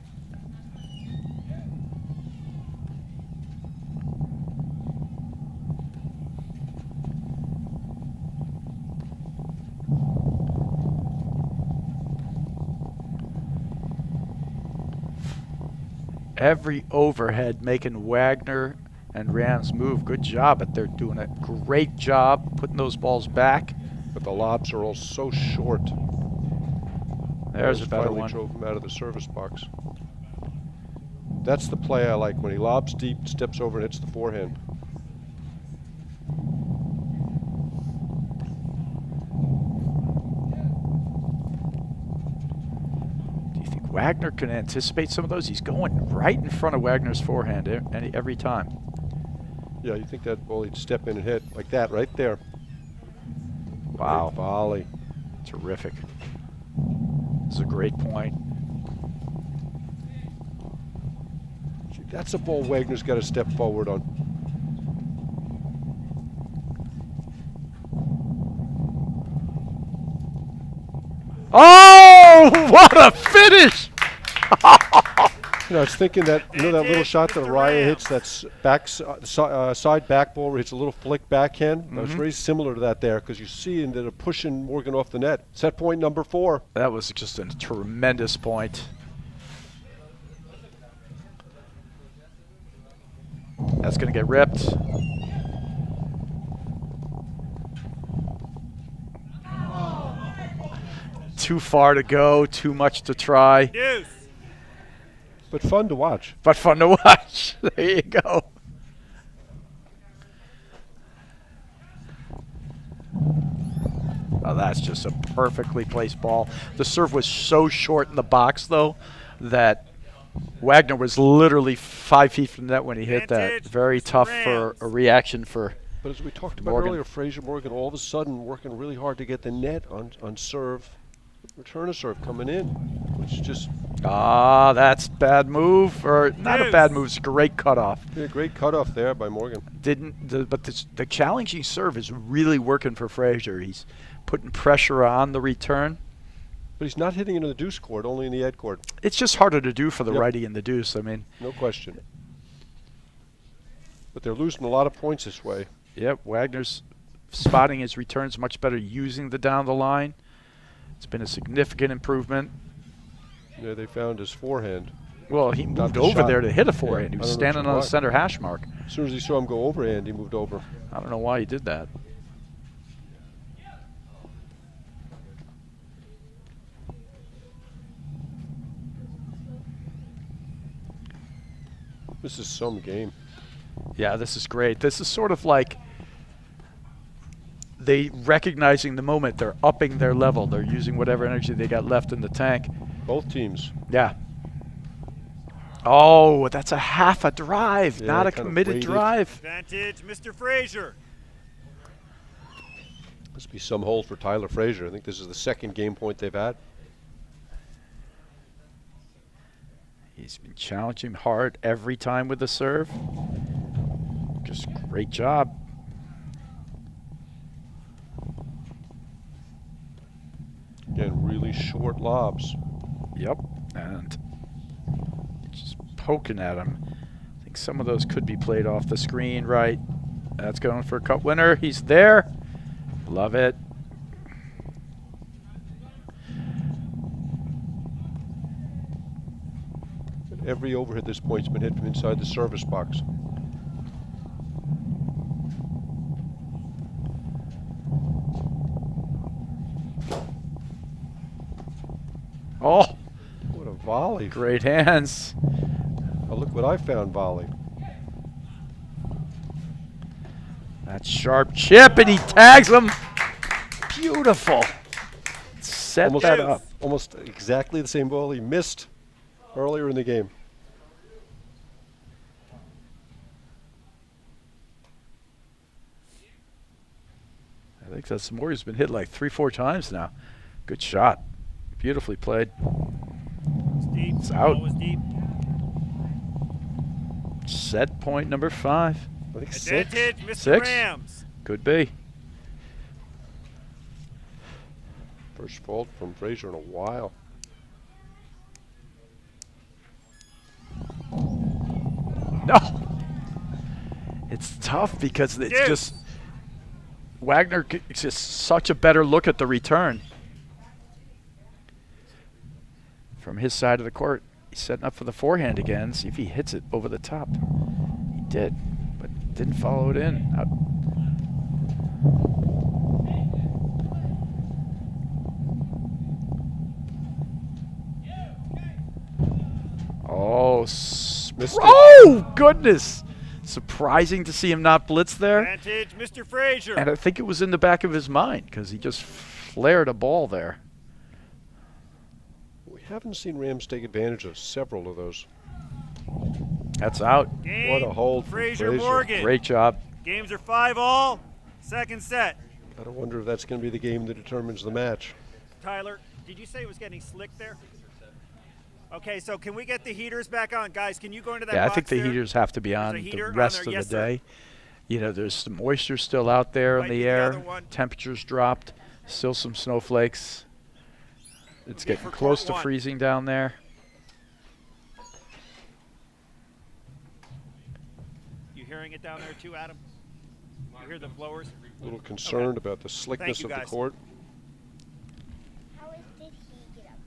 Every overhead making Wagner and Rams move. Good job, but they're doing a great job putting those balls back. But the lobs are all so short. There's a better finally one. Drove him out of the service box. That's the play I like, when he lobs deep, steps over and hits the forehand. Do you think Wagner can anticipate some of those? He's going right in front of Wagner's forehand every time. Yeah, you think that ball he'd step in and hit like that right there. Wow. Great volley. Terrific. This is a great point. See, that's a ball Wagner's got to step forward on. Oh, what a finish! You know, I was thinking that, you know, that little shot that Araya hits, that's side back ball where it's a little flick backhand. That was very similar to that there, because you see instead of pushing Morgan off the net. Set point number 4. That was just a tremendous point. That's going to get ripped. Too far to go, too much to try. Deuce. But fun to watch. But fun to watch. There you go. Oh, that's just a perfectly placed ball. The serve was so short in the box, though, that Wagner was literally 5 feet from the net when he hit that. Very tough for a reaction for But as we talked about Morgan. earlier, Frazier Morgan all of a sudden working really hard to get the net on serve. Return of serve coming in, which just... Ah, that's bad move, or not a bad move. It's a great cutoff. Yeah, great cutoff there by Morgan. But the challenging serve is really working for Frazier. He's putting pressure on the return. But he's not hitting into the deuce court, only in the ed court. It's just harder to do for the righty in the deuce. I mean, no question. But they're losing a lot of points this way. Yep, Wagner's spotting his returns much better, using the down the line. It's been a significant improvement. Yeah, they found his forehand. Well, he moved over there to hit a forehand. Yeah, He was standing on the center hash mark. As soon as he saw him go overhand, he moved over. I don't know why he did that. This is some game. Yeah, this is great. This is sort of like they recognizing the moment. They're upping their level. They're using whatever energy they got left in the tank. Both teams. Yeah. Oh, that's a half a drive, Yeah, not a kind of committed waited. drive. Advantage, Mr. Frazier. Must be some hold for Tyler Frazier. I think this is the second game point they've had. He's been challenging hard every time with the serve. Just great job. Again, really short lobs. Yep, and just poking at him. I think some of those could be played off the screen, right? That's going for a cut winner. He's there. Love it. Every overhead at this point's been hit from inside the service box. Oh, What a volley. great hands. Oh, look what I found volley. That sharp chip, and he tags him. Beautiful. Set Almost, that up. almost exactly the same ball he missed earlier in the game. I think that's Morgan's been hit like 3-4 times now. Good shot. Beautifully played. It's deep. It's out. Ball was deep. Set point number 5. I think 6. Advantage, Mr. 6? Rams. Could be. First fault from Frazier in a while. No. It's tough because it's Yes. just Wagner. It's just such a better look at the return from his side of the court. He's setting up for the forehand again. See if he hits it over the top. He did, but Didn't follow it in. Oh, Missed it. oh, goodness. Surprising to see him not blitz there. Advantage, Mr. Frazier. And I think it was in the back of his mind because he just flared a ball there. We haven't seen Rams take advantage of several of those. That's out. Game, What a hold from Frazier Frazier. Morgan. Great job. Games are 5-all. Second set. Gotta wonder if that's going to be the game that determines the match. Tyler, did you say it was getting slick there? Okay, so can we get the heaters back on? Guys, can you go into that Yeah, I box think the there? heaters have to be on There's a heater the on rest there? of the Yes, sir. day. You know, there's some moisture still out there in Might the be the air. other one. Temperatures dropped. Still some snowflakes. It's Okay, getting for close court to one. freezing down there. You hearing it down there too, Adam? You hear the blowers? A little concerned about the slickness you, of the guys. court. How did he get up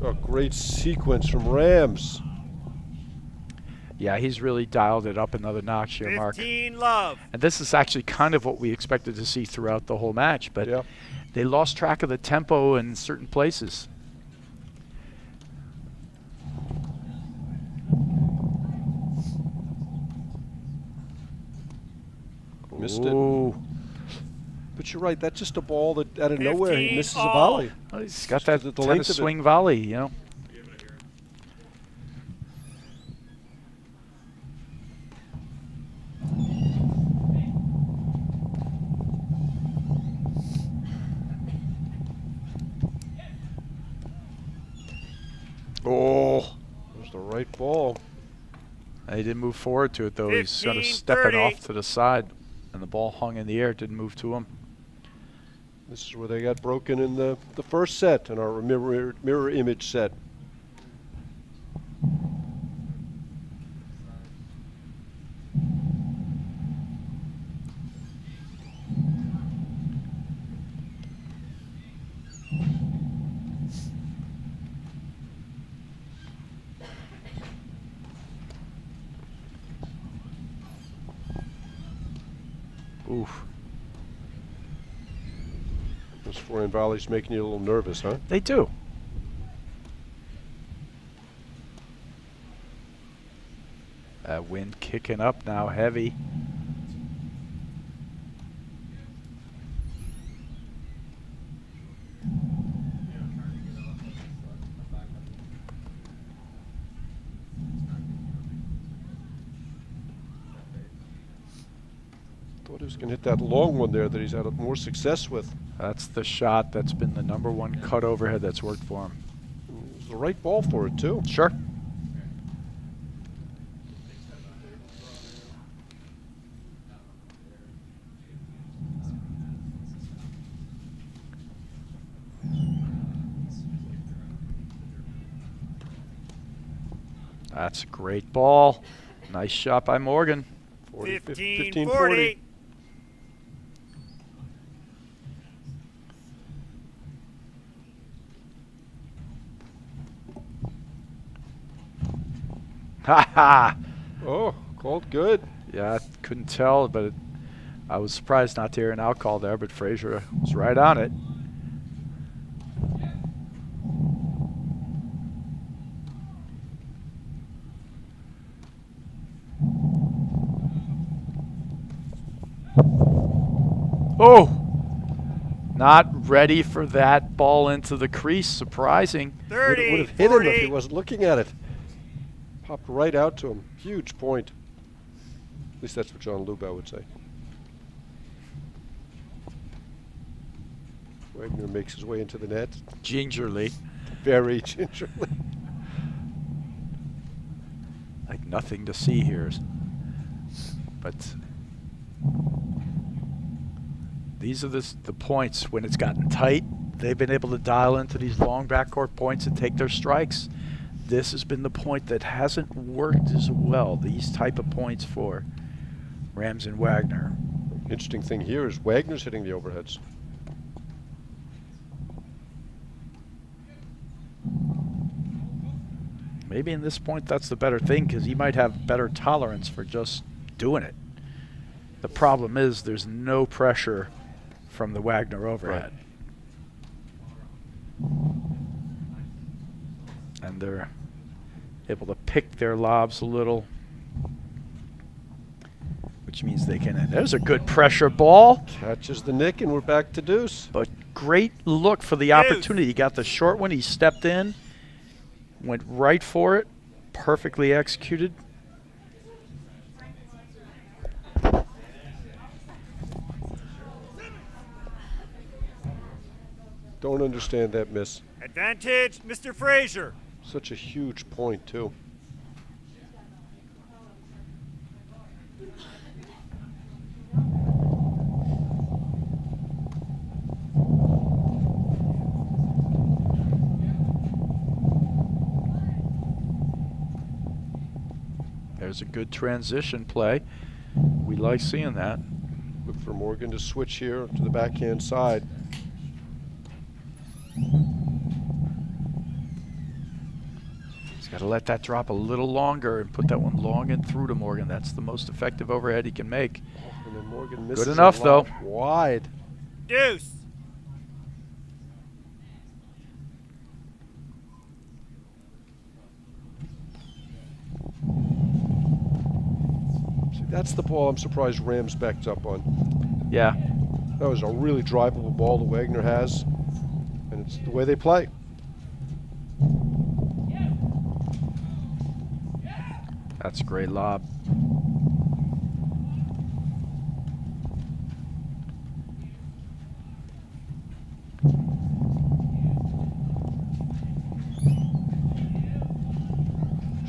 there? A great sequence from Rams. Yeah, he's really dialed it up another notch here, Mark. 15 love. And this is actually kind of what we expected to see throughout the whole match, but Yeah. they lost track of the tempo in certain places. Missed Ooh. it. But you're right, that's just a ball that out of nowhere he 15 misses a all. volley. Well, he's got that the tennis length of it. swing volley, you know. Oh, It was the right ball. he didn't move forward to it though. He's sort of stepping 15-30. off to the side, and the ball hung in the air. Didn't move to him. This is where they got broken in the first set, in our mirror image set. Oof. Those forehand volleys making you a little nervous, huh? They do. That wind kicking up now, heavy. Thought he was going to hit that long one there that he's had more success with. That's the shot that's been the #1 cut overhead that's worked for him. It was the right ball for it, too. Sure. That's a great ball. Nice shot by Morgan. 15-40. Ha ha! Oh, called good. Yeah, I couldn't tell, but I was surprised not to hear an out call there, but Frazier was right on it. Oh! Not ready for that ball into the crease. Surprising. Would 30, have hit him if he 40. wasn't looking at it. Popped right out to him. Huge point. At least that's what John Lubau would say. Wagner makes his way into the net. Gingerly. Very gingerly. Like nothing to see here. But these are the points when it's gotten tight. They've been able to dial into these long backcourt points and take their strikes. This has been the point that hasn't worked as well, these type of points for Rams and Wagner. Interesting thing here is Wagner's hitting the overheads. Maybe in this point that's the better thing, because he might have better tolerance for just doing it. The problem is there's no pressure from the Wagner overhead. Right. And they're able to pick their lobs a little, which means they can. There's a good pressure ball. Catches the nick, and we're back to deuce. But great look for the opportunity. He got the short one. He stepped in, went right for it, perfectly executed. Don't understand that miss. Advantage, Mr. Frazier. Such a huge point, too. There's a good transition play. We like seeing that. Look for Morgan to switch here to the backhand side. He's got to let that drop a little longer and put that one long and through to Morgan. That's the most effective overhead he can make. And then Morgan misses. Good enough, though. Wide. Deuce. See, that's the ball I'm surprised Rams backed up on. Yeah. That was a really drivable ball that Wagner has, and it's the way they play. That's a great lob.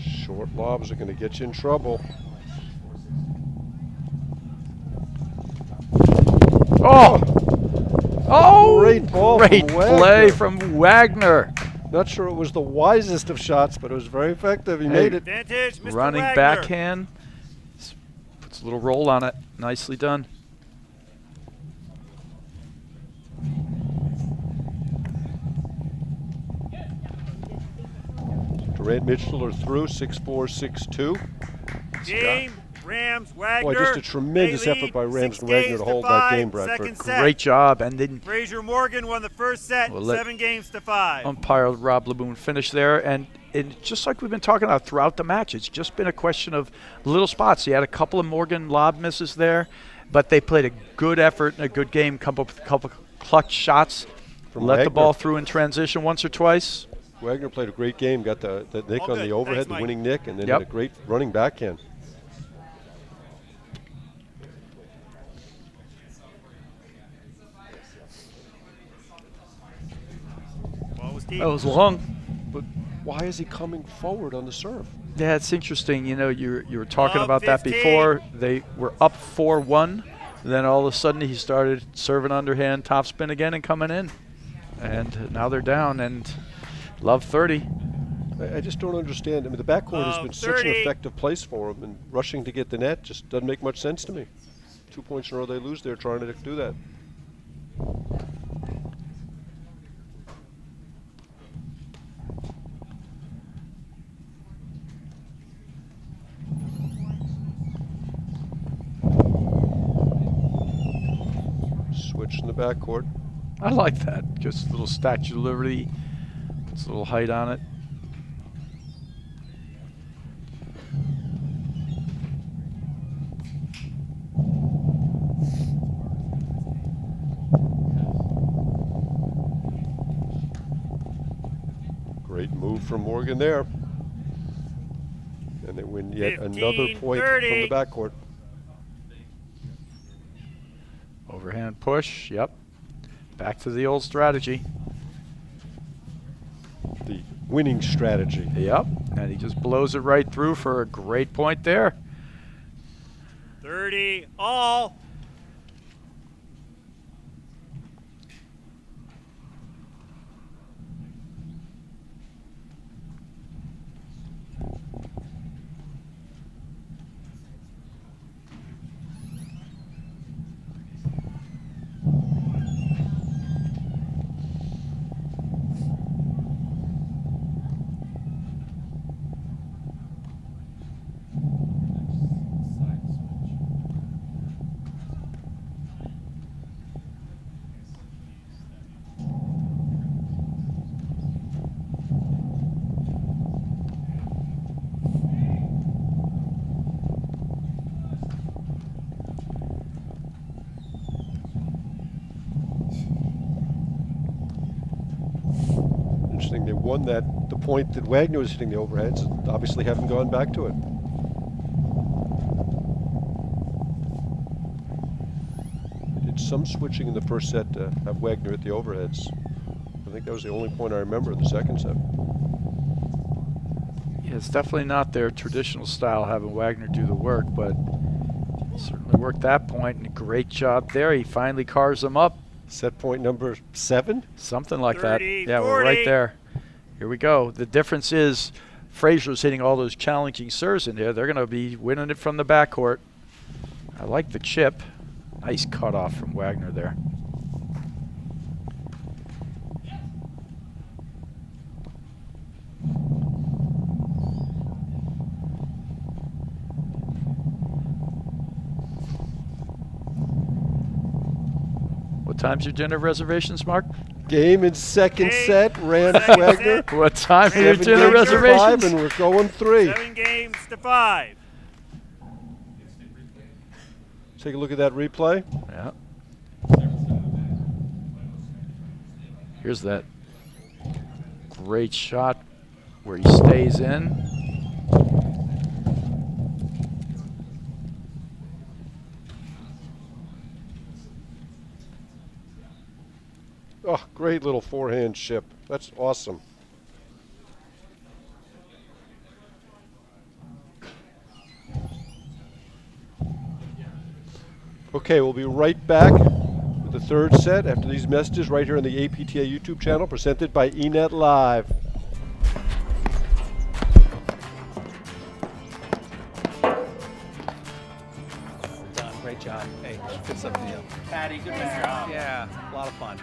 Short lobs are going to get you in trouble. Oh! Oh! Great ball Great from Wagner. play from Wagner. Not sure it was the wisest of shots, but it was very effective. He made it. Advantage, Mr. Running Wagner. backhand. Puts a little roll on it. Nicely done. Durant Mitchell are through 6-4, 6-2. Game, Rams, Wagner. Boy, just a tremendous They effort lead by Rams 6 and Wagner games to hold that 5, game, Bradford. second set. Great job. And then Frazier Morgan won the first set, Well, let 7 games to 5. umpire Rob Laboon finish there. And just like we've been talking about throughout the match, it's just been a question of little spots. He had a couple of Morgan lob misses there, but they played a good effort and a good game, come up with a couple of clutch shots, From let the Wagner. ball through in transition once or twice. Wagner played a great game, got the nick All on good. the overhead, Thanks, the Mike. winning nick, and then Yep. had a great running backhand. Ball was deep. That was long. But why is he coming forward on the serve? Yeah, it's interesting. You know, you were talking Love about that 15. before. They were up 4-1. Then all of a sudden he started serving underhand topspin again and coming in. And now they're down and love 30. I just don't understand. I mean, the backcourt has been such an 30. effective place for him, and rushing to get the net just doesn't make much sense to me. 2 points in a row they lose, they're trying to do that. Switch in the backcourt. I like that. Just a little Statue of Liberty. Puts a little height on it. Great move from Morgan there. And they win yet 15, another point 30. from the backcourt. Overhand push. Yep. Back to the old strategy. The winning strategy. Yep. And he just blows it right through for a great point there. 30 all. interesting. They won the point that Wagner was hitting the overheads, and obviously haven't gone back to it. They did some switching in the first set to have Wagner hit the overheads. I think that was the only point I remember in the second set. Yeah, it's definitely not their traditional style having Wagner do the work, but certainly worked that point, and a great job there. He finally carves them up. Set point number 7? Something like 30, that. Yeah, 40. we're right there. Here we go. The difference is Frazier's hitting all those challenging serves in there. They're going to be winning it from the backcourt. I like the chip. Nice cutoff from Wagner there. What time's your dinner reservations, Mark? Game in second Game, set. Rams second Wagner. set. What time are your 7 dinner games to 5, reservations? and we're going 3. 7 games to 5. Take a look at that replay. Yeah. Here's that great shot where he stays in. Oh, great little forehand chip. That's awesome. Okay, we'll be right back with the third set after these messages right here on the APTA YouTube channel, presented by eNet Live. Done. Great job. Hey, good stuff to you. Patty, good job. Yeah, a lot of fun.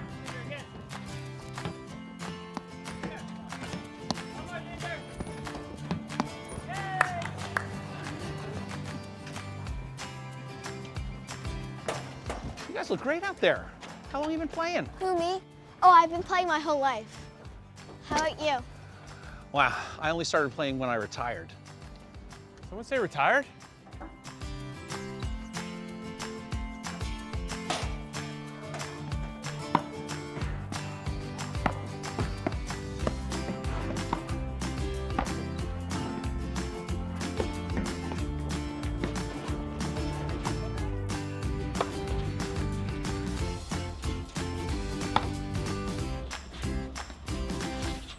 You guys look great out there. How long have you been playing? Who, me? Oh, I've been playing my whole life. How about you? Wow, I only started playing when I retired. Someone say retired?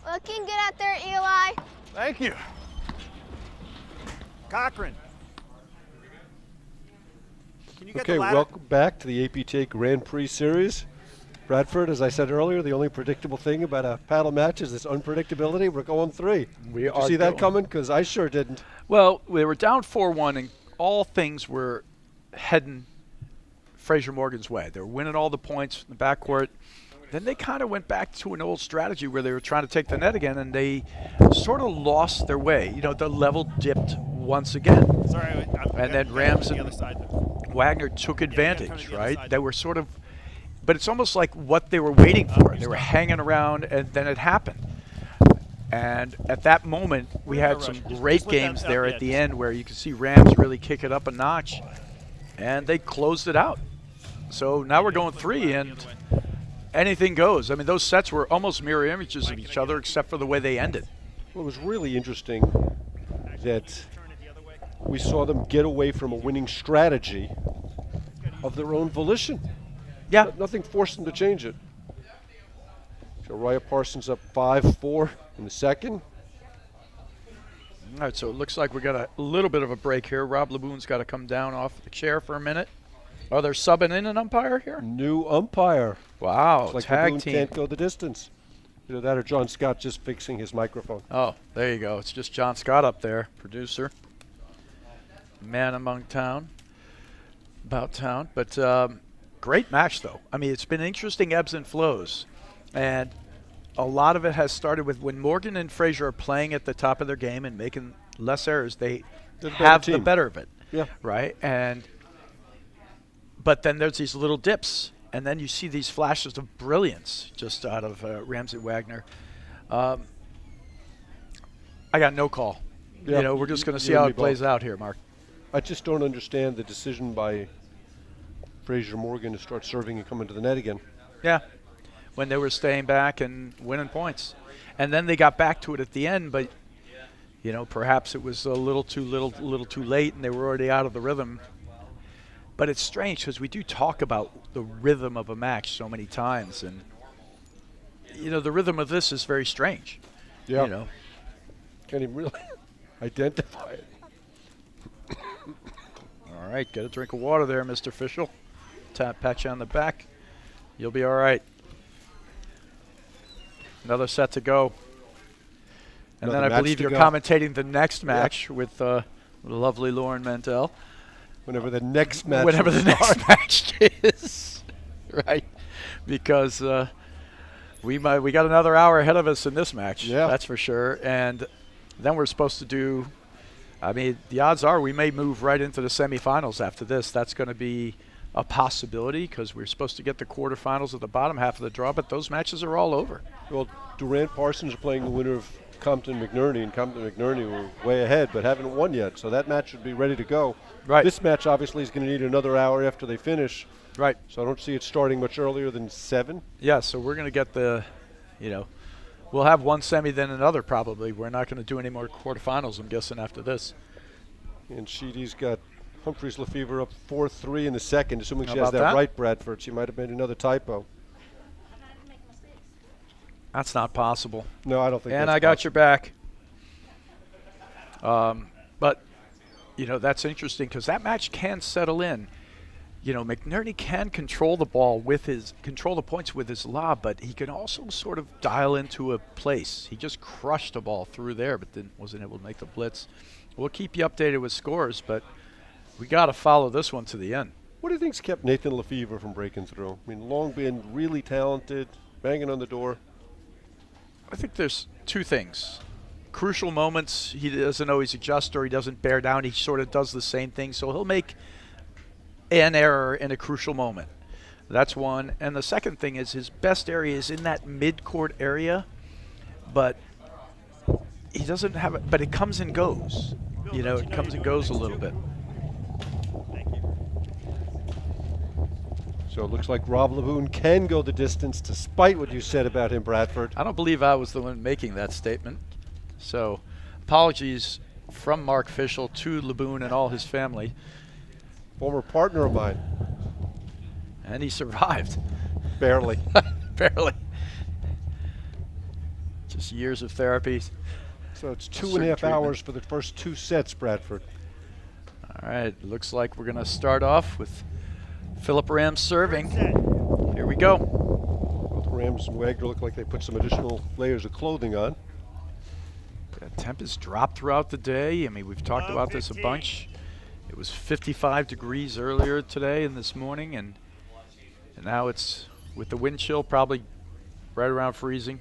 Looking good out there, Eli. Thank you. Cochran. Can you get Okay, the ladder? welcome back to the APTA Grand Prix Series. Bradford, as I said earlier, the only predictable thing about a paddle match is its unpredictability. We're going 3. We Did are you see that going. coming? Because I sure didn't. Well, we were down 4-1, and all things were heading Frazier Morgan's way. They were winning all the points in the backcourt. Then they kind of went back to an old strategy where they were trying to take the net again, and they sort of lost their way. You know, the level dipped once again. Sorry, And then Rams the and other side. Wagner took coming advantage, to the other right? side. They were sort of, but it's almost like what they were waiting for. They were hanging around, and then it happened. And at that moment, we had some great games there at the end where you could see Rams really kick it up a notch, and they closed it out. So now we're going 3, and anything goes. I mean, those sets were almost mirror images of each other, except for the way they ended. Well, it was really interesting that we saw them get away from a winning strategy of their own volition. Yeah. Nothing forced them to change it. Uriah Parsons up 5-4 in the second. All right, so it looks like we got a little bit of a break here. Rob LeBoon's got to come down off the chair for a minute. Are they subbing in an umpire here? New umpire. Wow, It's like tag Boone team. can't go the distance. Either that or John Scott just fixing his microphone. Oh, there you go. It's just John Scott up there, producer. Man among town. About town. But great match, though. I mean, it's been interesting ebbs and flows. And a lot of it has started with when Morgan and Frazier are playing at the top of their game and making less errors, they They're the better have the team. better of it. Yeah. Right? But then there's these little dips. And then you see these flashes of brilliance just out of Rams and Wagner. I got no call. Yeah, You know, we're just going to see you and how me it plays both. out here, Mark. I just don't understand the decision by Frazier Morgan to start serving and coming to the net again. Yeah. when they were staying back and winning points. And then they got back to it at the end, but you know, perhaps it was a little too late, and they were already out of the rhythm. But it's strange because we do talk about the rhythm of a match so many times, and you know, the rhythm of this is very strange. Yeah. You know, Can't even really identify it. all right, get a drink of water there, Mr. Official. Pat you on the back. You'll be all right. Another set to go. And Another then I match believe to you're go. commentating the next match with the lovely Lauren Mantel. Whenever the next match Whenever will the next start. match is. Right. Because we got another hour ahead of us in this match. Yeah. That's for sure. And then we're supposed to do, I mean, the odds are we may move right into the semifinals after this. That's going to be a possibility because we're supposed to get the quarterfinals at the bottom half of the draw, but those matches are all over. Well, Durant Parsons are playing the winner of Compton McNerney, and Compton McNerney were way ahead but haven't won yet, so that match should be ready to go. Right. This match obviously is going to need another hour after they finish, Right. so I don't see it starting much earlier than 7. Yeah, so we're going to get the, you know, we'll have one semi, then another probably. We're not going to do any more quarterfinals, I'm guessing, after this. And Sheedy's got Humphreys Lefevre up 4-3 in the second, assuming How she has about that that? right, Bradford. She might have made another typo. That's not possible. No, I don't think And that's I got possible. your back. But, you know, that's interesting because that match can settle in. You know, McNerney can control the ball with control the points with his lob, but he can also sort of dial into a place. He just crushed the ball through there, but then wasn't able to make the blitz. We'll keep you updated with scores, but we got to follow this one to the end. What do you think's kept Nathan Lefevre from breaking through? I mean, long been really talented, banging on the door. I think there's two things. Crucial moments, he doesn't always adjust or he doesn't bear down. He sort of does the same thing, so he'll make an error in a crucial moment. That's one. And the second thing is his best area is in that mid-court area, but he doesn't have it, but it comes and goes. You know, it comes and goes a little bit. So it looks like Rob Laboon can go the distance despite what you said about him, Bradford. I don't believe I was the one making that statement. So apologies from Mark Fischel to Laboon and all his family. Former partner of mine. And he survived. Barely. Barely. Just years of therapy. So it's 2.5 hours for the first 2 sets, Bradford. All right, looks like we're going to start off with Philip Rams serving. Here we go. Both Rams and Wagner look like they put some additional layers of clothing on. Temp has dropped throughout the day. I mean, we've talked about this a bunch. It was 55 degrees earlier today and this morning, and now it's, with the wind chill, probably right around freezing.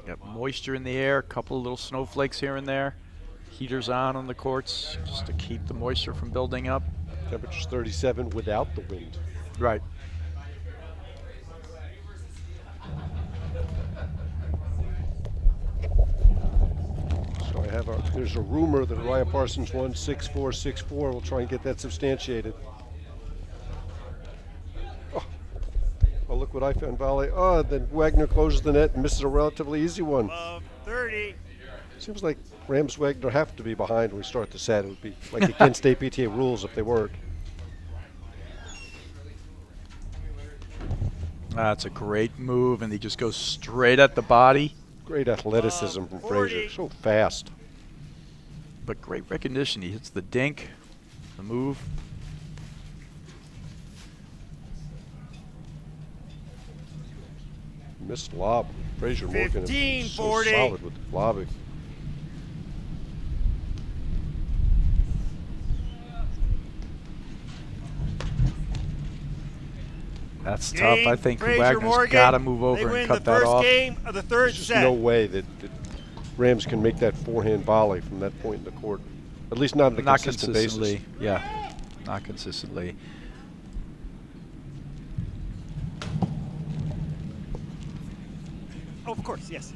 Got moisture in the air, a couple of little snowflakes here and there. Heaters on the courts just to keep the moisture from building up. Temperature's 37 without the wind. Right. So I have there's a rumor that Ryan Parsons won 6-4, 6-4. We'll try and get that substantiated. Oh, look what I found, volley. Oh, then Wagner closes the net and misses a relatively easy one. 30. Seems like Rams Wagner have to be behind when we start the set. It would be like against APTA rules if they weren't. That's a great move, and he just goes straight at the body. Great athleticism from Frazier. So fast. But great recognition. He hits the dink, the move. Missed lob. Frazier Morgan is so 15-40. solid with the lobbing. That's tough. I think Frazier Wagner's Morgan, got to move they over win and cut the that first off. game of the third There's set. no way that Rams can make that forehand volley from that point in the court. At least not on a Not consistent consistently. basis. Yeah, not consistently. Oh, of course, yes.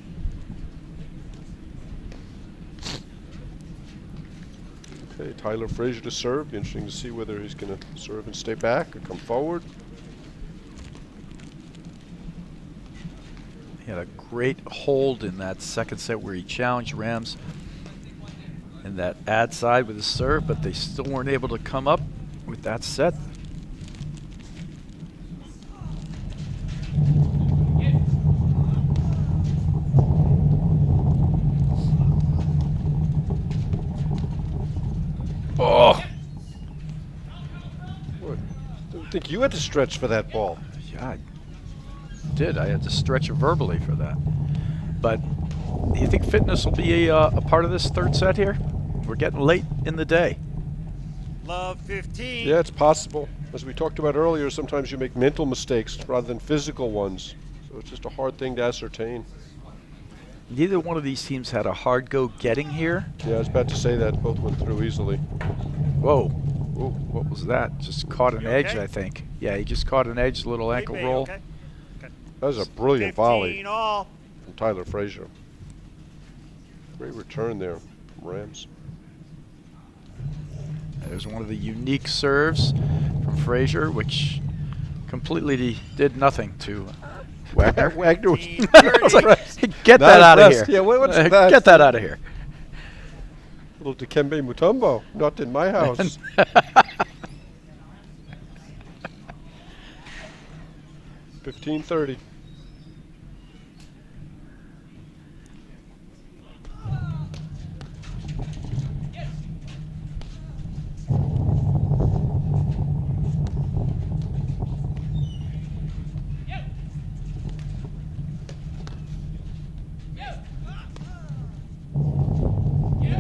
Okay, Tyler Frazier to serve. Be interesting to see whether he's going to serve and stay back or come forward. He had a great hold in that second set where he challenged Rams in that ad side with his serve, but they still weren't able to come up with that set. Oh! What? I think you had to stretch for that ball. Yeah, I did. I had to stretch it verbally for that. But do you think fitness will be a part of this third set here? We're getting late in the day. Love 15. Yeah, it's possible. As we talked about earlier, sometimes you make mental mistakes rather than physical ones. So it's just a hard thing to ascertain. Neither one of these teams had a hard go getting here. Yeah, I was about to say that. Both went through easily. Whoa. Whoa, what was that? Just caught an edge, I think. Yeah, he just caught an edge, little ankle roll. Okay. That was a brilliant 15 volley all. from Tyler Frazier. Great return there from Rams. There's one of the unique serves from Frazier, which completely did nothing to Wagner. Wagner was I was like, get that out of here. Yeah, what's that? Get that out of here. Little Dikembe Mutombo, not in my house. 15-30.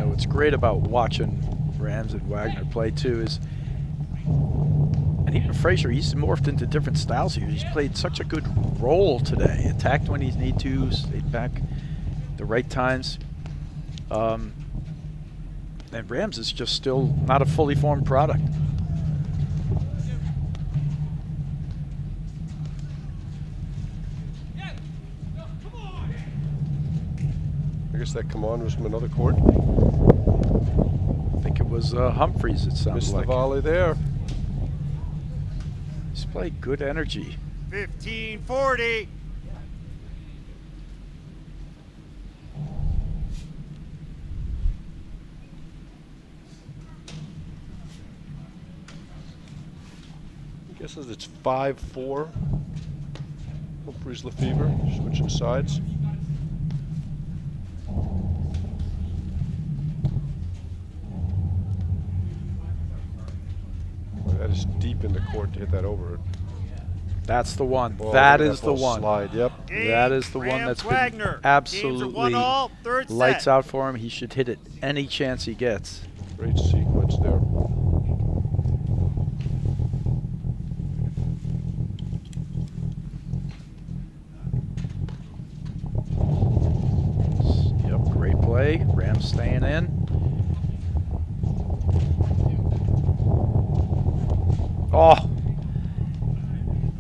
What's great about watching Rams and Wagner play too is, and even Frazier, he's morphed into different styles here. He's played such a good role today. Attacked when he's need to, stayed back the right times. And Rams is just still not a fully formed product. I guess that come on was from another court. I think it was Humphreys, it sounds Missed like. the volley there. He's played good energy. 15-40. I guess as it's 5-4. Humphreys Lefevre switching sides. That is deep in the court to hit that over it. That's the one. Boy, That look at is the ball one. Slide, yep. That is the one Rams that's Wagner. been absolutely 1-all, third lights set. out for him. He should hit it any chance he gets. Great sequence there. Yep, great play. Rams staying in. Oh!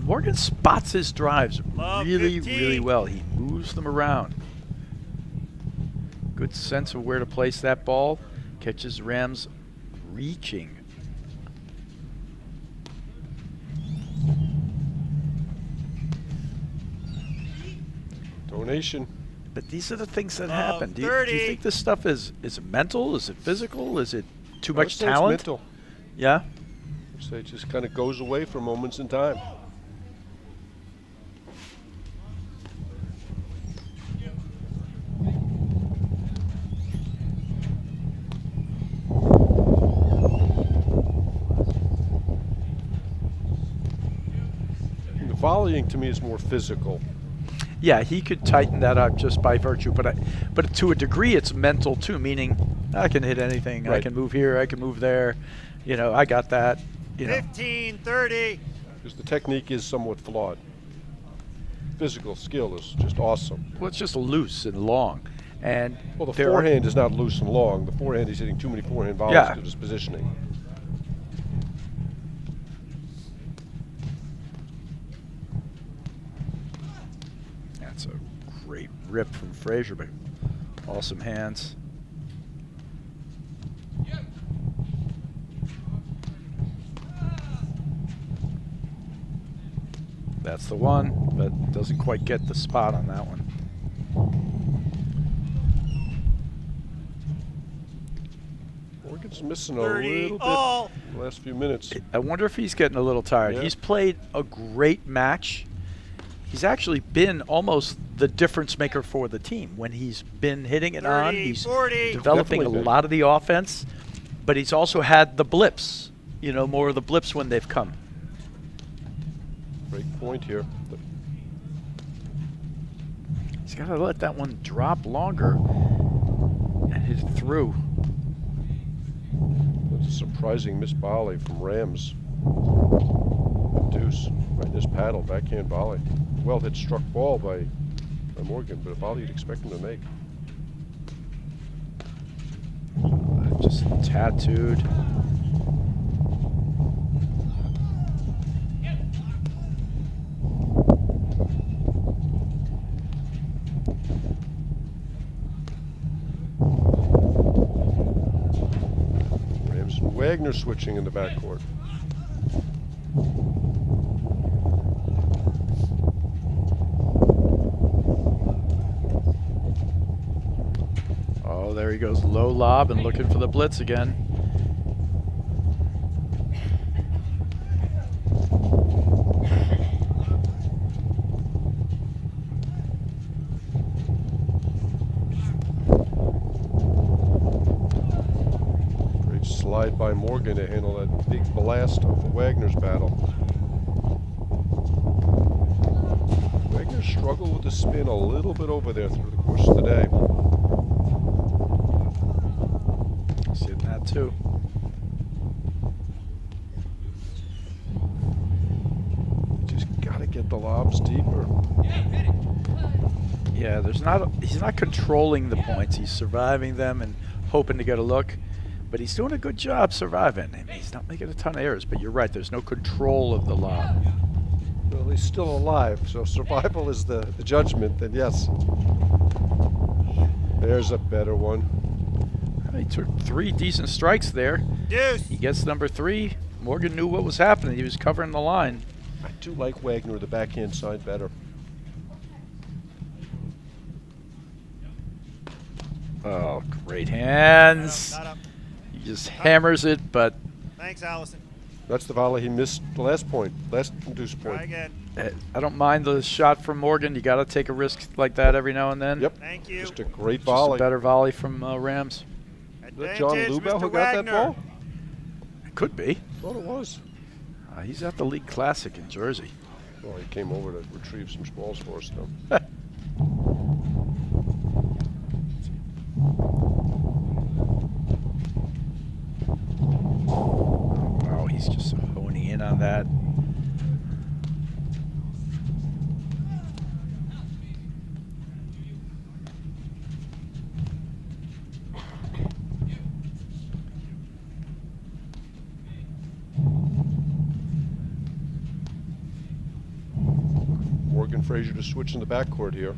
Morgan spots his drives really, really well. He moves them around. Good sense of where to place that ball. Catches Rams reaching. Donation. But these are the things that happen. Do you 30. think this stuff is it mental? Is it physical? Is it too I would much say it's talent? mental. Yeah? I would say it just kind of goes away for moments in time. The volleying to me is more physical. Yeah, he could tighten that up just by virtue, but to a degree it's mental too, meaning I can hit anything. I Right. can move here, I can move there. You know, I got that. You know. 15-30. Because the technique is somewhat flawed. Physical skill is just awesome. Well, it's just loose and long. And Well, the there are- forehand is not loose and long. The forehand is hitting too many forehand volleys Yeah. to his positioning. That's a great rip from Frazier, but awesome hands. That's the one, but doesn't quite get the spot on that one. Morgan's missing a 30 little bit all. in the last few minutes. I wonder if he's getting a little tired. Yeah. He's played a great match. He's actually been almost the difference maker for the team. When he's been hitting it 30, on, he's 40. developing Definitely a been. lot of the offense, but he's also had the blips, you know, more of the blips when they've come. Great point here. He's got to let that one drop longer and hit it through. That's a surprising missed volley from Rams. Deuce, right in his paddle, backhand volley. Well hit struck ball by Morgan, but a volley you'd expect him to make. Just tattooed. Rams and Wagner switching in the backcourt. Oh, there he goes, low lob and looking for the blitz again. Great slide by Morgan to handle that big blast off of Wagner's battle. Wagner struggled with the spin a little bit over there through the course of the day. Seeing that too. Just gotta get the lobs deeper. Yeah, he's not controlling the points. He's surviving them and hoping to get a look. But he's doing a good job surviving. I mean, he's not making a ton of errors, but you're right, there's no control of the lob. Well, he's still alive, so survival is the judgment, then yes. There's a better one. He took 3 decent strikes there. Deuce. He gets number 3. Morgan knew what was happening. He was covering the line. I do like Wagner, the backhand side, better. Oh, great hands. Not up. He just hammers it, but Thanks, Allison. That's the volley he missed the last point, last induced Try point. again. I don't mind the shot from Morgan. You got to take a risk like that every now and then. Yep, Thank you. just a great Just volley. a better volley from Rams. Is that John Advantage, Lubell who Mr. got that Wagner. ball? It could be. Thought it was. He's at the League Classic in Jersey. Well, he came over to retrieve some balls for us, though. Wow, he's just honing in on that. Morgan Frazier to switch in the backcourt here.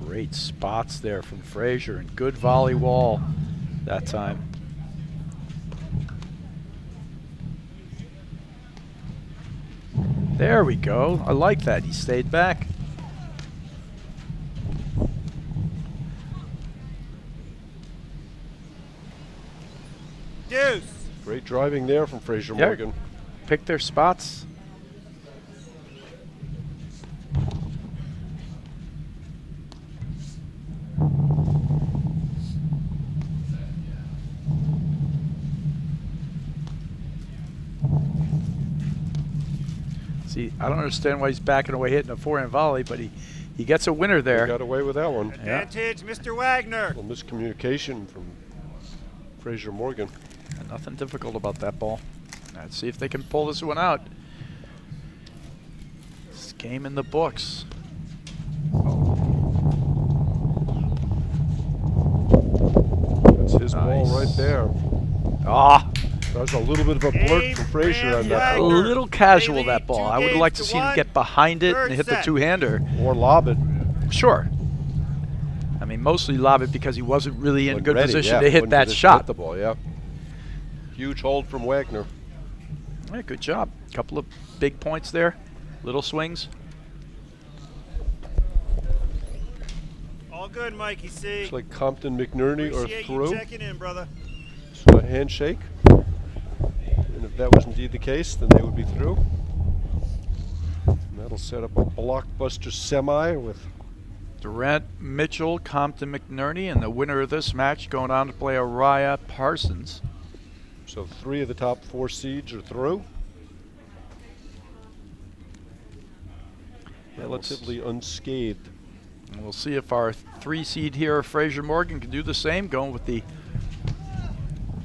Great spots there from Frazier and good volley wall that time. There we go. I like that. He stayed back. Deuce. Great driving there from Frazier Yeah. Morgan. Pick their spots. See, I don't understand why he's backing away hitting a forehand volley, but he gets a winner He there. got away with that one. Advantage, Mr. Wagner. A little miscommunication from Frazier Morgan. And nothing difficult about that ball. Let's see if they can pull this one out. This game in the books. That's his ball Nice. right there. Ah, That was a little bit of a blurt from Frazier on that. A Wagner. little casual, They lead that ball. 2 I would have games liked to to see him 1. get behind it Third and hit the set. two-hander. Or lob it. Sure. I mean, mostly lob it because he wasn't really in Wasn't good ready, position yeah, to hit wasn't that positioned to shot. hit the ball, yeah. Huge hold from Wagner. Yeah, good job. Couple of big points there. Little swings. All good, Mikey C. Looks like Compton McNerney are Appreciate you through. checking in, brother. So a handshake. And if that was indeed the case, then they would be through. And that'll set up a blockbuster semi with Durant, Mitchell, Compton, McNerney, and the winner of this match going on to play Araya Parsons. so 3 of the top 4 seeds are through. Relatively unscathed. And we'll see if our 3 seed here, Frazier Morgan, can do the same, going with the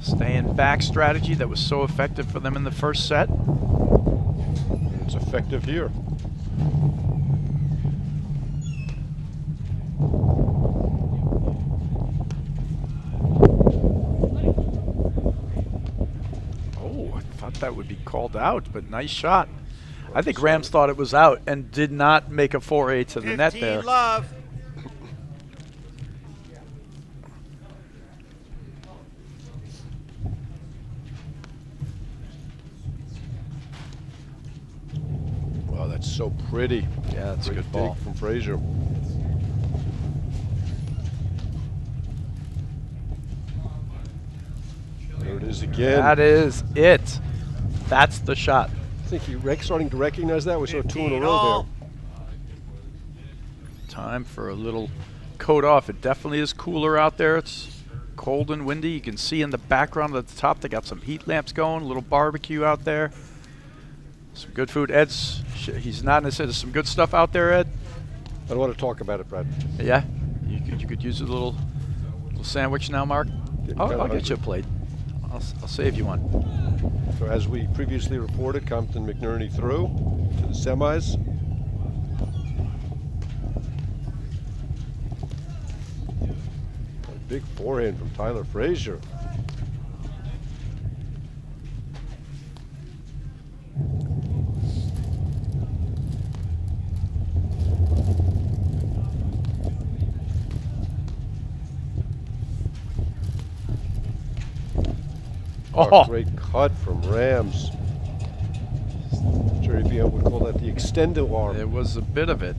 staying back strategy that was so effective for them in the first set. And it's effective here. Oh, I thought that would be called out, but nice shot. I think Rams thought it was out and did not make a foray to the net 15 there. love. Wow, that's so pretty. Yeah, that's a Great good ball. dig from Frazier. There it is again. That is it. That's the shot. I think he's starting to recognize that. We saw 2 in a 15 row all. there. Time for a little coat off. It definitely is cooler out there. It's cold and windy. You can see in the background at the top they got some heat lamps going, a little barbecue out there. Some good food. He's nodding his head. There's some good stuff out there, Ed. I don't want to talk about it, Brad. Yeah? You could use a little sandwich now, Mark? I'll get you a plate. I'll save you one. So as we previously reported, Compton McNerney through to the semis. A big forehand from Tyler Frazier. Oh, Great cut from Rams. Jerry Vio would call that the extendo arm. there was a bit of it.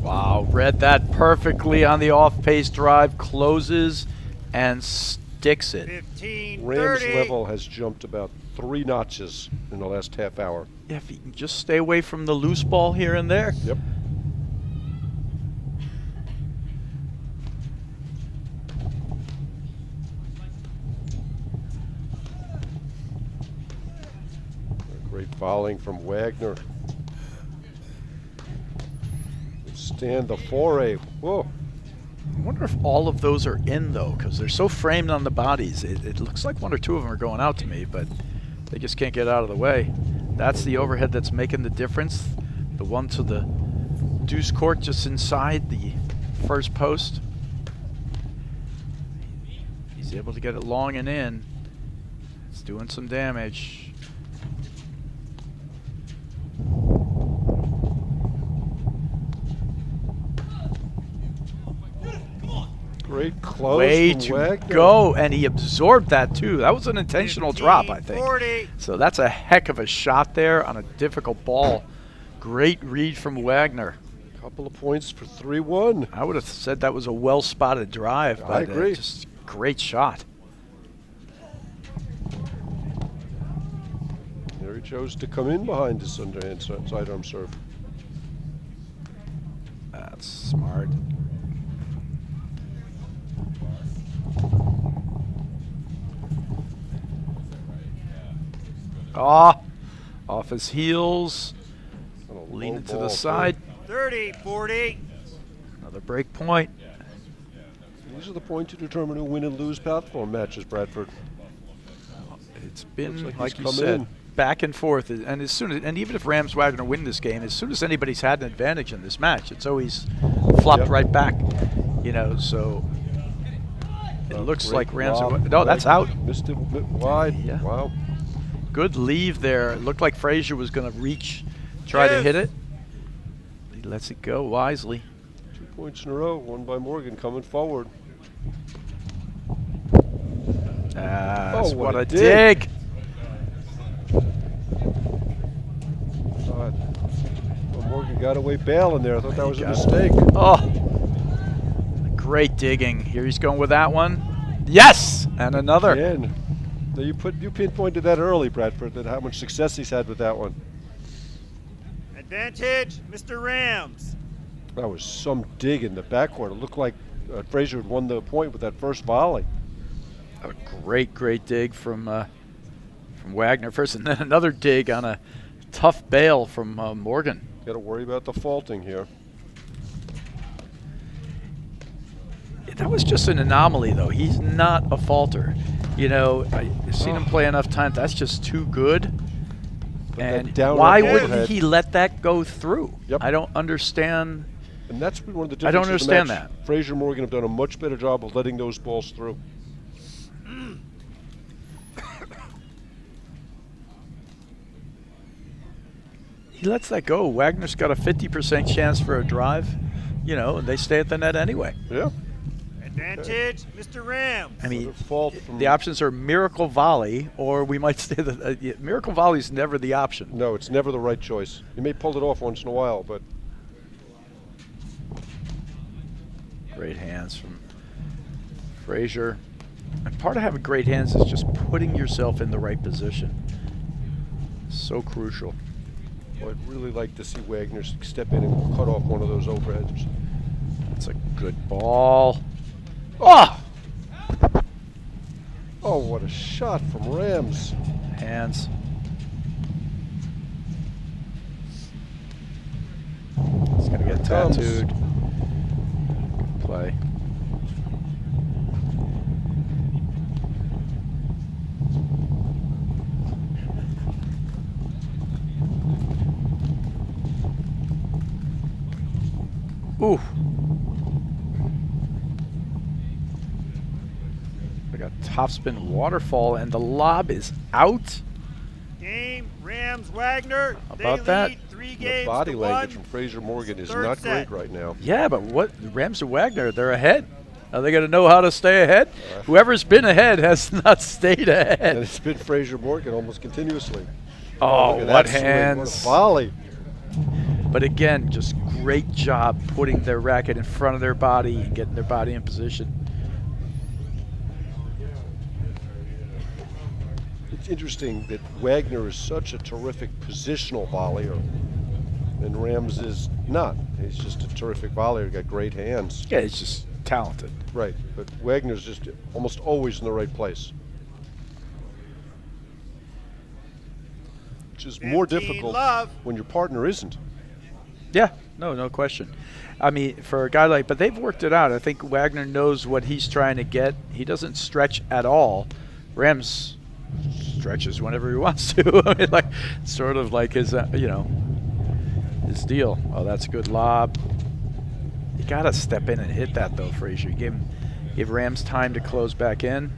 Wow, read that perfectly on the off-pace drive, closes and sticks it. 15, Rams 30. level has jumped about 3 notches in the last half hour. Yeah, if he can just stay away from the loose ball here and there. Yep. Great volleying from Wagner. Stand the foray. Whoa. I wonder if all of those are in, though, because they're so framed on the bodies. It looks like 1 or 2 of them are going out to me, but they just can't get out of the way. That's the overhead that's making the difference. The one to the deuce court just inside the first post. He's able to get it long and in. It's doing some damage. Great close Way from to Wagner. go, and he absorbed that too. That was an intentional 15, drop, I think. 40. So that's a heck of a shot there on a difficult ball. Great read from Wagner. Couple of points for 3-1. I would have said that was a well-spotted drive. I But, agree. just great shot. There he chose to come in behind his underhand sidearm serve. That's smart. Off his heels, leaning to the side. 30-40. Another break point. These are the points to determine who win and lose platform matches, Bradford. It's been, Looks like he's you coming said, in. back and forth. And even if Rams Wagner win this game, as soon as anybody's had an advantage in this match, it's always flopped right back. You know, so it looks like Rams are. No, that's out. Missed it wide. Yeah. Wow. Good leave there. It looked like Frazier was going to reach, try to hit it. He lets it go wisely. 2 points in a row, one by Morgan coming forward. What a dig. Well, Morgan got away bailing there. I thought that was a mistake. Oh, great digging. Here he's going with that one. Yes, and another. Again. Now you pinpointed that early, Bradford, that how much success he's had with that one. Advantage, Mr. Rams. That was some dig in the backcourt. It looked like Frazier had won the point with that first volley. A great dig from Wagner first, and then another dig on a tough bail from Morgan. Got to worry about the faulting here. That was just an anomaly, though. He's not a faulter. You know, I've seen him play enough times. That's just too good. And why wouldn't he let that go through? Yep. I don't understand. And that's been one of the differences. I don't understand of the match. that. Frazier and Morgan have done a much better job of letting those balls through. He lets that go. Wagner's got a 50% chance for a drive, you know, and they stay at the net anyway. Yeah. Advantage, Mr. Rams. I mean, the options are miracle volley, or we might say that miracle volley is never the option. No, it's never the right choice. You may pull it off once in a while, but great hands from Frazier. And part of having great hands is just putting yourself in the right position. So crucial. Well, I'd really like to see Wagner step in and cut off one of those overheads. That's a good ball. Oh! Oh, what a shot from Rams. Hands. He's going to get tattooed. Good play. Ooh. We got topspin waterfall, and the lob is out. Game, Rams, Wagner. How about that? 3 The games body to language 1. from Frazier Morgan is Third not set. great right now. Yeah, but what? Rams or Wagner, they're ahead. Are they going to know how to stay ahead? Whoever's been ahead has not stayed And ahead. it's been Frazier Morgan almost continuously. Oh, look at what that swing. hands. What a volley. But again, just great job putting their racket in front of their body and getting their body in position. It's interesting that Wagner is such a terrific positional volleyer, and Rams is not. He's just a terrific volleyer, got great hands. Yeah, he's just talented. Right, but Wagner's just almost always in the right place. Which is more 15 difficult love. when your partner isn't. Yeah, no question. I mean, for a guy like, but they've worked it out. I think Wagner knows what he's trying to get. He doesn't stretch at all. Rams stretches whenever he wants to. I mean, like, sort of like his, his deal. Oh, that's a good lob. You gotta step in and hit that though, Frazier. Give Rams time to close back in.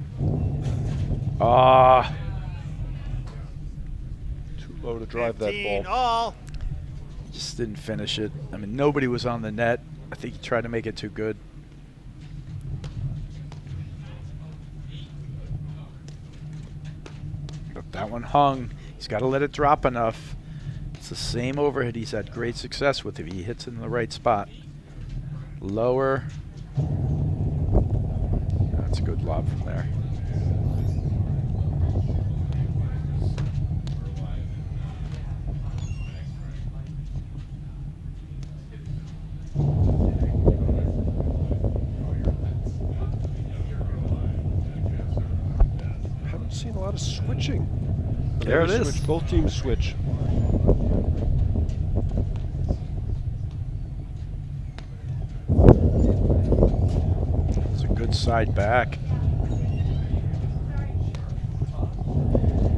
Ah. Too low to drive that 15 ball. all. Just didn't finish it. I mean, nobody was on the net. I think he tried to make it too good. But that one hung. He's got to let it drop enough. It's the same overhead he's had great success with if he hits it in the right spot. Lower. That's a good lob from there. Haven't seen a lot of switching. There it is. Switch. Both teams switch. It's a good side back.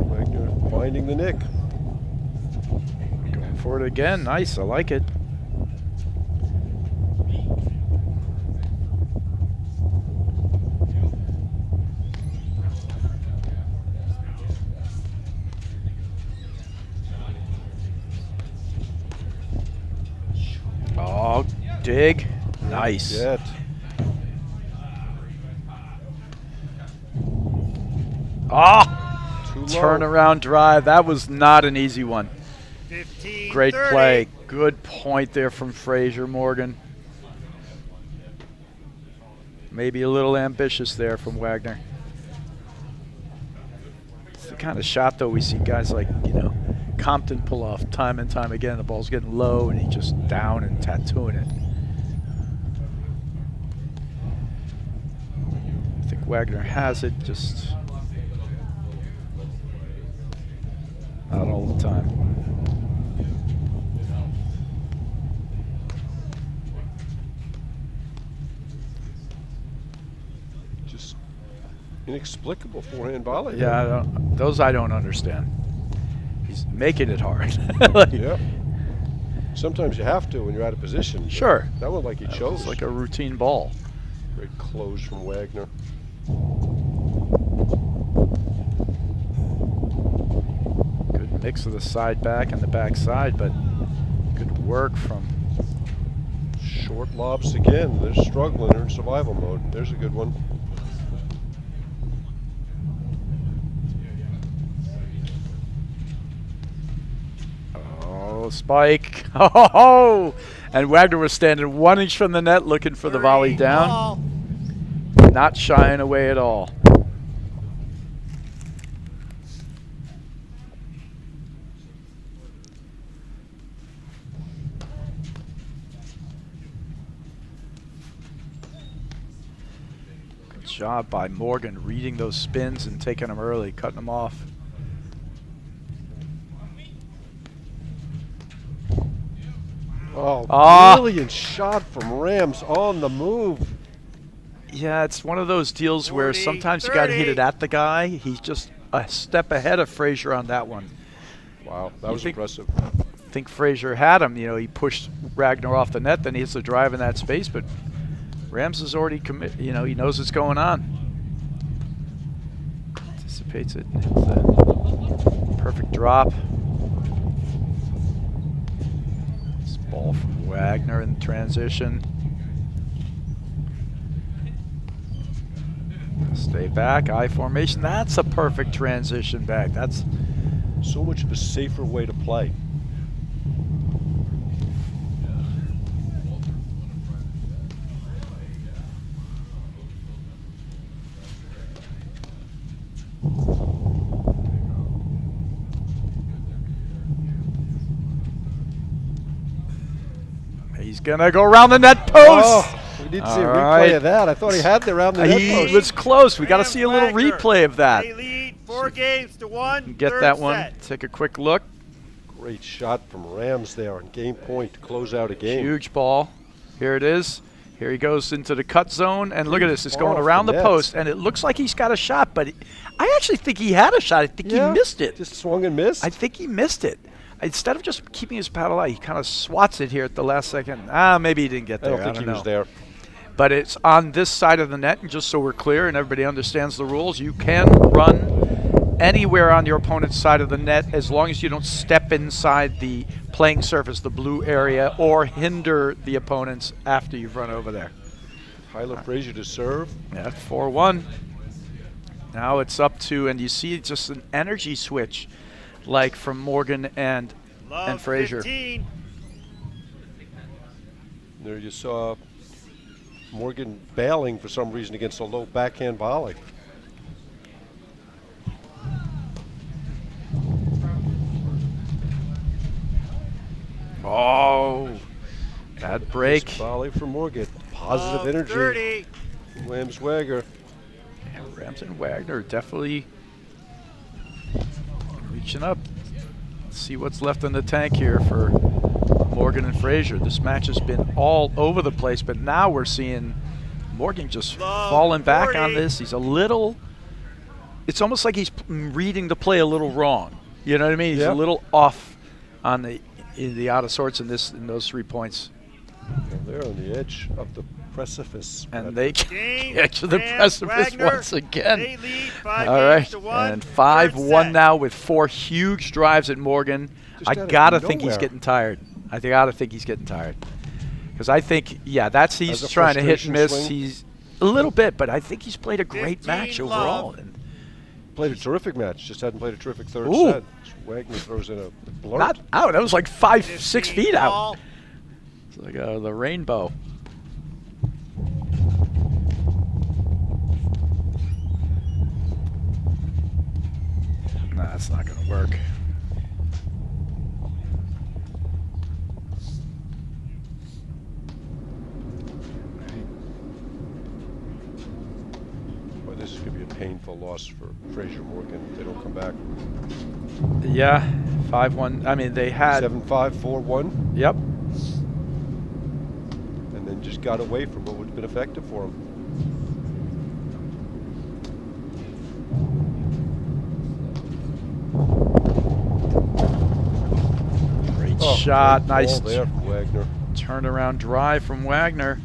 Wagner finding the nick. Going for it again. Nice. I like it. Oh, dig. Nice. Get. Ah! Too low. Turnaround drive. That was not an easy one. 15, Great 30. play. Good point there from Frazier Morgan. Maybe a little ambitious there from Wagner. It's the kind of shot, though, we see guys like, Compton pull off time and time again. The ball's getting low, and he just down and tattooing it. I think Wagner has it, just not all the time. Just inexplicable forehand volley. Yeah, those I don't understand. He's making it hard. Yeah. Sometimes you have to when you're out of position. Sure. That one like he chose. It's like a routine ball. Great close from Wagner. Good mix of the side back and the back side, but good work from. Short lobs again. They're struggling. They're in survival mode. There's a good one. Oh, spike. Oh, and Wagner was standing 1 inch from the net looking for the volley down. Ball. Not shying away at all. Good job by Morgan reading those spins and taking them early, cutting them off. Oh, Ah. brilliant shot from Rams on the move. Yeah, it's one of those deals where 40, sometimes you got to hit 30. it at the guy. He's just a step ahead of Frazier on that one. Wow, that You was think- impressive. I think Frazier had him. He pushed Wagner off the net, then he hits the drive in that space, but Rams is already commit. He knows what's going on. Anticipates it. Hits the perfect drop. This ball from Wagner in transition. Stay back, I formation. That's a perfect transition back. That's So much of a safer way to play. he's gonna go around the net post. Oh, we did see a All replay right. of that. I thought he had the round the net He post. was close. We got to Rams see a little Wagner. replay of that. They lead 4 games to 1. Get Third that one. set. Take a quick look. Great shot from Rams there on game point to close out a game. Huge ball. Here it is. Here he goes into the cut zone, and look at this. It's Far going off around the the nets. post, and it looks like he's got a shot, but I actually think he had a shot. I think he missed it. Just swung and missed. I think he missed it. Instead of just keeping his paddle out, he kind of swats it here at the last second. Maybe he didn't get I there. don't think he know. was there. But it's on this side of the net, and just so we're clear and everybody understands the rules, you can run anywhere on your opponent's side of the net as long as you don't step inside the playing surface, the blue area, or hinder the opponents after you've run over there. Tyler Frazier to serve. Yeah, 4-1. Now it's up to, and you see just an energy switch like from Morgan and Love Frazier. 15. There you saw Morgan bailing for some reason against a low backhand volley. Oh, that break. Nice volley from Morgan. Positive Love energy 30. from Rams Wagner. And Rams and Wagner definitely reach catching up. Let's see what's left in the tank here for Morgan and Frazier. This match has been all over the place, but now we're seeing Morgan just falling back on this. He's a little, it's almost like he's reading the play a little wrong. You know what I mean? He's a little off on the out of sorts in those 3 points. Well, they're on the edge of the precipice. And they Game, get to the Rams, precipice Wagner, once again. they lead 5 All right, games to 1. and 5-1 set. now with 4 huge drives at Morgan. Just I out of gotta think he's nowhere. getting tired. I gotta think he's getting tired. Because I think, that's As he's a trying to hit frustration and miss. swing? He's a little bit, but I think he's played a great 15 match love. overall. And Played a terrific match. Just hadn't played a terrific third Ooh. set. Wagner throws in a blurt. not out. That was like 5-6 15 feet out. ball. It's like the rainbow. Nah, that's not going to work. Boy, this is going to be a painful loss for Frazier Morgan if they don't come back. Yeah, 5-1. I mean, they had 7-5, 4-1, Yep. and then just got away from what would have been effective for them. Great Oh, shot. great Nice ball there from Wagner. turnaround drive from Wagner.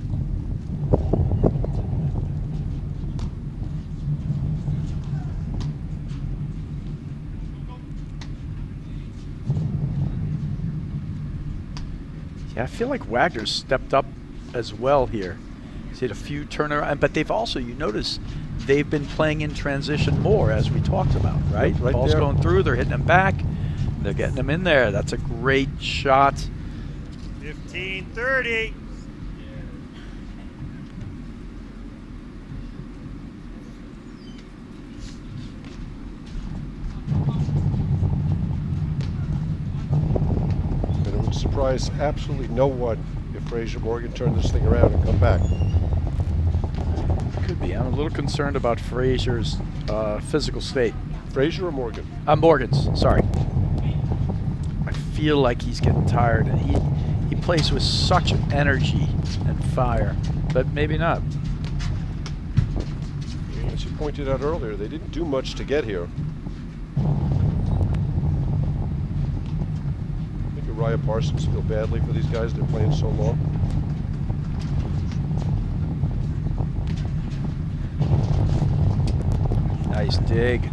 Yeah, I feel like Wagner's stepped up as well here. He's hit a few turnaround, but they've also, you notice, they've been playing in transition more, as we talked about, right? Right Ball's there. going through, they're hitting them back, they're getting them in there. That's a great shot. 15-30. And it would surprise absolutely no one if Frazier Morgan turned this thing around and come back. Could be. I'm a little concerned about Frazier's physical state. Frazier or Morgan? Morgan's, sorry. I feel like he's getting tired, and he plays with such energy and fire, but maybe not. As you pointed out earlier, they didn't do much to get here. I think Uriah Parsons feel badly for these guys. They're playing so long. Nice dig.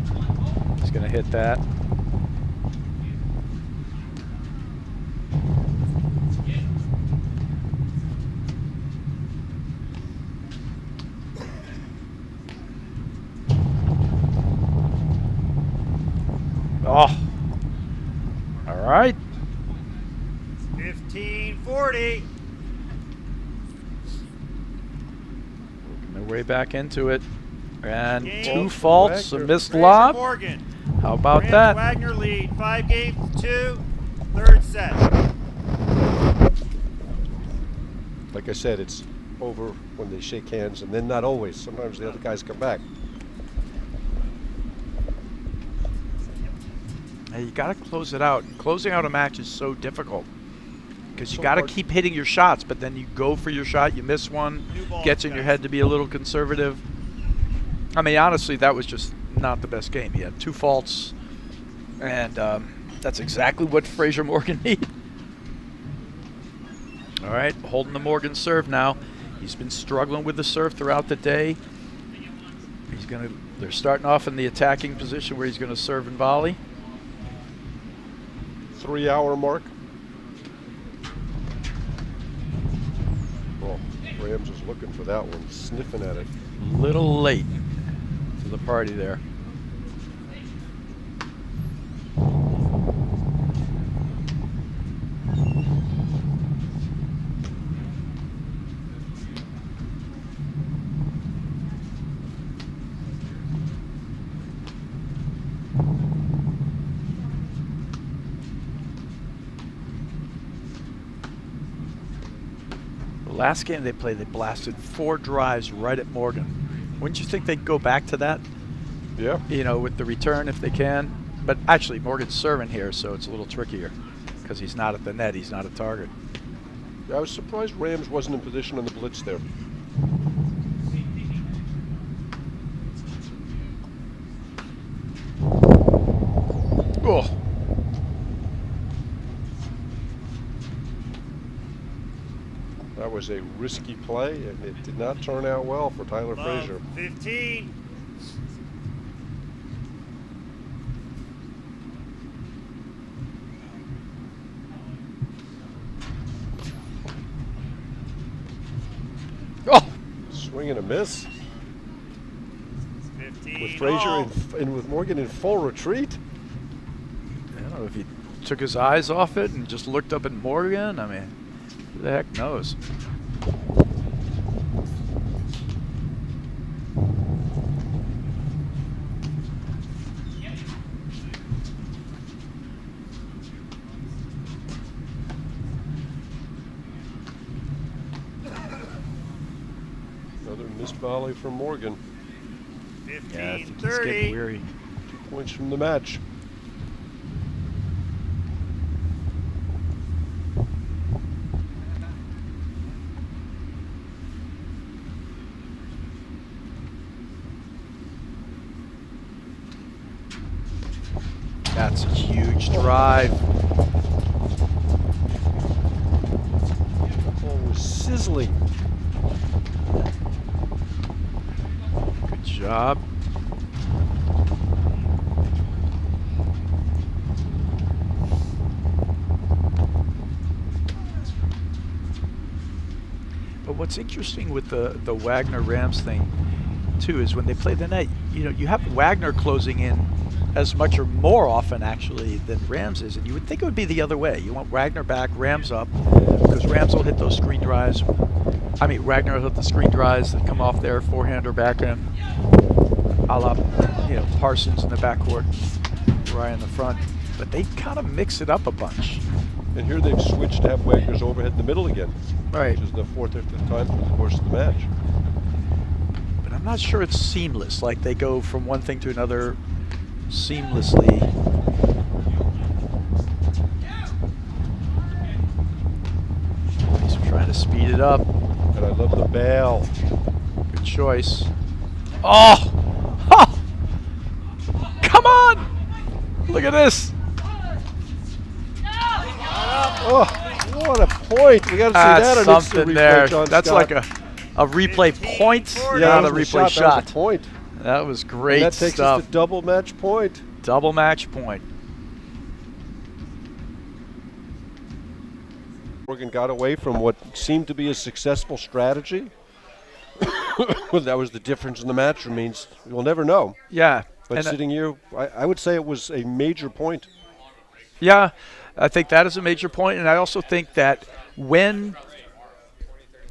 He's going to hit that. Oh. All right. 15-40. Working their way back into it. And Game. 2 faults, a Wagner. missed Frazier lob. Morgan. How about Rams, that? Wagner lead 5 games to 2. Third set. Like I said, it's over when they shake hands, and then not always. Sometimes the other guys come back. Hey, you got to close it out. Closing out a match is so difficult because you So got to hard. keep hitting your shots, but then you go for your shot, you miss one, New ball, gets in your guys. head to be a little conservative. I mean, honestly, that was just not the best game. He had 2 faults, and that's exactly what Frazier Morgan needed. All right, holding the Morgan serve now. He's been struggling with the serve throughout the day. They're starting off in the attacking position where he's going to serve and volley. 3-hour mark. Well, Rams is looking for that one, sniffing at it. Little late to the party there. Last game they played, they blasted 4 drives right at Morgan. Wouldn't you think they'd go back to that? Yeah. You know, with the return if they can. But actually, Morgan's serving here, so it's a little trickier because he's not at the net. He's not a target. I was surprised Rams wasn't in position on the blitz there. Oh. That was a risky play, and it did not turn out well for Tyler Frazier. 15. Oh. Swing and a miss. 15. With Frazier all. and with Morgan in full retreat. I don't know if he took his eyes off it and just looked up at Morgan. I mean, who the heck knows? Another missed volley from Morgan. 15, Yeah, I think he's 30. getting weary. 2 points from the match. That's a huge drive. The ball was sizzling. Good job. But what's interesting with the Wagner Rams thing too is when they play the net, you have Wagner closing in as much or more often actually than Rams is, and you would think it would be the other way. You want Wagner back, Rams up, because Rams will hit those screen drives. I mean, Wagner will hit the screen drives that come off there, forehand or backhand, a la Parsons in the backcourt, Ryan in the front. But they kind of mix it up a bunch. And here they've switched to have Wagner's overhead in the middle again. Right. Which is the fourth or fifth time through the course of the match. But I'm not sure it's seamless, like they go from one thing to another seamlessly. He's trying to speed it up. And I love the bail. Good choice. Oh! Oh! Come on! Look at this. Oh, what a point. We got to see that on something instant replay, there. John That's Scott. like a replay point, Yeah, not that a was replay That shot. was a point. That was great And that takes stuff. us to double match point. Double match point. Morgan got away from what seemed to be a successful strategy. Well, that was the difference in the match. Remains we'll never know. Yeah. But and sitting here, I would say it was a major point. yeah, I think that is a major point, and I also think that when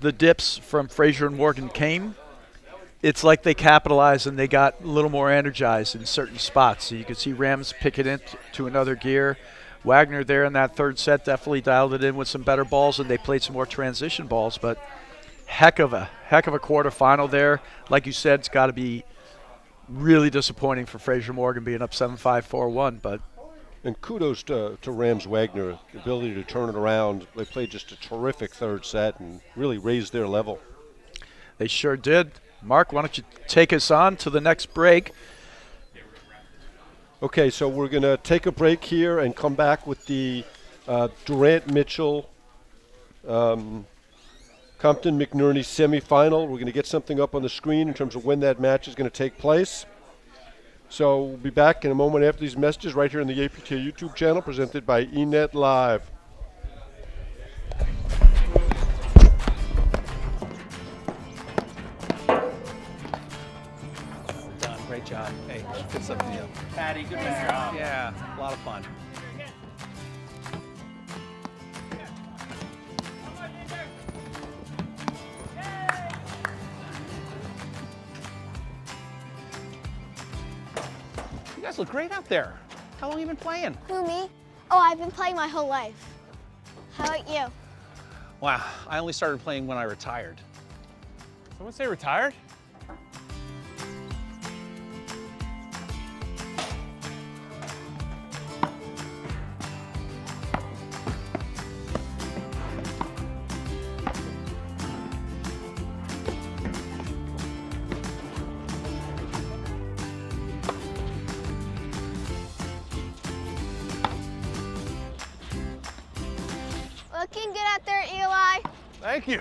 the dips from Frazier and Morgan came, it's like they capitalized and they got a little more energized in certain spots. So you could see Rams pick it into another gear. Wagner there in that third set definitely dialed it in with some better balls, and they played some more transition balls. But heck of a quarterfinal there. Like you said, it's got to be really disappointing for Frazier Morgan being up 7-5, 4-1. But And kudos to Rams Wagner, the ability to turn it around. They played just a terrific third set and really raised their level. they sure did. Mark, why don't you take us on to the next break? Okay, so we're going to take a break here and come back with the Durant-Mitchell Compton McNerney semifinal. We're going to get something up on the screen in terms of when that match is going to take place. So we'll be back in a moment after these messages right here on the APTA YouTube channel presented by eNet Live. Done. Great job. Hey, fits up to you. Patty, good job. Yeah, a lot of fun. You guys look great out there. How long have you been playing? Who, me? Oh, I've been playing my whole life. How about you? Wow, I only started playing when I retired. Someone say retired? looking good out there, Eli. Thank you.